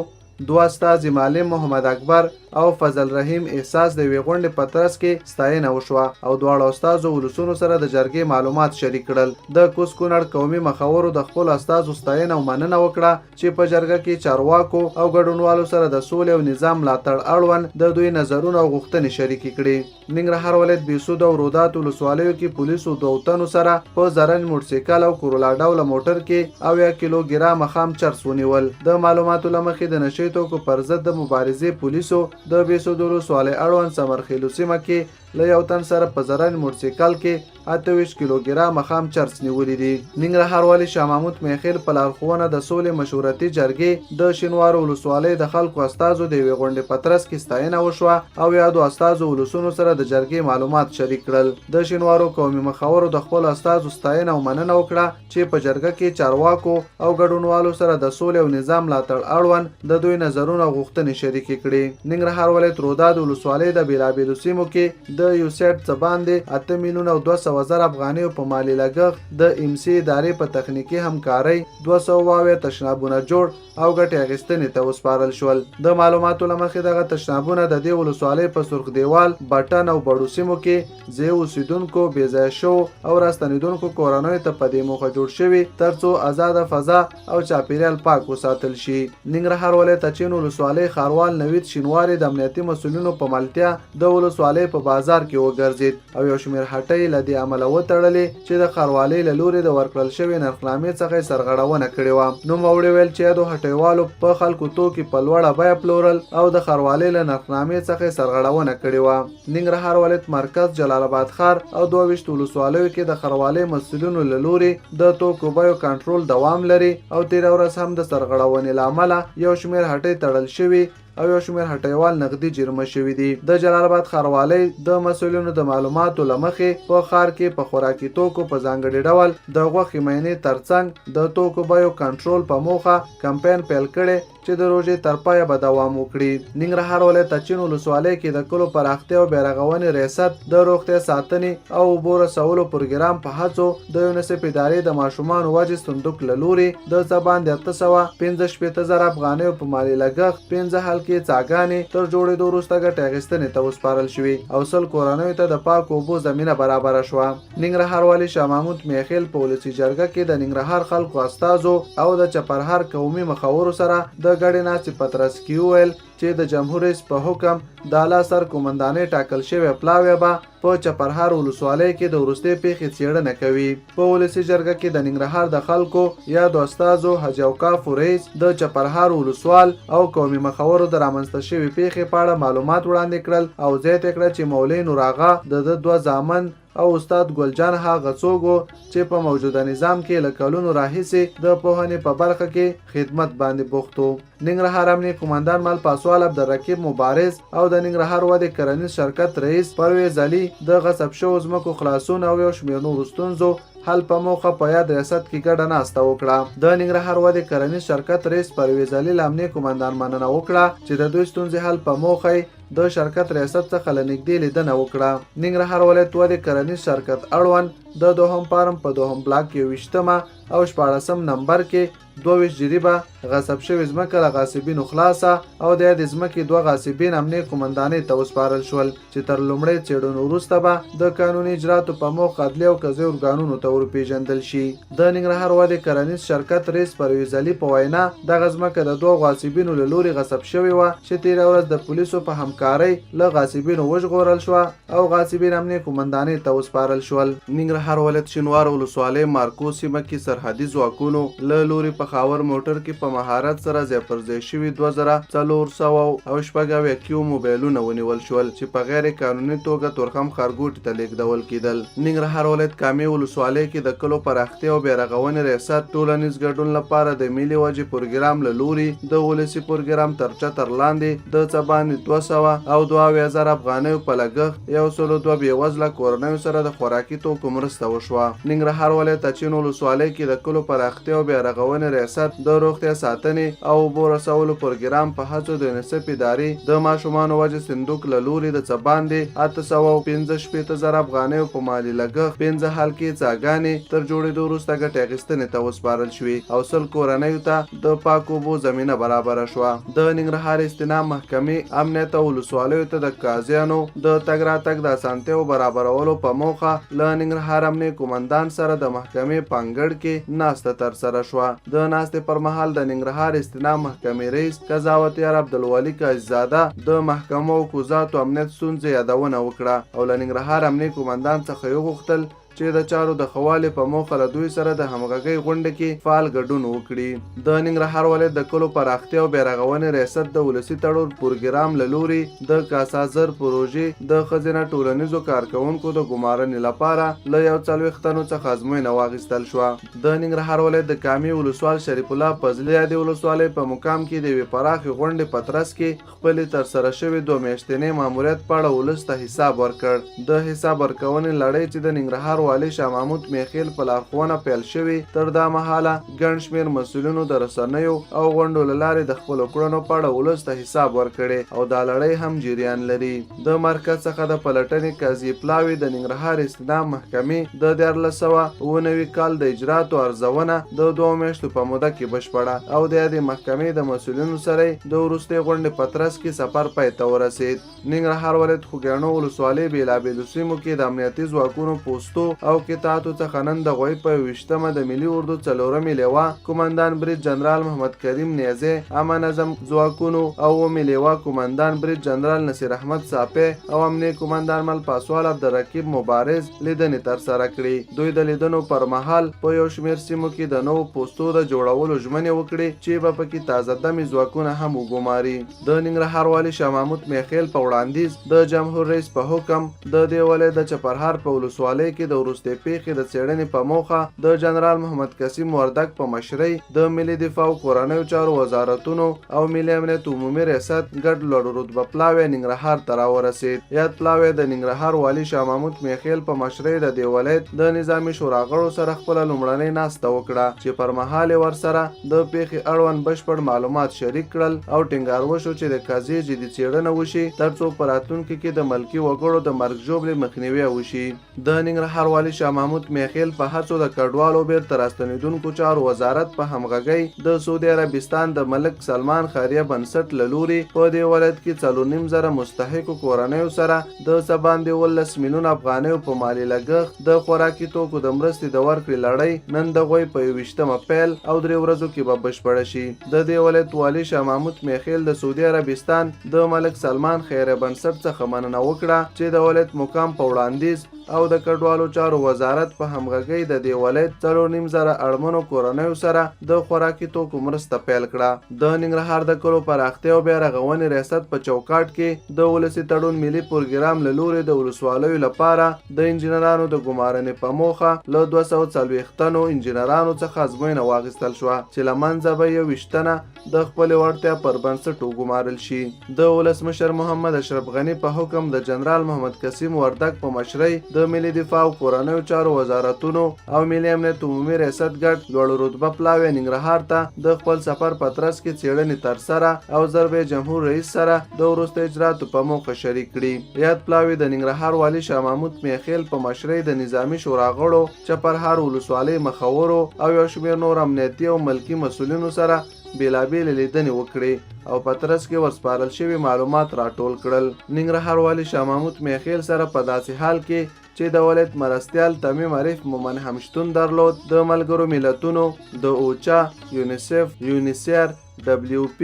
دوه استازي معلم محمد اکبر او فضل رحیم احساس د یوې غونډې په ترڅ کې ستاینه وشوه او دواړو استازو ولسونو سره د جرګې معلومات شریک کړل. د کوز کونړ قومي مخورو د خپل استازو ستاینه او مننه وکړه چې په جرګه کې چارواکو او ګډونوالو سره د سولې او نظام ملاتړ اړوند د دوی نظرونه او غوښتنې شریکې کړي. ننګرهار ولایت بېسود او رودات ولسوالیو کې پولیسو 2 تنو سره په زرن موټرسایکل او کورولا ډوله موټر کې 80 کیلوګرام خام چرس ونیول. د معلوماتو له مخې د نشې توکو پر ضد د مبارزې پولیسو د بېسود ولسوالۍ اړوند سمرخیلو سیمه کې له یو تن سره په زرن موټرسایکل کې 28 کیلوګرام خام چرس نیولي دي. ننګرهار والي شاه محمود میخیل په لارښوونه د سولې مشورتي جرګې د شینوارو ولسوالۍ د خلکو استازو د یوې غونډې په ترڅ کې ستاینه وشوه او یادو استازو ولسونو سره د جرګې معلومات شریک کړل. د شینوارو قومي مخورو د خپل استازو ستاینه او مننه وکړه چې په جرګه کې چارواکو او ګډونوالو سره د سولې او نظام ملاتړ اړوند د دوی نظرونه او غوښتنې شریکې کړي. ننګرهار ولایت رودات ولسوالۍ د بېلابېلو سیمو کې د یوسیډ څخه باندې 8 میلیونه او 200,000 افغانیو په مالی لګښت د امسي ادارې په تخنیکي همکارۍ 200 تشنابونه جوړ او ګټې اخیستنې ته وسپارل شول. د معلوماتو له مخې دغه تشنابونه د دې ولسوالۍ په سرخ دیوال، بټن او بړو سیمو کې ځای اوسیدونکو بې ځایه شوو او راستنېدونکو کورنیو ته په دې موخه جوړ شوي ترڅو آزاده فضا او چاپیریال پاک وساتل شي. ننګرهار ولایت اچین ولسوالۍ ښاروال نوید شینواري د امنیتي مسؤلینو په ملتیا د ولسوالۍ په بازار کې وګرځېد او یو شمېر هټۍ له دې امله وتړلې چې د ښاروالۍ له لوري د ورکړل شوې نرخنامې څخه یې سرغړونه کړې وه. نوموړي ویل چې یادو هټیوالو په خلکو توکي په لوړه بیه پلورل او د ښاروالۍ له نرخنامې څخه یې سرغړونه کړې وه. ننګرهار ولایت مرکز جلال آباد ښار او 22 ولسوالیو کې د ښاروالۍ مسؤلینو له لوري د توکو بیو کنټرول دوام لري او تېره ورځ هم د سرغړونې له امله یو شمېر هټۍ تړل شوي او یو شمېر هټیوال نقدي جرمه شوي دي. د جلال آباد ښاروالۍ د مسؤلینو د معلوماتو له مخې په ښار کې په خوراکي توکو په ځانګړي ډول د غوښې مینې ترڅنګ د توکو بیو کنټرول په موخه کمپاین پیل کړی چې د روژې تر پایه به دوام وکړي. ننګرهار ولایت اچین ولسوالۍ کې د کلو پراختیا او بیارغونې ریاست د روغتیا ساتنې او اوبو رسولو پروګرام په هڅو د یونیسف ادارې د ماشومانو وجې صندوق له لوري د څه باندې 865,000 افغانیو په مالي لګښت 15 حلقې څاګانې تر جوړېدو وروسته ګټې اخیستنې ته وسپارل شوي او 100 کورنیو ته د پاکو اوبو زمینه برابره شوه. ننګرهار والي شاه محمود میخیل په ولسي جرګه کې د ننګرهار خلکو استازو او د چپرهار قومي مخورو سره د ګډې ناستې په ترڅ کې وویل چې د جمهور رئیس په حکم د اعلی سر قومندانۍ ټاکل شوی پلاوی به په چپرهار ولسوالۍ کې د وروستۍ پیښې څېړنه کوي. په ولسي جرګه کې د ننګرهار د خلکو یا د استازو حاجي اوقافو رئیس د چپرهار ولسوال او قومي مخورو د رامنځته شوې پیښې په اړه معلومات وړاندې کړل او زیاته کړه چې مولوي نور آغا د 2 زامن او استاد ګلجان هغه څوک و چې په موجوده نظام کې له کلونو راهیسې د پوهنې په برخه کې خدمت باندې بوخت و. ننګرهار امنیه قومندان مل پاسوال عبدالرقیب مبارز او د ننګرهار ودې کرنیز شرکت رئیس پرویز علي د غصب شوو ځمکو خلاصون او یو شمېر نورو ستونزو حل په موخه په یاد ریاست کې ګډه ناسته وکړه. د ننګرهار ودې کرنیز شرکت رئیس پرویز علي له امنیه قومندان مننه وکړه چې د دوی ستونزې حل په موخه د شرکت ریاست څخه له نږدې لیدنه وکړه. ننګرهار ولایت ودې کرنیز شرکت اړوند د دوهم فارم په دوهم بلاک کې 20 او 14 نمبر کې 22 جریبه غصب شوې ځمکه له غاصبینو خلاصه او د دې ځمکې 2 غاصبین امنیه قومندانۍ ته وسپارل شول چې تر لومړۍ څېړنو وروسته به د قانوني اجراتو په موخه عدلي او قضایي ارګانونو ته ورپېژندل شي. د ننګرهار ودې کرنیز شرکت رئیس پرویز علي په وینا دغه ځمکه د 2 غاصبینو له لوري غصب شوې وه چې تېره ورځ د پولیسو په همکارۍ له غاصبینو وژغورل شوه او غاصبین امنیه قومندانۍ ته وسپارل شول. ننګرهار ولایت شینوار ولسوالۍ مارکو سیمه کې سرحدي ځواکونو له لوري په خاور موټر کې په مهارت سره ځای پر ځای شوي 2400 کیو موبایلونه ونیول شول چې په غیر قانوني توګه تورخم ښارګوټي ته لیږدول کېدل. ننګرهار ولایت کامې ولسوالۍ کې د کلو پراختیا او بیارغونې ریاست ټولنیز ګډون لپاره د ملي وجې پروګرام له لوري د ولسي پروګرام تر چتر لاندې د څه باندې 200 او 22,000 افغانیو په لګښت 102 بېوزله کورنیو سره د خوراکي توکو مرسته وشوه. ننګرهار ولایت اچین ولسوالۍ کې د کلو پراختیا او بیارغونې ریاست د روغتیا ساتنې او اوبو رسولو پروګرام په هڅو د یونیسف ادارې د ماشومانو وجې صندوق له لوري د څه باندې 815,000 افغانیو په مالي لګښت 15 حلقې څاګانې تر جوړېدو وروسته ګټې اخیستنې ته وسپارل شوې او 100 کورنیو ته د پاکو اوبو زمینه برابره شوه. د ننګرهار استنام محکمې امنیت او ولسوالیو ته د قاضیانو د تګ راتګ د اسانتیاو برابرولو په موخه له ننګرهار امنیه قومندان سره د محکمې په انګړ کې ناسته ترسره شوه. د ناستې پر مهال د ننګرهار استنام محکمې رئیس قضاوت یار عبدالولي قاضیزاده د محکمو او قضاتو امنیت ستونزې یادونه وکړه او له ننګرهار امنیه قومندان څخه یې وغوښتل چې د چارو د خوالې په موخه له دوی سره د همغږۍ غونډه کې فعال ګډون وکړي. د ننګرهار ولایت د کلو پراختیا او بیارغونې ریاست د ولسي تړون پروګرام له لوري د کاسازر پروژې د ښځینه ټولنیزو کارکوونکو د ګمارنې لپاره له 40 تنو څخه ازموینه واخیستل شوه. د ننګرهار ولایت د کامې ولسوال شریف الله فضلي د ولسوالۍ په مقام کې د یوې پراخې غونډې په ترڅ کې خپلې ترسره شوې 2 میاشتنۍ ماموریت په اړه ولس ته حساب ورکړ. د حساب ورکونې لړۍ چې د ننګرهار والي شاه محمود میخیل په لارښوونه پیل شوې تر دا مهاله ګڼ شمېر مسؤلینو د رسنیو او غونډو له لارې د خپلو کړنو په اړه ولس ته حساب ورکړی او دا لړۍ هم جریان لري. د مرکز څخه د پلټنې قاضي پلاوي د ننګرهار استنام محکمې د 1990 کال د اجراتو ارزونه د 2 میاشتو په موده کې بشپړه او د دې محکمې د مسؤلینو سره د وروستۍ غونډې په ترڅ کې سفر پای ته ورسید. ننګرهار ولایت خوږیاڼو ولسوالۍ بېلابېلو سیمو کې د امنیتي ځواکونو پوستو او قطعاتو څخه نن د غويي په 20مه د ملي اردو 4مې لیوا قومندان برید جنرال محمد کریم نیازی امن نظم ځواکونو او لیوا قومندان برید جنرال نصیر احمد صاپه او امنیه قومندان مل پاسوال عبدالرقیب مبارز لیدنې ترسره کړې. دوی د لیدنو پر مهال په یو شمېر سیمو کې د نوو پوستو د جوړولو ژمنې وکړې چې به پکې تازه دمې ځواکونه هم وګماري. د ننګرهار والي شاه محمود میخیل په وړاندیز د جمهور رئیس په حکم د دې ولایت د چپرهار په ولسوالۍ کې د وروستۍ پیښې د څېړنې په موخه د جنرال محمد قاسم وردګ په مشرۍ د ملي دفاع او کورنیو چارو وزارتونو او ملي امنیت عمومي ریاست ګډ لوړ رتبه پلاوی ننګرهار ته راورسېد. یاد پلاوی د ننګرهار والي شاه محمود میخیل په مشرۍ د دې ولایت د نظامي شورا غړو سره خپله لومړنۍ ناسته وکړه چې پر مهال یې ورسره د پیښې اړوند بشپړ معلومات شریک کړل او ټینګار وشو چې د قضیې جدي څېړنه وشي ترڅو په راتلونکي کې د ملکي وګړو د مرګ ژوبلې مخنیوی وشي. د ننګرهار والي شاه محمود میخیل په هڅو د کډوالو بیرته راستنېدونکو چارو وزارت په همغږۍ د سعودي عربستان د ملک سلمان خیریه بنسټ له لوري په دې ولایت کې 4.5 مستحقو کورنیو سره د څه باندې 19 میلیون افغانیو په مالي لګښت د خوراکي توکو د مرستې د ورکړې لړۍ نن د غويي په 20مه پیل او 3 ورځو کې به بشپړه شي. د دې ولایت والي شاه محمود میخیل د سعودي عربستان د ملک سلمان خیریه بنسټ څخه مننه وکړه چې د ولایت مقام په وړاندیز او د کډوالو چارو وزارت په همغږۍ د دې ولایت 4.5 اړمنو کورنیو سره د خوراکي توکو مرسته پیل کړه. د ننګرهار د کلو پراختیا او بیا رغونې ریاست په چوکاټ کې د ولسي تړون ملي پروګرام له لوري د ولسوالیو لپاره د انجینرانو د ګمارنې په موخه له 240 تنو انجینرانو څخه ازموینه واخیستل شوه چې له منځه به 21 تنه د خپلې وړتیا پر بنسټ وګمارل شي. د ولسمشر محمد اشرف غني په حکم د جنرال محمد قاسم وردګ په مشرۍ د ملي دفاع او کورنیو چارو وزارتونو او ملي امنیت عمومي ریاست ګډ لوړ رتبه پلاوی ننګرهار ته د خپل سفر په ترڅ کې څېړنې ترسره او ضرب جمهور رئیس سره د وروسته اجراتو په موخه شریک کړي. یاد پلاوی د ننګرهار والي شاه محمود میخیل په مشرۍ د نظامی شورا غړو چپرهار ولسوالۍ مخورو او یو شمېر نور امنیتي او ملکي مسؤلینو سره بیلابیل لیدنې وکړي او په ترڅ کې ورسپارل شوي معلومات راټول کړل. ننګرهار والي شاه محمود میخیل سره په داسې حال کې چې د ولایت مرستیال تمیم عارف مومن هم شتون درلود د ملګرو ملتونو د اوچا، یونیسف، یونیسیر، WP،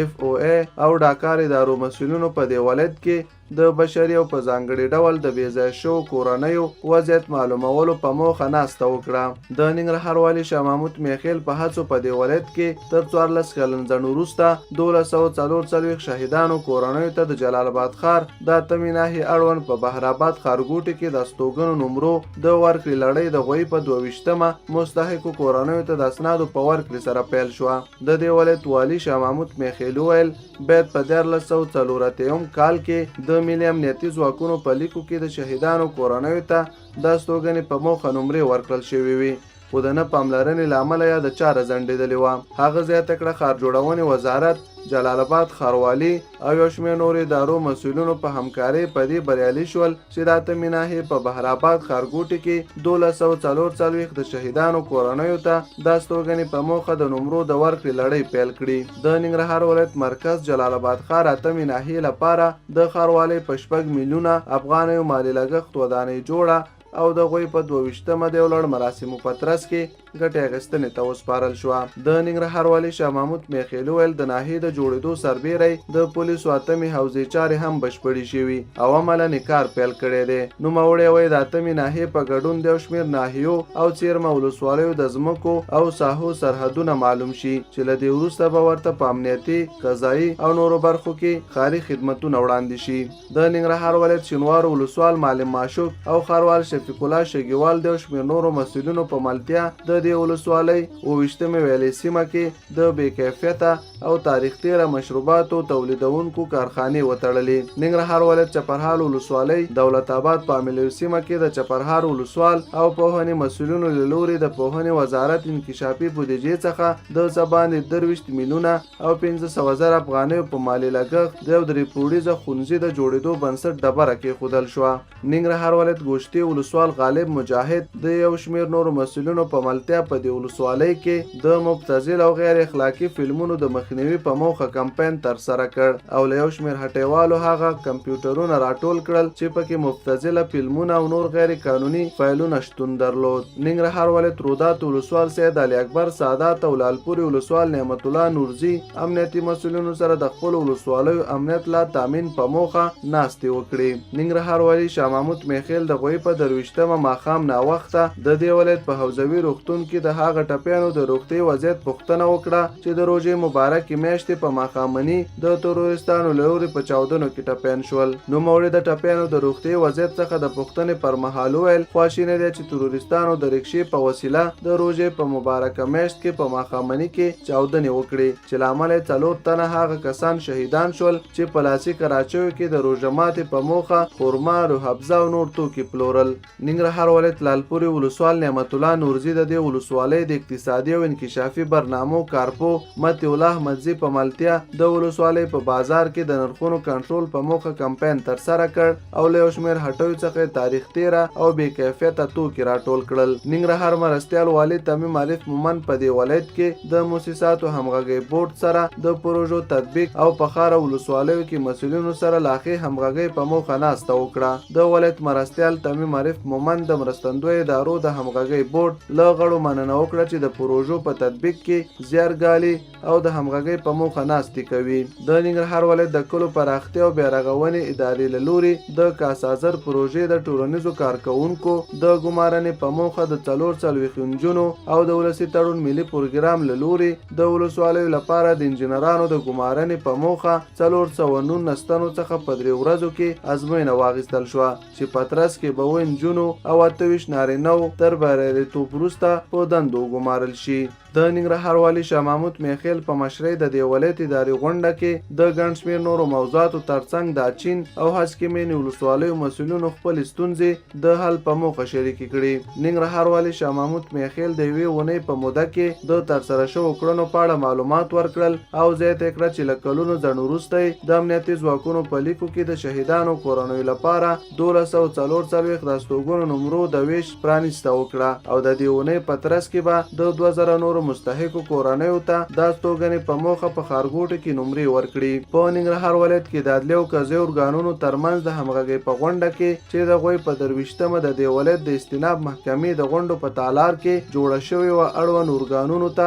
FOA او ډاکار ادارو مسؤلینو په دې ولایت کې د بشري او په ځانګړي ډول د بېځای شوو کورنیو وضعیت معلومولو په موخه ناسته وکړه. د ننګرهار والي شاه محمود میخیل په هڅو په دې ولایت کې تر 14 کلن وروسته 1244 شهیدانو کورنیو ته د جلال آباد ښار د اتمې ناحیې اړوند په بهرآباد ښارګوټي کې د استوګنو نمرو د ورکړې لړۍ د غويي په 22مه مستحقو کورنیو ته د اسنادو په ورکړې سره پیل شوه. د دې ولایت والي شاه محمود میخیل وویل باید په 1484 کال کې د ملي امنیتي ځواکونو په لیکو کې د شهیدانو کورنیو ته د استوګنې په موخه نمرې ورکړل شوې وي، خو د نه پاملرنې له امله یا د چاره ځنډېدلې وه. هغه زیاته کړه ښار جوړونې وزارت، جلال آباد ښاروالي او یو شمېر نور ادارو مسؤلینو په همکارۍ په دې بریالي شول چې د اتمې ناحیې په بهرآباد ښارګوټي کې 1244 د شهیدانو کورنیو ته د استوګنې په موخه د نمرو د ورکړې لړۍ پیل کړي. د ننګرهار ولایت مرکز جلال آباد ښار اتمې ناحیې لپاره د ښاروالۍ په 6 میلیونه افغانیو مالي لګښت ودانۍ جوړه او د غويي په 22مه د یو لړ مراسمو په ترڅ کې ګټې اخیستنې ته وسپارل شوه. د ننګرهار والي شاه محمود میخیل ویل د ناحیې د جوړېدو سربیری د پولیسو اتمې حوزې چارې هم بشپړې شوي او عملاً کار پیل کړی دی. نوموړی وایي د اتمې ناحیې په ګډون د یو شمېر ناحیو او څیرمه ولسوالیو د ځمکو او ساحو سرحدونه معلوم شي چې له دې وروسته به ورته په امنیتي، قضایي او نورو برخو کې خالي خدمتونه وړاندې شي. د ننګرهار ولایت شینوار ولسوال معلم معشوق او ښاروال شفیق الله شګیوال د یو شمېر نورو مسؤلینو په ملتیا د دې ولسوالۍ 28مې ویلې سیمه کې د بې کیفیته او تاریخ تیره مشروباتو تولیدونکو کارخانې وتړلې. ننګرهار ولایت چپرهار ولسوالۍ دولت آباد په عاملو سیمه کې د چپرهار ولسوال او پوهنې مسؤلینو له لوري د پوهنې وزارت انکشافي بودیجې څخه د زبان 23 میلیونه او 500,000 افغانیو په مالي لګښت د یو درې پوړیزه ښوونځي د جوړېدو بنسټ ډبره کېښودل شوه. ننګرهار ولایت ګوشتي ولسوال غالب مجاهد د یو شمېر نورو مسؤلینو په ملتیا په دې ولسوالۍ کې د مبتذل او غیر اخلاقي فلمونو د مخنیوي په موخه کمپاین ترسره کړ او له یو شمېر هټیوالو هغه کمپیوټرونه راټول کړل چې پکې مبتذله فلمونه او نور غیر قانوني فایلونه شتون درلود. ننګرهار ولایت رودات ولسوال سید علي اکبر سادات او لالپوري ولسوال نعمت الله نورزي امنیتي مسؤلینو سره د خپل ولسوالیو امنیت لا تامین په موخه ناستې وکړي. ننګرهار والي شاه محمود میخیل د غويي په 23مه ماښام ناوخته د دې ولایت په حوزوي روغتون کې د هغه ټپیانو د روغتي وضعیت پوښتنه وکړه چې د روژې مبارکې میاشتې په ماښامني د تروریستانو له لوري په چاودنو کې ټپیان شول. نوموړي د ټپیانو د روغتي وضعیت څخه د پوښتنې پر مهال وویل خواشینی دی چې تروریستانو د رکشې په وسیله د روژې په مبارکه میاشت کې په ماښامني کې چاودنې وکړې چې له امله 4 تنه هغه کسان شهیدان شول چې په لاسي کراچیو کې د روژه ماتې په موخه خرما، روح افزا او نور توکي پلورل. ننګرهار ولایت لالپوري ولسوال نعمت الله نورزي د دې ولسوالۍ د اقتصادي او انکشافي برنامو کارپو متي الله احمدزي په ملتیا د ولسوالۍ په بازار کې د نرخونو کنټرول په موخه کمپاین ترسره کړ او له یو شمېر هټیو څخه تاریخ تیره او بې کیفیته توکي راټول کړل. ننګرهار مرستیال والي تمیم عارف مومن په دې ولایت کې د مؤسساتو همغږۍ بورډ سره د پروژو تطبیق او په ښار ولسوالیو کې مسؤلینو سره لاخې همغږۍ په موخه ناسته وکړه. د ولایت مرستیال تمیم عارف مومن د مرستندوی ادارو د همغږۍ بورډ له غړو غړو مننه وکړه چې د پروژو په تطبیق کې زیارګالي او د همغږۍ په موخه ناستې کوي. د ننګرهار ولایت د کلو پراختیا او بیارغونې ادارې له لوري د کاسازر پروژې د ټولنیزو کارکوونکو د ګمارنې په موخه د 44 نجونو او د ولسي تړون ملي پروګرام له لوري د ولسوالیو لپاره د انجینرانو د ګمارنې په موخه 419 تنو څخه په 3 ورځو کې ازموینه واخیستل شوه چې په ترڅ کې به 9 نجونو او 28 نارینه‌و تر بریالیتوب وروسته په دندو وګمارل شي. د ننګرهار والي شاه محمود میخیل په مشرۍ د دې ولایت اداري غونډه کې د ګڼ شمېر نورو موضوعاتو ترڅنګ د چین او هسکمینې ولسوالیو مسؤلینو خپلې ستونزې د حل په موخه شریکې کړي. ننګرهار والي شاه محمود میخیل د یوې اونۍ په موده کې د ترسره شویو کړنو په اړه معلومات ورکړل او زیاته کړه چې له کلونو ځنډ وروسته د امنیتي ځواکونو په لیکو کې د شهیدانو کورنیو لپاره 1244 د استوګنو نمرو د ویش پرانیسته وکړه او د دې اونۍ په ترڅ کې به د 2000 نورو مستحقو کورنیو ته د استوګنې په موخه په ښارګوټو کې نمرې ورکړي. په ننګرهار ولایت کې د عدلیې او قضایي ارګانونو ترمنځ د همغږۍ په غونډه کې چې د غويي په 23مه د دې ولایت د استیناب محکمې د غونډو په تالار کې جوړه شوې وه اړوند ارګانونو ته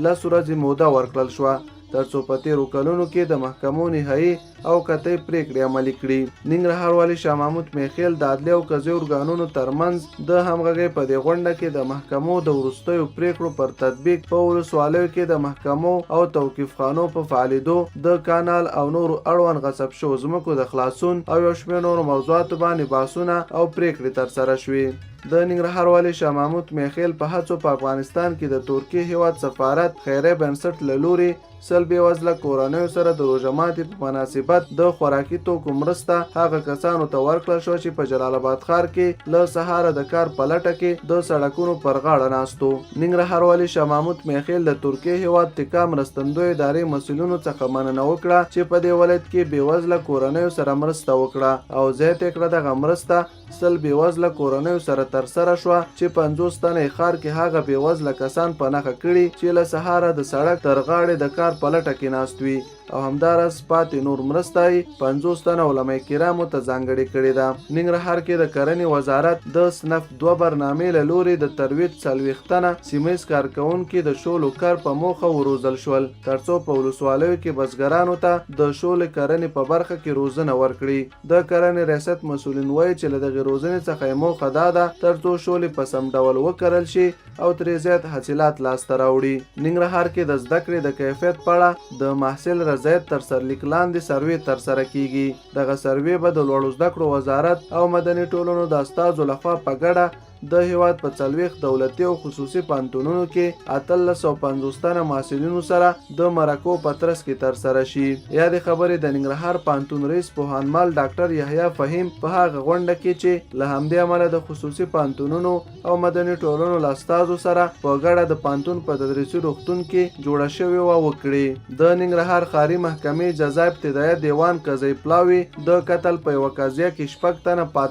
10 ورځې موده ورکړل شوه ترڅو په تیرو کلونو کې د محکمو نهایي او قطعي پریکړې عملي کړي. ننګرهار والي شاه محمود میخیل د عدلیې او قضایي ارګانونو ترمنځ د همغږۍ په دې غونډه کې د محکمو د وروستیو پریکړو پر تطبیق، په ولسوالیو کې د محکمو او توقیفخانو په فعالېدو، د کانال او نورو اړوند غصب شوو ځمکو د خلاصون او یو شمېر نورو موضوعاتو باندې بحثونه او پریکړې ترسره شوې. د ننګرهار والي شاه محمود میخیل په هڅو په افغانستان کې د ترکیې هیواد سفارت خیریه بنسټ له لوري سل بېوزله کورنیو سره د روژه ماتې په مناسبت د خوراکي توکو مرسته هغه کسانو ته ورکړل شوه چې په جلال آباد ښار کې له سهاره د کار په لټه کې د سړکونو پر غاړه ناستو. ننګرهار والي شاه محمود میخیل د ترکیې هیواد تکا مرستندوی ادارې مسؤلینو څخه مننه وکړه چې په دې ولایت کې بېوزله کورنیو سره مرسته وکړه او زیاته کړه دغه مرسته سل بېوزله کورنیو سره ترسره شوه چې 50 تنه ښار کې هغه بېوزله کسان په نښه کړي چې له سهاره د سړک تر غاړې د کار په لټه کې ناست وي او همداراز پاتې نور مرسته یې 50 تنه علماء کرامو ته ځانګړې کړې ده. ننګرهار کې د کرنې وزارت د صنف 2 برنامې له لوري د ترویج 40 تنه سیمهییز کارکوونکي د شولو کار په موخه وروزل شول ترڅو په ولسوالیو کې بزګرانو ته د شولو کرنې په برخه کې روزنه ورکړي. د کرنې ریاست مسؤلین وایي چې له دغې روزنې څخه موخه دا ده ترڅو شولې په سم ډول وکرل شي او ترې زیات حاصلات لاسته راوړي. ننګرهار کې د زده کړې د کیفیت په اړه د محصل رضایت تر سرلیک لاندې سروې ترسره کیږي. دغه سروې به د لوړو زده کړو وزارت او مدني ټولنو د استازو لخوا په ګډه د هیواد په 40 دولتي او خصوصي پوهنتونونو کې 1350 تنه محصلینو سره د مرکو په ترڅ کې ترسره شي. یادې خبرې د ننګرهار پوهنتون رئیس پوهنمل ډاکټر یحیی فهیم په هغه غونډه کې چې له همدې امله د خصوصي پوهنتونونو او مدني ټولنو له استازو سره په ګډه د پوهنتون په تدریسي روغتون کې جوړه شوې وه وکړي. د ننګرهار ښاري محکمې جزا ابتدایه دیوان قضایي پلاوي د قتل په یوه قضیه کې 6 تنه په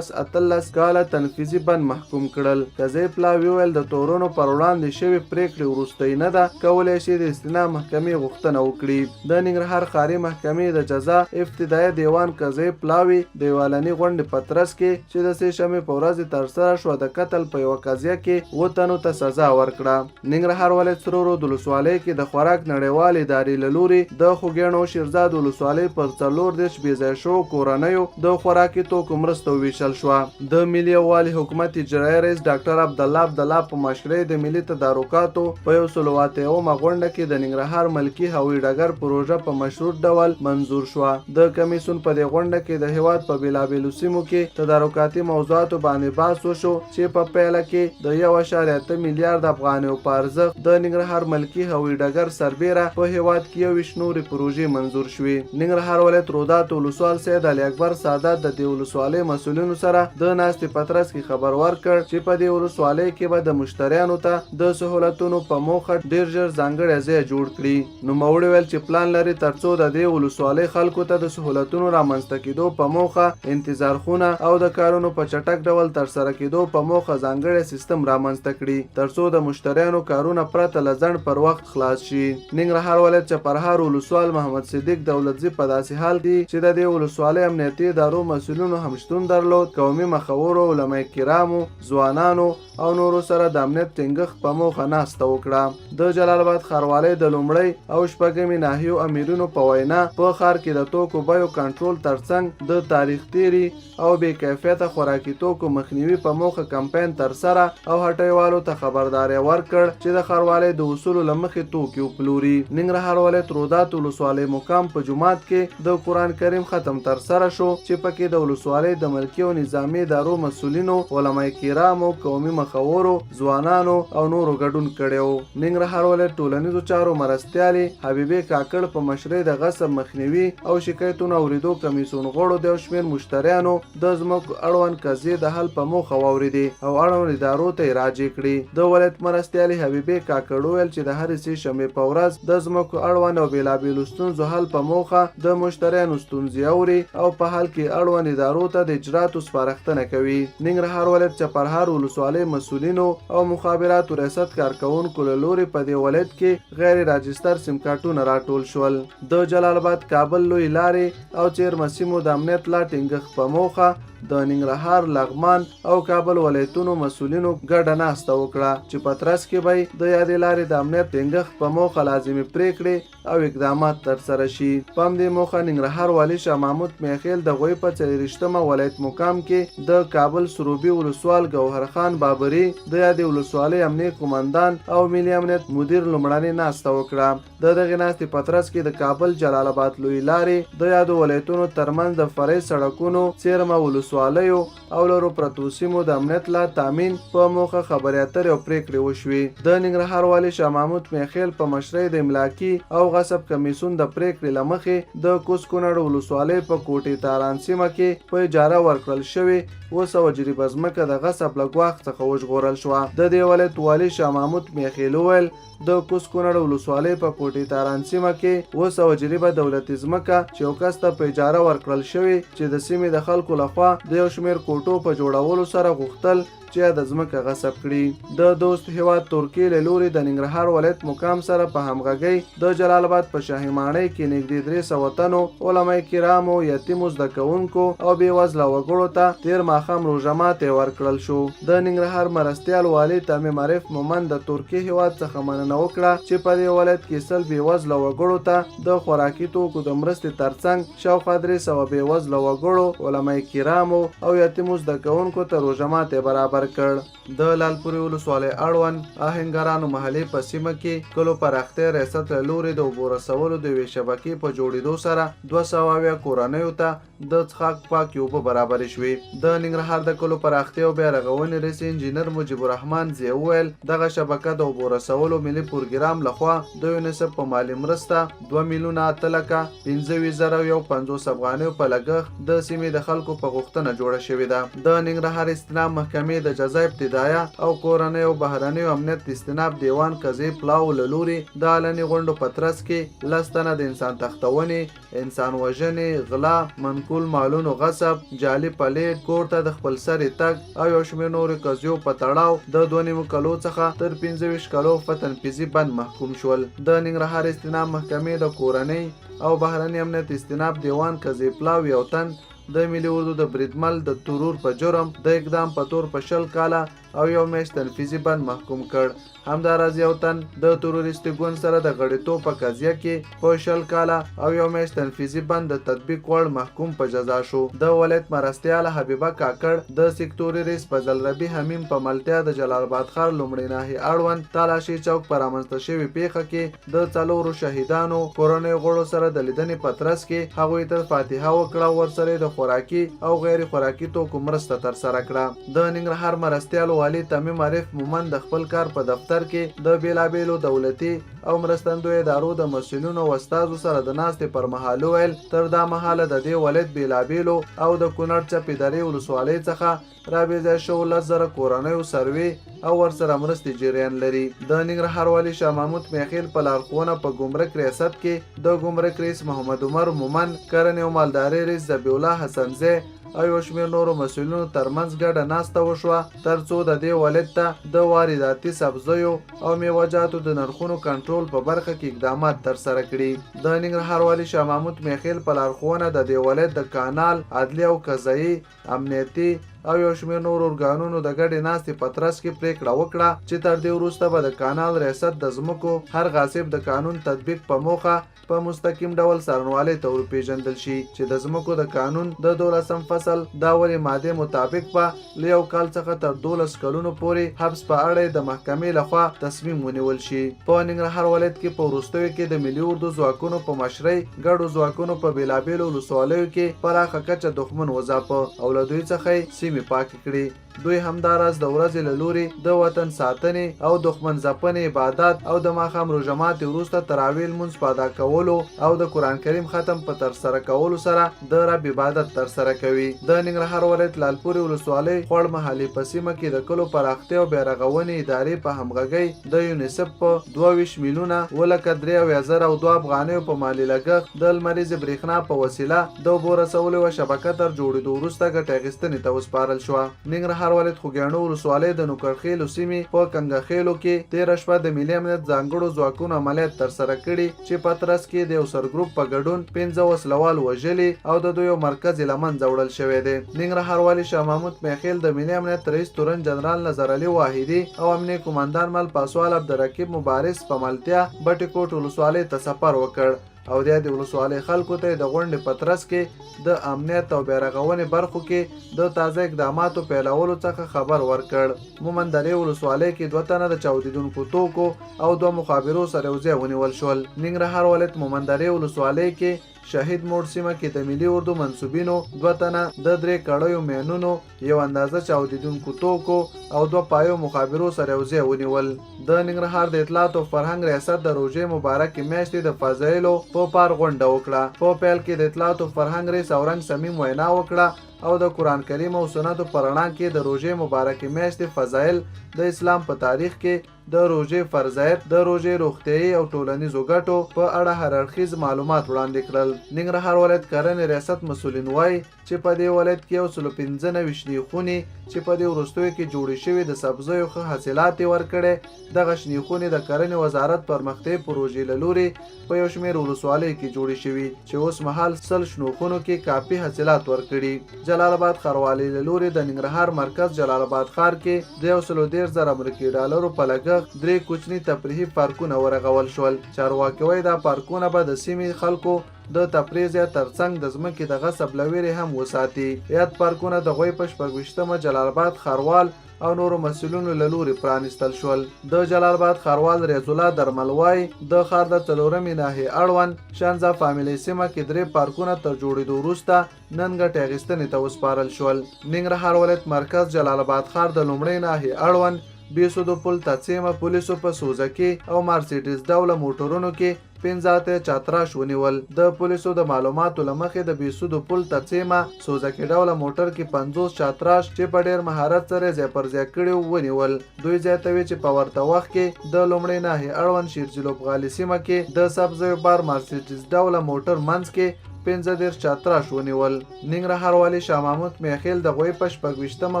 18 کاله تنفیذي بند محکوم کړل. قضایي پلاوي ویل د تورونو پر وړاندې شوې پریکړې وروستۍ نه ده کولی شي د استیناف محکمې غوښتنه وکړي. د ننګرهار ښاري محکمې د جزا ابتدایه دیوان قضایي پلاوي د یوه اعلاني غونډې په ترڅ کې چې د 3 شنبې په ورځ ترسره شوه د قتل په یوه قضیه کې 7 تنو ته سزا ورکړه. ننګرهار ولایت سرو رود ولسوالۍ کې د خوراک نړیوالې ادارې له لوري د خوږیاڼو شیرزاد ولسوالۍ پر 40 بېځایه شوو کورنیو د خوراکي توکو مرسته وویشل شوه. د ملي یووالي حکومت اجرایي رئیس ډاکټر عبدالله په مشرۍ د ملي تدارکاتو په 108مه غونډه کې د ننګرهار ملکي هوایي ډګر پروژه په مشروط ډول منظور شوه. د کمیسیون په دې غونډه کې د هیواد په بېلابېلو سیمو کې تدارکاتي موضوعاتو باندې بحث وشو چې په پیله کې د 1.8 میلیارډ افغانیو په ارزښت د ننګرهار ملکي هوایي ډګر سربیره په هیواد کې 21 نورې پروژې منظور شوې. ننګرهار ولایت روداتو ولسوال سید علي اکبر سادات د دې ولسوالۍ مسؤلینو سره د ناستې په ترڅ کې خبر ورکړ چې په دې ولسوالۍ کې به د مشتریانو ته د سهولتونو په موخه ډیر ژر ځانګړی ځای جوړ کړي. نوموړي ویل چې پلان لري ترڅو د دې ولسوالۍ خلکو ته د سهولتونو رامنځته کېدو په موخه انتظار خونه او د کارونو په چټک ډول ترسره کېدو په موخه ځانګړی سیستم رامنځته کړي ترڅو د مشتریانو کارونه پرته له ځنډ پر وخت خلاص شي. ننګرهار ولایت چپرهار ولسوال محمد صدیق دولتزي په داسې حال دی چې د دې ولسوالۍ امنیتي ادارو مسؤلینو هم شتون درلود. قومي مخورو، علماء کرامو ځوانانو او نورو سره د امنیت ټینګښت په موخه ناسته وکړه. د جلال آباد ښاروالۍ د لومړۍ او شپږمې ناحیو امیرینو په وینا په ښار کې د توکو بیو کنټرول ترڅنګ د تاریخ تیري او بې کیفیته خوراکي توکو مخنیوي په موخه کمپاین ترسره او هټیوالو ته خبرداری ورکړ چې د ښاروالۍ د اصولو له مخې توکي وپلوري. ننګرهار ولایت رودات ولسوالۍ مقام په جومات کې د قرآن کریم ختم ترسره شو چې پکې د ولسوالۍ د ملکي او نظامي ادارو مسؤلینو، علما کرامو، قومي مخورو، ځوانانو او نورو ګډون کړی و. ننګرهار ولایت ټولنیزو چارو مرستیالې حبیبې کاکړ په مشرۍ د غصب مخنیوي او شکایتونو اورېدو کمیسیون غړو د یو شمېر مشتریانو د ځمکو اړوند قضیې د حل په موخه واورېدې او اړوند ادارو ته یې راجع کړي. د ولایت مرستیالې حبیبې کاکړ وویل چې د هرې سې شنبې په ورځ د ځمکو اړوند او بېلابېلو ستونزو حل په موخه د مشتریانو ستونزې اوري او په حل کې اړوند ادارو ته د اجراتو سپارښتنه کوي. ننګرهار ولایت چپرهار ولسوالۍ مسؤلینو او مخابراتو ریاست کارکوونکو له لوري په دې ولایت کې غیر راجستر سیم کارتونه راټول شول. د جلال آباد کابل لوی لارې او چیرمه سیمو د امنیت لا ټینګښت په موخه د ننګرهار، لغمان او کابل ولایتونو مسؤلینو ګډه ناسته وکړه چې په ترڅ کې به د یادې لارې د امنیت ټینګښت په موخه لازمي پریکړې او اقدامات ترسره شي. په همدې موخه ننګرهار والي شاه محمود میاخیل د غويي په 40مه ولایت مقام کې د کابل سروبي ولسوال ګوهر خان بابري د یادې ولسوالۍ امنیه قومندان او ملي امنیت مدیر لومړنۍ ناسته وکړه. د دغې ناستې په ترڅ کې د کابل جلال آباد لوی لارې د یادو ولایتونو ترمنځ د فرعي سړکونو، څیرمه ولسوالیو او لرو پرتو سیمو د امنیت لا تامین په موخه خبرې اترې او پریکړې وشوې. د ننګرهار والي شاه محمود میاخیل په مشرۍ د املاکي او غصب کمیسیون د پریکړې له مخې د کوز کونړ ولسوالۍ په کوټې تاران سیمه کې په اجاره ورکړل شوې 200 جریبه ځمکه د غصب له ګواښ څخه وژغورل شوه. د دې ولایت والي شاه محمود میاخیل وویل د کوز کونړ ولسوالۍ په کوټې تاران سیمه کې 200 جریبه دولتي ځمکه چې یو کس ته په اجاره ورکړل شوې چې د سیمې د خلکو لخوا د یو شمېر کوټو په جوړولو سره غوښتل چې د ځمکه غصب کړي. د دوست هیواد ترکیې له لوري د ننګرهار ولایت مقام سره په همغږۍ د جلال آباد په شاهي ماڼۍ کې نږدې 300 تنو علما کرامو، یتیمو، زده کوونکو او بېوزله وګړو ته تېر ماښام روژه ماتې ورکړل شو. د ننګرهار مرستیال والي تمیم عارف مومند د ترکیې هیواد څخه مننه وکړه چې په دې ولایت کې 100 بېوزله وګړو ته د خوراکي توکو د مرستې ترڅنګ شاوخوا 300 بېوزله وګړو، علما کرامو او یتیمو زده کوونکو ته روژه ماتې برابر کړ. د لالپورې ولسوالۍ اړوند آهنګرانو محلې په سیمه کې کلو پراختیا ریاست له لوري د اوبو رسولو د یوې شبکې په جوړېدو سره 200 کورنیو ته د څښاک پاکې اوبه برابرې شوې. د ننګرهار د کلو پراختیا او بیا رغونې رئیس انجینر مجیب الرحمن زی وویل دغه شبکه د اوبو رسولو ملي پروګرام لخوا د یونیسف په مالي مرسته 2,08,25,150 افغانیو په لګښت د سیمې د خلکو په غوښتنه جوړه شوې ده. د ننګرهار استنام محکمې د جزا ابتدایه او کورنۍ او بهرنیو امنیت استناب دیوان قضیې پلاو له لوري د علني غونډو په ترڅ کې 10 تنه د انسان تښتونې، انسان وژنې، غلا، منقول مالونو غصب، جعلي پلیټ، کور ته د خپل سرې تګ او یو شمېر نورو قضیو په تړاو د 2.5 کلو څخه تر 25 کلو په تنفیذي بند محکوم شول. د ننګرهار استناب محکمې د کورنۍ او بهرني امنیت استناب دیوان قضیې پلاو یو تن د ملي اردو د بریدمل د ترور په جرم د اقدام په تور په 20 کاله او یو میاشت تنفیذي بند محکوم کړ. همداراز یو تن د تروریستي ګوند سره د غړیتوب په قضیه کې په 20 کاله او یو میاشت تنفیذي بند د تطبیق وړ محکوم په جزا شو. د ولایت مرستیاله حبیبه کاکړ د سکتوري رئیس فضل ربی حمیم په ملتیا د جلال آباد ښار لومړۍ ناحیې اړوند تالاشي چوک په رامنځته شوې پیښه کې د 4 شهیدانو کورنیو غړو سره د لیدنې په ترڅ کې هغوی ته فاتحه وکړه او ورسره د خوراکي او غیر خوراکي توکو مرسته ترسره کړه. د ننګرهار مرستیالو والي تمیم عارف مومند د خپل کار په دفتر کې د بیلابیلو دولتي او مرستندو ادارو د مسؤلینو او استادو سره د ناستې پر مهال ویل تر دا مهاله د دې ولایت بیلابیلو او د کونړ چپې درې ولسوالۍ څخه رابېځای شوو 10,000 کورنیو سروې او ورسره مرستې جریان لري. د ننګرهار والي شاه محمود میاخیل په لارښوونه په ګمرک ریاست کې د ګمرک رئیس محمد عمر مومن، کرنې او مالدارۍ رئیس ذبیح الله حسنزی او یو شمېر نورو مسؤلینو ترمنځ ګډه ناسته وشوه تر څو د دې ولایت ته د وارداتي سبزیو او میوه‌جاتو د نرخونو کنټرول په برخه کې اقدامات ترسره کړي. د ننګرهار والي شاه محمود میاخیل په لارښوونه د دې ولایت د کانال، عدلي او قضایي، امنیتي او یو شمېر نور ارګانونو د ګډې ناستې په ترڅ کې پریکړه وکړه چې تر دې وروسته به د کانال ریاست د ځمکو هر غاصب د قانون تطبیق په موخه په مستقیم ډول څارنوالۍ ته ورپېژندل شي چې د ځمکو د قانون د 12 فصل د اولې مادې مطابق به له 1 کال څخه تر 12 کلونو پورې حبس په اړه د محکمې لخوا تصمیم ونیول شي. په ننګرهار ولایت کې په وروستیو کې د ملي اردو ځواکونو په مشرۍ ګډو ځواکونو په بېلابېلو ولسوالیو کې پراخه کچه دښمن وځاپه او له دوی څخه یې سیمې پاکې کړې. دوی همداراز د ورځې له لوري د وطن ساتنې او دښمن ځپنې عبادت او د ماښام روژه ماتې وروسته تراویح لمونځ په ادا کولو او د قرآن کریم ختم په ترسره کولو سره د رب عبادت ترسره کوي. د ننګرهار ولایت لالپورې ولسوالۍ خوړ محلي په سیمه کې د کلو پراختیا او بیارغونې ادارې په همغږۍ د یونیسف په 22 میلیونه 3,002 افغانیو په مالي لګښت د لمریزې برېښنا په وسیله د اوبو رسولو یوه شبکه تر جوړېدو وروسته ګټې اخیستنې ته وسپارل شوه. ننګرهار ولایت خوږیاڼو ولسوالۍ د نوکرخیلو سیمې په کنګخیلو کې تېره شپه د ملي امنیت ځانګړو ځواکونو عملیات ترسره کړي چې په ترڅ کې د یو سرګروپ په ګډون 15 وسلوال وژلي او د دوی یو مرکز یې له منځه وړل شوی دی. ننګرهار والي شاه محمود میخیل د ملي امنیت رئیس تورن جنرال نظر علي واحدي او امنیه قومندان مل پاسوال عبدالرقیب مبارز په ملتیا بټي کوټ ولسوالۍ ته سفر وکړ او د ولسوالۍ خلکو ته د غونډې په ترڅ کې د امنیت او بیارغونې برخو کې د تازه اقداماتو پیلولو څخه خبر ورکړ. مومندرې ولسوالۍ کې 2 تنه د چاودیدونکو توکو او 2 مخابرو سره یوځای ونیول شول. ننګرهار ولایت مومندرې ولسوالۍ کې شهید موړ سیمه کې د ملي اردو منصوبینو 2 تنه د 3 کړیو مینونو یو اندازه چاودیدونکو توکو او 2 پایو مخابرو سره یوځای ونیول. د ننګرهار د اطلاعات او فرهنګ ریاست د روژې مبارکې میاشتې د فضایلو په پار غونډه وکړه. په پیل کې د اطلاعات او فرهنګ رئیس اورنګ صمیم وینا وکړه او د قرآن کریم او سنتو په رڼا کې د روژې مبارکې میاشتې فضایل د اسلام په تاریخ کې د روژې فرضیت د روژې روغتیایي او ټولنیزو ګټو په اړه هر اړخیز معلومات وړاندې کړل. ننګرهار ولایت کرنې ریاست مسؤلین وایي چې په دې ولایت کې 195 شنې خونې چې په دې وروستیو کې جوړې شوې د سبزیو ښه حاصلات یې ورکړې. دغه شنې خونې د کرنې وزارت پرمختیایي پروژې له لورې په یو شمېر ولسوالیو کې جوړې شوي چې اوس مهال 100 شنو خونو کې کافي حاصلات ورکړي. جلال آباد ښاروالۍ له لورې د ننګرهار مرکز جلال آباد ښار کې د 113,000 امریکایي ډالرو په لګښت 3 کوچني تفریحي پارکونه ورغول شول. چارواکي وایي دا پارکونه به د سیمې خلکو د تفریح یا ترڅنګ د ځمکې د غصب له ویرې هم وساتي. یاد پارکونه د غويي په 26مه جلال آباد ښاروال او نورو مسؤلینو له لورې پرانیستل شول. د جلال آباد ښاروال ریاض الله درمل وایي د ښار د 4مې ناحیې اړوند شانزا فامیلي سیمه کې 3 پارکونه تر جوړېدو وروسته نن ګټې اخیستنې ته وسپارل شول. ننګرهار ولایت مرکز جلال آباد ښار د لومړۍ ناحیې اړوند بیسودو پل تقسیمه پولیسو په سوزکي او مرسیډیز ډوله موټرونو کې 15 چاتراش ونیول. د پولیسو د معلوماتو له مخې د بیسودو پل تقسیمه سوزکي ډوله موټر کې 50 چاتراش چې په ډېر مهارت سره ځای پر ځای کړي ونیول. دوی زیاتوي چې په ورته وخت کې د لومړۍ ناحیې اړوند شیرجلوبغالي سیمه کې د سبزیو بار مرسیډیز ډوله موټر منځ کې 15 چاتراش ونیول. ننګرهار والي شاه محمود میخیل د غويي په 26مه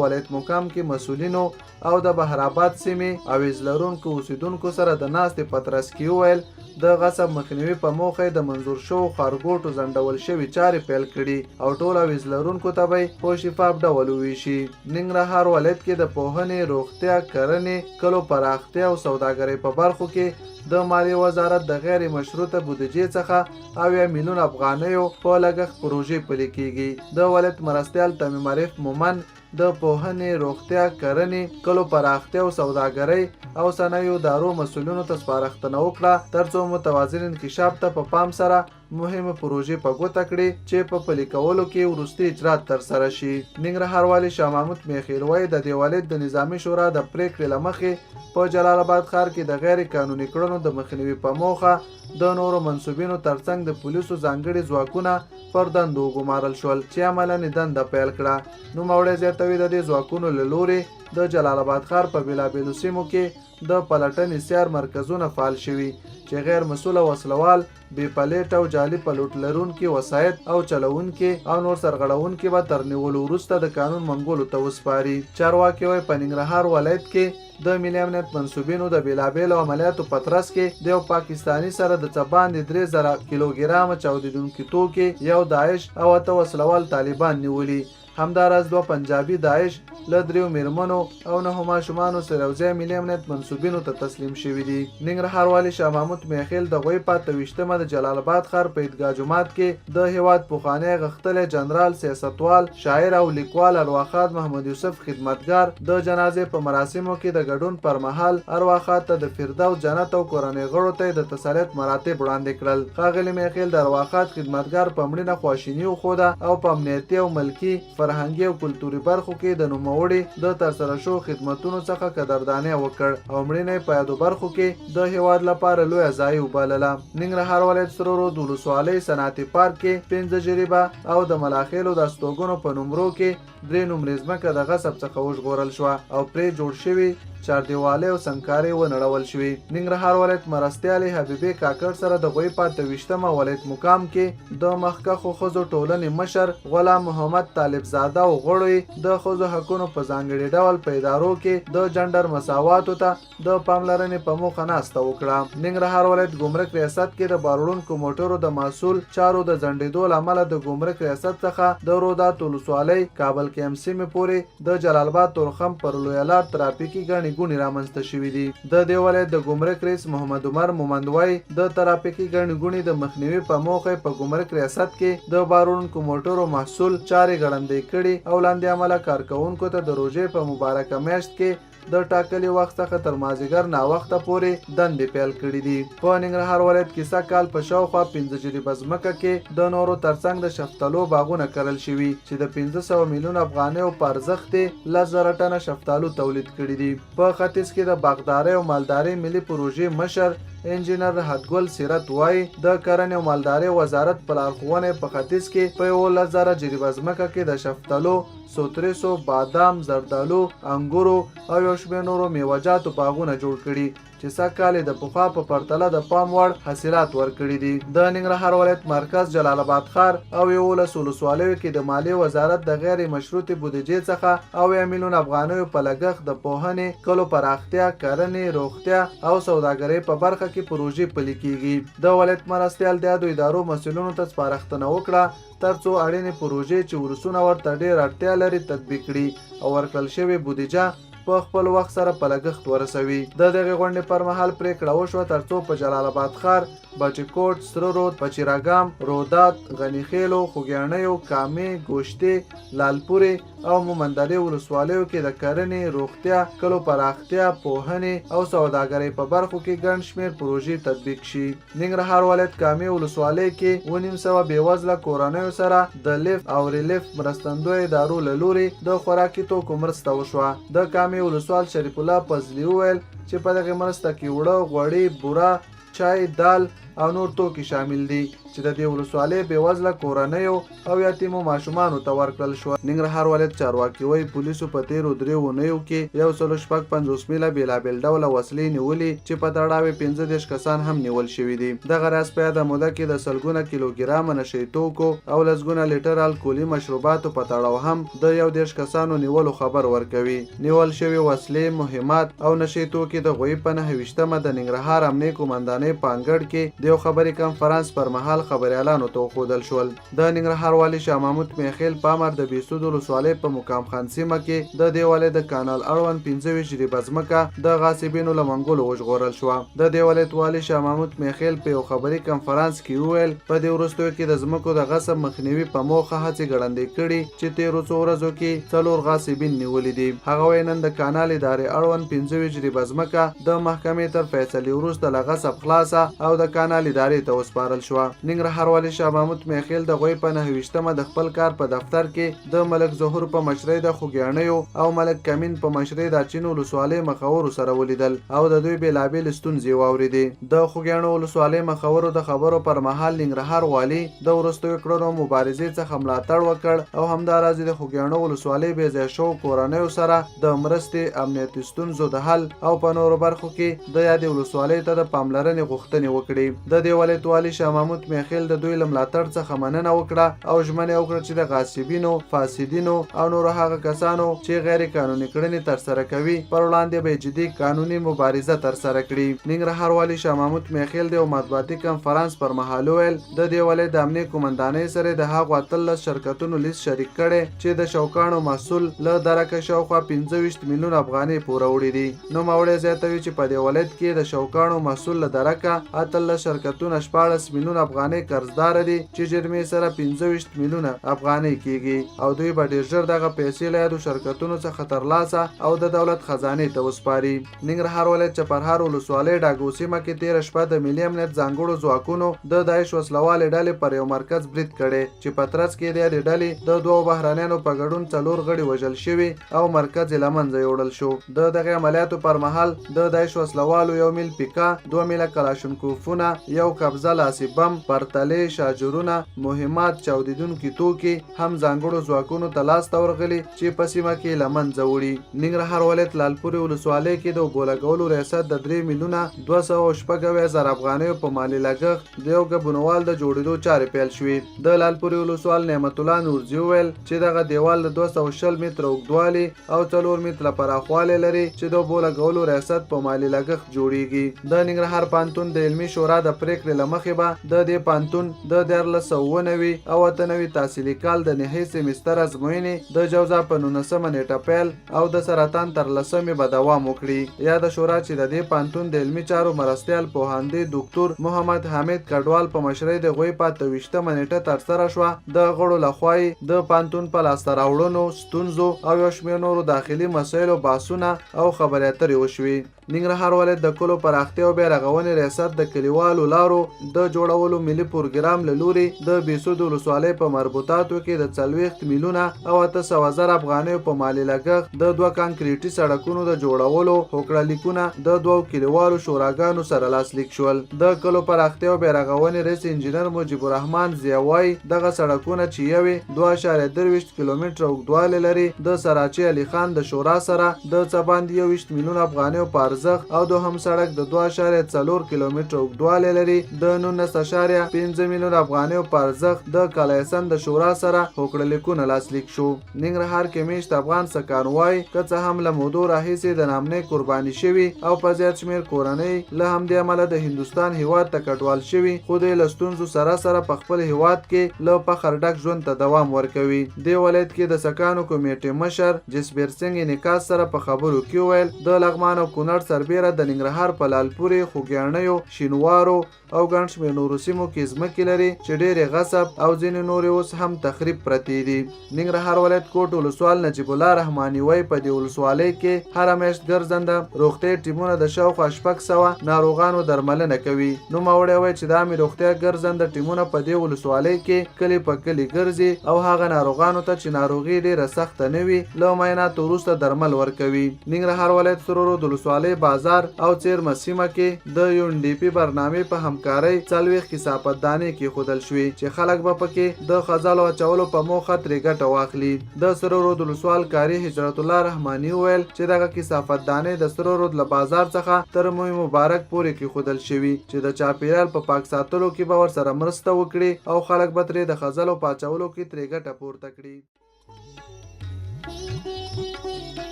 ولایت مقام کې مسؤلینو او د بهرآباد سیمې اویز لرونکو اوسیدونکو سره د ناستې په ترڅ کې وویل د غصب مخنیوي په موخه د منظور شوو ښارګوټو ځنډول شوي چارې پیل کړي او ټول اویز لرونکو ته به په شفاف ډول وویشي. ننګرهار ولایت کې د پوهنې، روغتیا، کرنې، کلو پراختیا او سوداګرۍ په برخو کې د مالیې وزارت د غیر مشروطه بودیجې څخه 80 میلیون افغانیو په لګښت پروژې پلي کیږي. د ولایت مرستیال تمیم عارف مومن د پوهنې، روغتیا، کرنې، کلو پراختیا او سوداګرۍ او صنایعو ادارو مسؤلینو ته سپارښتنه وکړه ترڅو متوازن انکشاف ته په پام سره مهمه پروژې په ګوته کړي چې په پلي کولو کې وروستي اجرات ترسره شي. ننګرهار والي شاه محمود میخیل وایي د دې ولایت د نظامي شورا د پریکړې له مخې په جلال آباد ښار کې د غیر قانوني کړنو د مخنیوي په موخه د نورو منصوبینو ترڅنګ د پولیسو ځانګړي ځواکونه پر دندو وګمارل شول چې عملاً دنده پیل کړه. نوموړی زیاتوي د دې ځواکونو له لورې د جلال آباد ښار په بېلابېلو سیمو کې د پلټنې سیار مرکزونه فعال شوي چې غیر مسؤله وسلوال، بې پلیټ او جعلي پلوټ لرونکي وسایط او چلوونکي او نور سرغړونکي به تر نیولو وروسته د قانون منګولو ته وسپاري. چارواکي وایي په ننګرهار ولایت کې د ملي امنیت منصوبینو د بېلابېلو عملیاتو په ترڅ کې د یو پاکستاني سره د څه باندې 3000 کیلوګرامه چاودیدونکي توکي، یو داعش او 8 وسلوال طالبان نیولي. همداراز 2 پنجابي داعش له 3 میرمنو او 9 ماشومانو سره یوځای ملي امنیت منصوبینو ته تسلیم شوي دي. ننګرهار والي شاه محمود میخیل د غوي په 28مه د جلال آباد ښار په عیدګاه جومات کې د هیواد پخوانی غښتلی جنرال سیاستوال شاعر او لیکوال ارواښاد محمد یوسف خدمتګار د جنازې په مراسمو کې د ګډون پر مهال ارواښاد ته د فردوس جنت او کورنۍ غړو ته د تسلیت مراتب وړاندې کړل. ښاغلي میخیل د ارواښاد خدمتګار په مړینه خواشیني وښوده او په امنیتي او ملکي فرهنګي او کلتوري برخو کې د نوموړي د ترسره شو خدمتونو څخه قدرداني وکړ او مړینه په یادو برخو کې د هیواد لپاره لویه ځای وبلله. ننګرهار ولایت سره رود ولسوالۍ صنعتي پارک کې 15 جریبه او د ملاخیلو د استوګنو په نومرو کې 3 نومرې ځمکه د غصب څخه وژغورل شوه او پرې جوړ شوي چاردیوالۍ او سنګکارۍ ونړول شوي. ننګرهار ولایت مرستیالې حبیبې کاکړ سره د غوي په 28مه ولایت مقام کې د مخکښو ښځو ټولنې مشر غلام محمد طالب زاده او غړو د ښځو حقونو په ځانګړي ډول په ادارو کې د جنډر مساواتو ته د پاملرنې په موخه ناسته وکړه. ننګرهار ولایت ګمرک ریاست کې د باروړونکو موټرو د محصول چارو د ځنډېدو له امله د ګمرک ریاست څخه د رودات ولسوالۍ کابل کیمپ سیمې پورې د جلال آباد تورخم پر لویه لار ترافیکي ګڼې ګوڼې رامنځته شوي دي. د دې ولایت د ګمرک رئیس محمد عمر مومندوی د ترافیکي ګڼې ګوڼې د مخنیوي په موخه په ګمرک ریاست کې د باروړونکو موټرو محصول چارې ګړندۍ کړي او لاندې عمله کارکوونکو ته د روژې په مبارکه میاشت کې د ټاکلي وخت څخه تر مازدیګر ناوخته پورې دندې پیل کړي دي. په ننګرهار ولایت کې سږ کال په شاوخوا 15 جریبه ځمکه کې د نورو ترڅنګ د شفتالو باغونه کرل شوي چې د 500 میلیون افغانیو په ارزښت 10,000 ټنه شفتالو تولید کړي دي. په ختیځ کې د باغدارۍ او مالدارۍ ملي پروژې مشر انجینر حدګل سیرت وایي د کرنې او مالدارۍ وزارت په لارښوونه په ختیځ کې په 11,000 جریبه ځمکه کې د شفتالو، سوتریسو، بادام، زردالو، انګورو او یو شمېر نورو میوه‌جاتو باغونه جوړ کړي چې سږ کال د پخوا په پرتله د پام وړ حاصلات ورکړي دي. د ننګرهار ولایت مرکز جلال آباد ښار او 11 ولسوالیو کې د مالیې وزارت د غیر مشروطې بودیجې څخه 9 میلیون افغانیو په لګښت د پوهنې، کلو پراختیا، کرنې، روغتیا او سوداګرۍ په برخه کې پروژې پلي کیږي. د ولایت مرستیال د یادو ادارو مسؤلینو ته سپارښتنه وکړه ترڅو اړینې پروژې چې ولسونه ورته ډېر اړتیا لري تطبیق کړي او ورکړل شوې بودیجه په خپل وخت سره په لګښت ورسوي. د دغې غونډې پر مهال پریکړه وشوه ترڅو په جلال آباد ښار، بچکوټ، سره رود، پچیراګام، رودات، غنیخیلو، خوږیاڼیو، کامې، ګوشتې، لالپورې او مومندلې ولسوالیو کې د کرنې، روغتیا، کلو پراختیا، پوهنې او سوداګرۍ په برخو کې ګڼ شمېر پروژې تطبیق شي. ننګرهار ولایت کامې ولسوالۍ کې 900 بېوزله کورنیو سره د لیف او ریلیف مرستندویه ادارو له لورې د خوراکي توکو مرسته وشوه. د کامې ولسوال شریف الله فضلي وویل چې په دغه مرسته کې وړه، غوړي، بوره، چای، دال او نور توکي شامل دي چې د دې ولسوالۍ بېوزله کورنیو او یتیمو ماشومانو ته ورکړل شوه. ننګرهار ولایت چارواکي وایي پولیسو په تیرو 3 اونیو کې 156 میله بېلابېل ډوله وسلې نیولې چې په تړاو 15 کسان هم نیول شوي دي. دغه راز په یاده موده کې د سلګونه کیلوګرامه نشهیي توکو او لسګونه لیټر الکولي مشروباتو په تړاو هم د 11 کسانو نیولو خبر ورکوي. نیول شوي وسلې، مهمات او نشهیي توکي د غوي په 29مه د ننګرهار امنیه قومندانۍ په انګړ کې د یو خبري کنفرانس پر مهال خبريالانو ته وښودل شول. د ننګرهار والي شاه محمود میخیل پامر د بیسود ولسوالۍ په مقام خان سیمه کې د دې ولایت د کانال اړوند 15 جریبه ځمکه د غاصبینو له منګولو وژغورل شوه. د دې ولایت والي شاه محمود میخیل په یو خبري کنفرانس کې وویل په دې وروستیو کې د ځمکو د غصب مخنیوي په موخه هڅې ګړندۍ کړي چې تیرو څو ورځو کې 4 غاصبین نیولي دي. هغه وایي نن د کانال ادارې اړوند 15 جریبه ځمکه د محکمې تر فیصلې وروسته له غصب خلاصه او د کانال ادارې ته وسپارل شوه. ننګرهار والي شاه محمود میخیل د غوي په 29مه د خپل کار په دفتر کې د ملک ظهور په مشرۍ د خوږیاڼیو او ملک کمین په مشرۍ د چینو ولسوالۍ مخورو سره ولیدل او د دوی بېلابېل ستونزې واورېدې. د خوږیاڼو ولسوالۍ مخورو د خبرو پر مهال ننګرهار والي د وروستیو کړنو مبارزې څخه ملاتړ وکړ او همداراز د خوږیاڼو ولسوالۍ بې ځای شوو کورنیو سره د مرستې، امنیتي ستونزو د حل او په نورو برخو کې د یادې ولسوالۍ ته د پاملرنې غوښتنې وکړې. د دې ولایت والي شاه محمود میخیل د دوی له ملاتړ څخه مننه وکړه او ژمنه وکړه چې د غاصبینو، فاسدینو او نورو هغه کسانو چې غیر قانوني کړنې ترسره کوي پر وړاندې به جدي قانوني مبارزه ترسره کړي. ننګرهار والي شاه محمود میخیل د مطبوعاتي کنفرانس پر مهال ویل د دې ولایت د امنیه قومندانۍ سره د هغو 18 شرکتونو لیست شریک کړي چې د شوکانو محصول له درکه شاوخوا 15 میلیون افغانۍ پوره وړي دي. نو ماوړی زیاتوي چې په دې ولایت کې د شوکانو محصول له درکه 18 شرکتونه 14 میلیون افغانۍ قرضدار دي چې جرمې سره 15 میلیون افغانۍ کیږي او دوی به ډیر ژر دغه پیسې له یادو شرکتونو څخه ترلاسه او د دولت خزانې ته وسپاري. ننګرهار ولایت چپرهار ولسوالۍ ډاګو سیمه کې تېره شپه د ملي امنیت ځانګړو ځواکونو د داعش وسلوالې ډلې پر یو مرکز برید کړی چې په ترڅ کې د دې ډلې د دوو بهرانیانو په ګډون 4 غړي وژل شوي او مرکز یې له منځه یوړل شو. د دغه عملیاتو پر مهال د داعش وسلوالو 1 میل پیکا، 2 میله کلاشینکوفونه، یو قبضه لاسي بم، پرتلې، شاجورونه، مهمات، چاودیدونکي توکي هم ځانګړو ځواکونو ته لاسته ورغلي چې په سیمه کې له منځه وړي. ننګرهار ولایت لالپورې ولسوالۍ کې د اوبو لګولو ریاست د 3 میلیونه 214,000 افغانیو په مالي لګښت د یو ګبونوال د جوړېدو چارې پیل شوې. د لالپورې ولسوال نعمت الله نورزي وویل چې دغه دیوال د 220 متره اوږدوالي او 4 متره پراخوالی لري چې د اوبو لګولو ریاست په مالي لګښت جوړیږي. د ننګرهار پوهنتون د علمي شورا د پریکړې له مخې به د دې پوهنتون د 1990 او 98 تحصیلي کال د نهایي سیمستر ازموینې د جوزا په 19 نیټه پیل او د سرطان تر 10 به دوام وکړي. یاده شورا چې د دې پوهنتون د علمي چارو مرستیال پوهاندې ډاکټر محمد حامد کډوال په مشرۍ د غويي په 28 نیټه ترسره شوه. د غړو لخوا د پوهنتون په لاسته راوړنو، ستونزو او یو شمېر نورو داخلي مسایلو بحثونه او خبرې اترې وشوې. ننګرهار ولایت د کلو پراختیا او بیا رغونې ریاست د کلیوالو لارو د جوړولو ملي پروګرام له لوري د بیسود ولسوالۍ په مربوطاتو کې د 40 میلیونه او 800,000 افغانیو په مالي لګښت د 2 کانکریټي سړکونو د جوړولو هوکړه لیکونه د 2 کلیوالو شوراګانو سره لاسلیک شول. د کلو پراختیا او بیا رغونې رئیس انجینر مجيب الرحمن ضیاوي دغه سړکونه چې یوې 2.23 کیلومتره اوږدوالی لري د سراچي علي خان د شورا سره د څه 20 میلیون افغانیو په او دوهم سړک د 2.4 کیلومتره اوږدوالی لري د 19.5 میلیون افغانیو په ارزښت د کالیسن د شورا سره هوکړه لیکونه لاسلیک شو. ننګرهار کې میشت افغان سکان وایي که څه هم له مودو راهیسې د نامنۍ قرباني شوي او په زیات شمېر کورنۍ له همدې امله د هندوستان هیواد ته کډوال شوي، خو دوی له ستونزو سره سره په خپل هیواد کې له فخر ډک ژوند ته دوام ورکوي. دې ولایت کې د سکانو کمیټې مشر جسبیر سنګ نکاس سره په خبرو کې ویل د لغمان او کونړ سربیره د ننګرهار په لالپورې، خوږیاڼیو، شینوارو او ګڼ شمېر نورو سیمو کې ځمکې لري چې ډېرې غصب او ځینې نورې اوس هم تخریب پرتې دي. ننګرهار ولایت کوټ ولسوال نجیب الله رحماني وایي په دې ولسوالۍ کې هره میاشت ګرځنده روغتیا ټیمونه د شاوخوا 600 ناروغانو درملنه کوي. نوموړی وایي چې د عامې روغتیا ګرځنده ټیمونه په دې ولسوالۍ کې کلي په کلي ګرځي او هغه ناروغانو ته چې ناروغي ډېره سخته نه وي له معایناتو وروسته درمل ورکوي. ننګرهار ولایت سرورود ولسوالۍ بازار او څیرمه سیمه کې د UNDP برنامې په همکارۍ 40 کثافتدانې کېښودل شوې چې خلک به پکې د خزالو اچولو په موخه ترې ګټه واخلي. د سرورود ولسوال کاري اجراتو رحماني وویل چې دغه کثافتدانې د سرورود له بازار څخه تر موی مبارک پورې کېښودل شوي چې د چاپیریال په پاک ساتلو کې به ورسره مرسته وکړي او خلک به ترې د خزالو په اچولو کې ترې ګټه پورته کړي.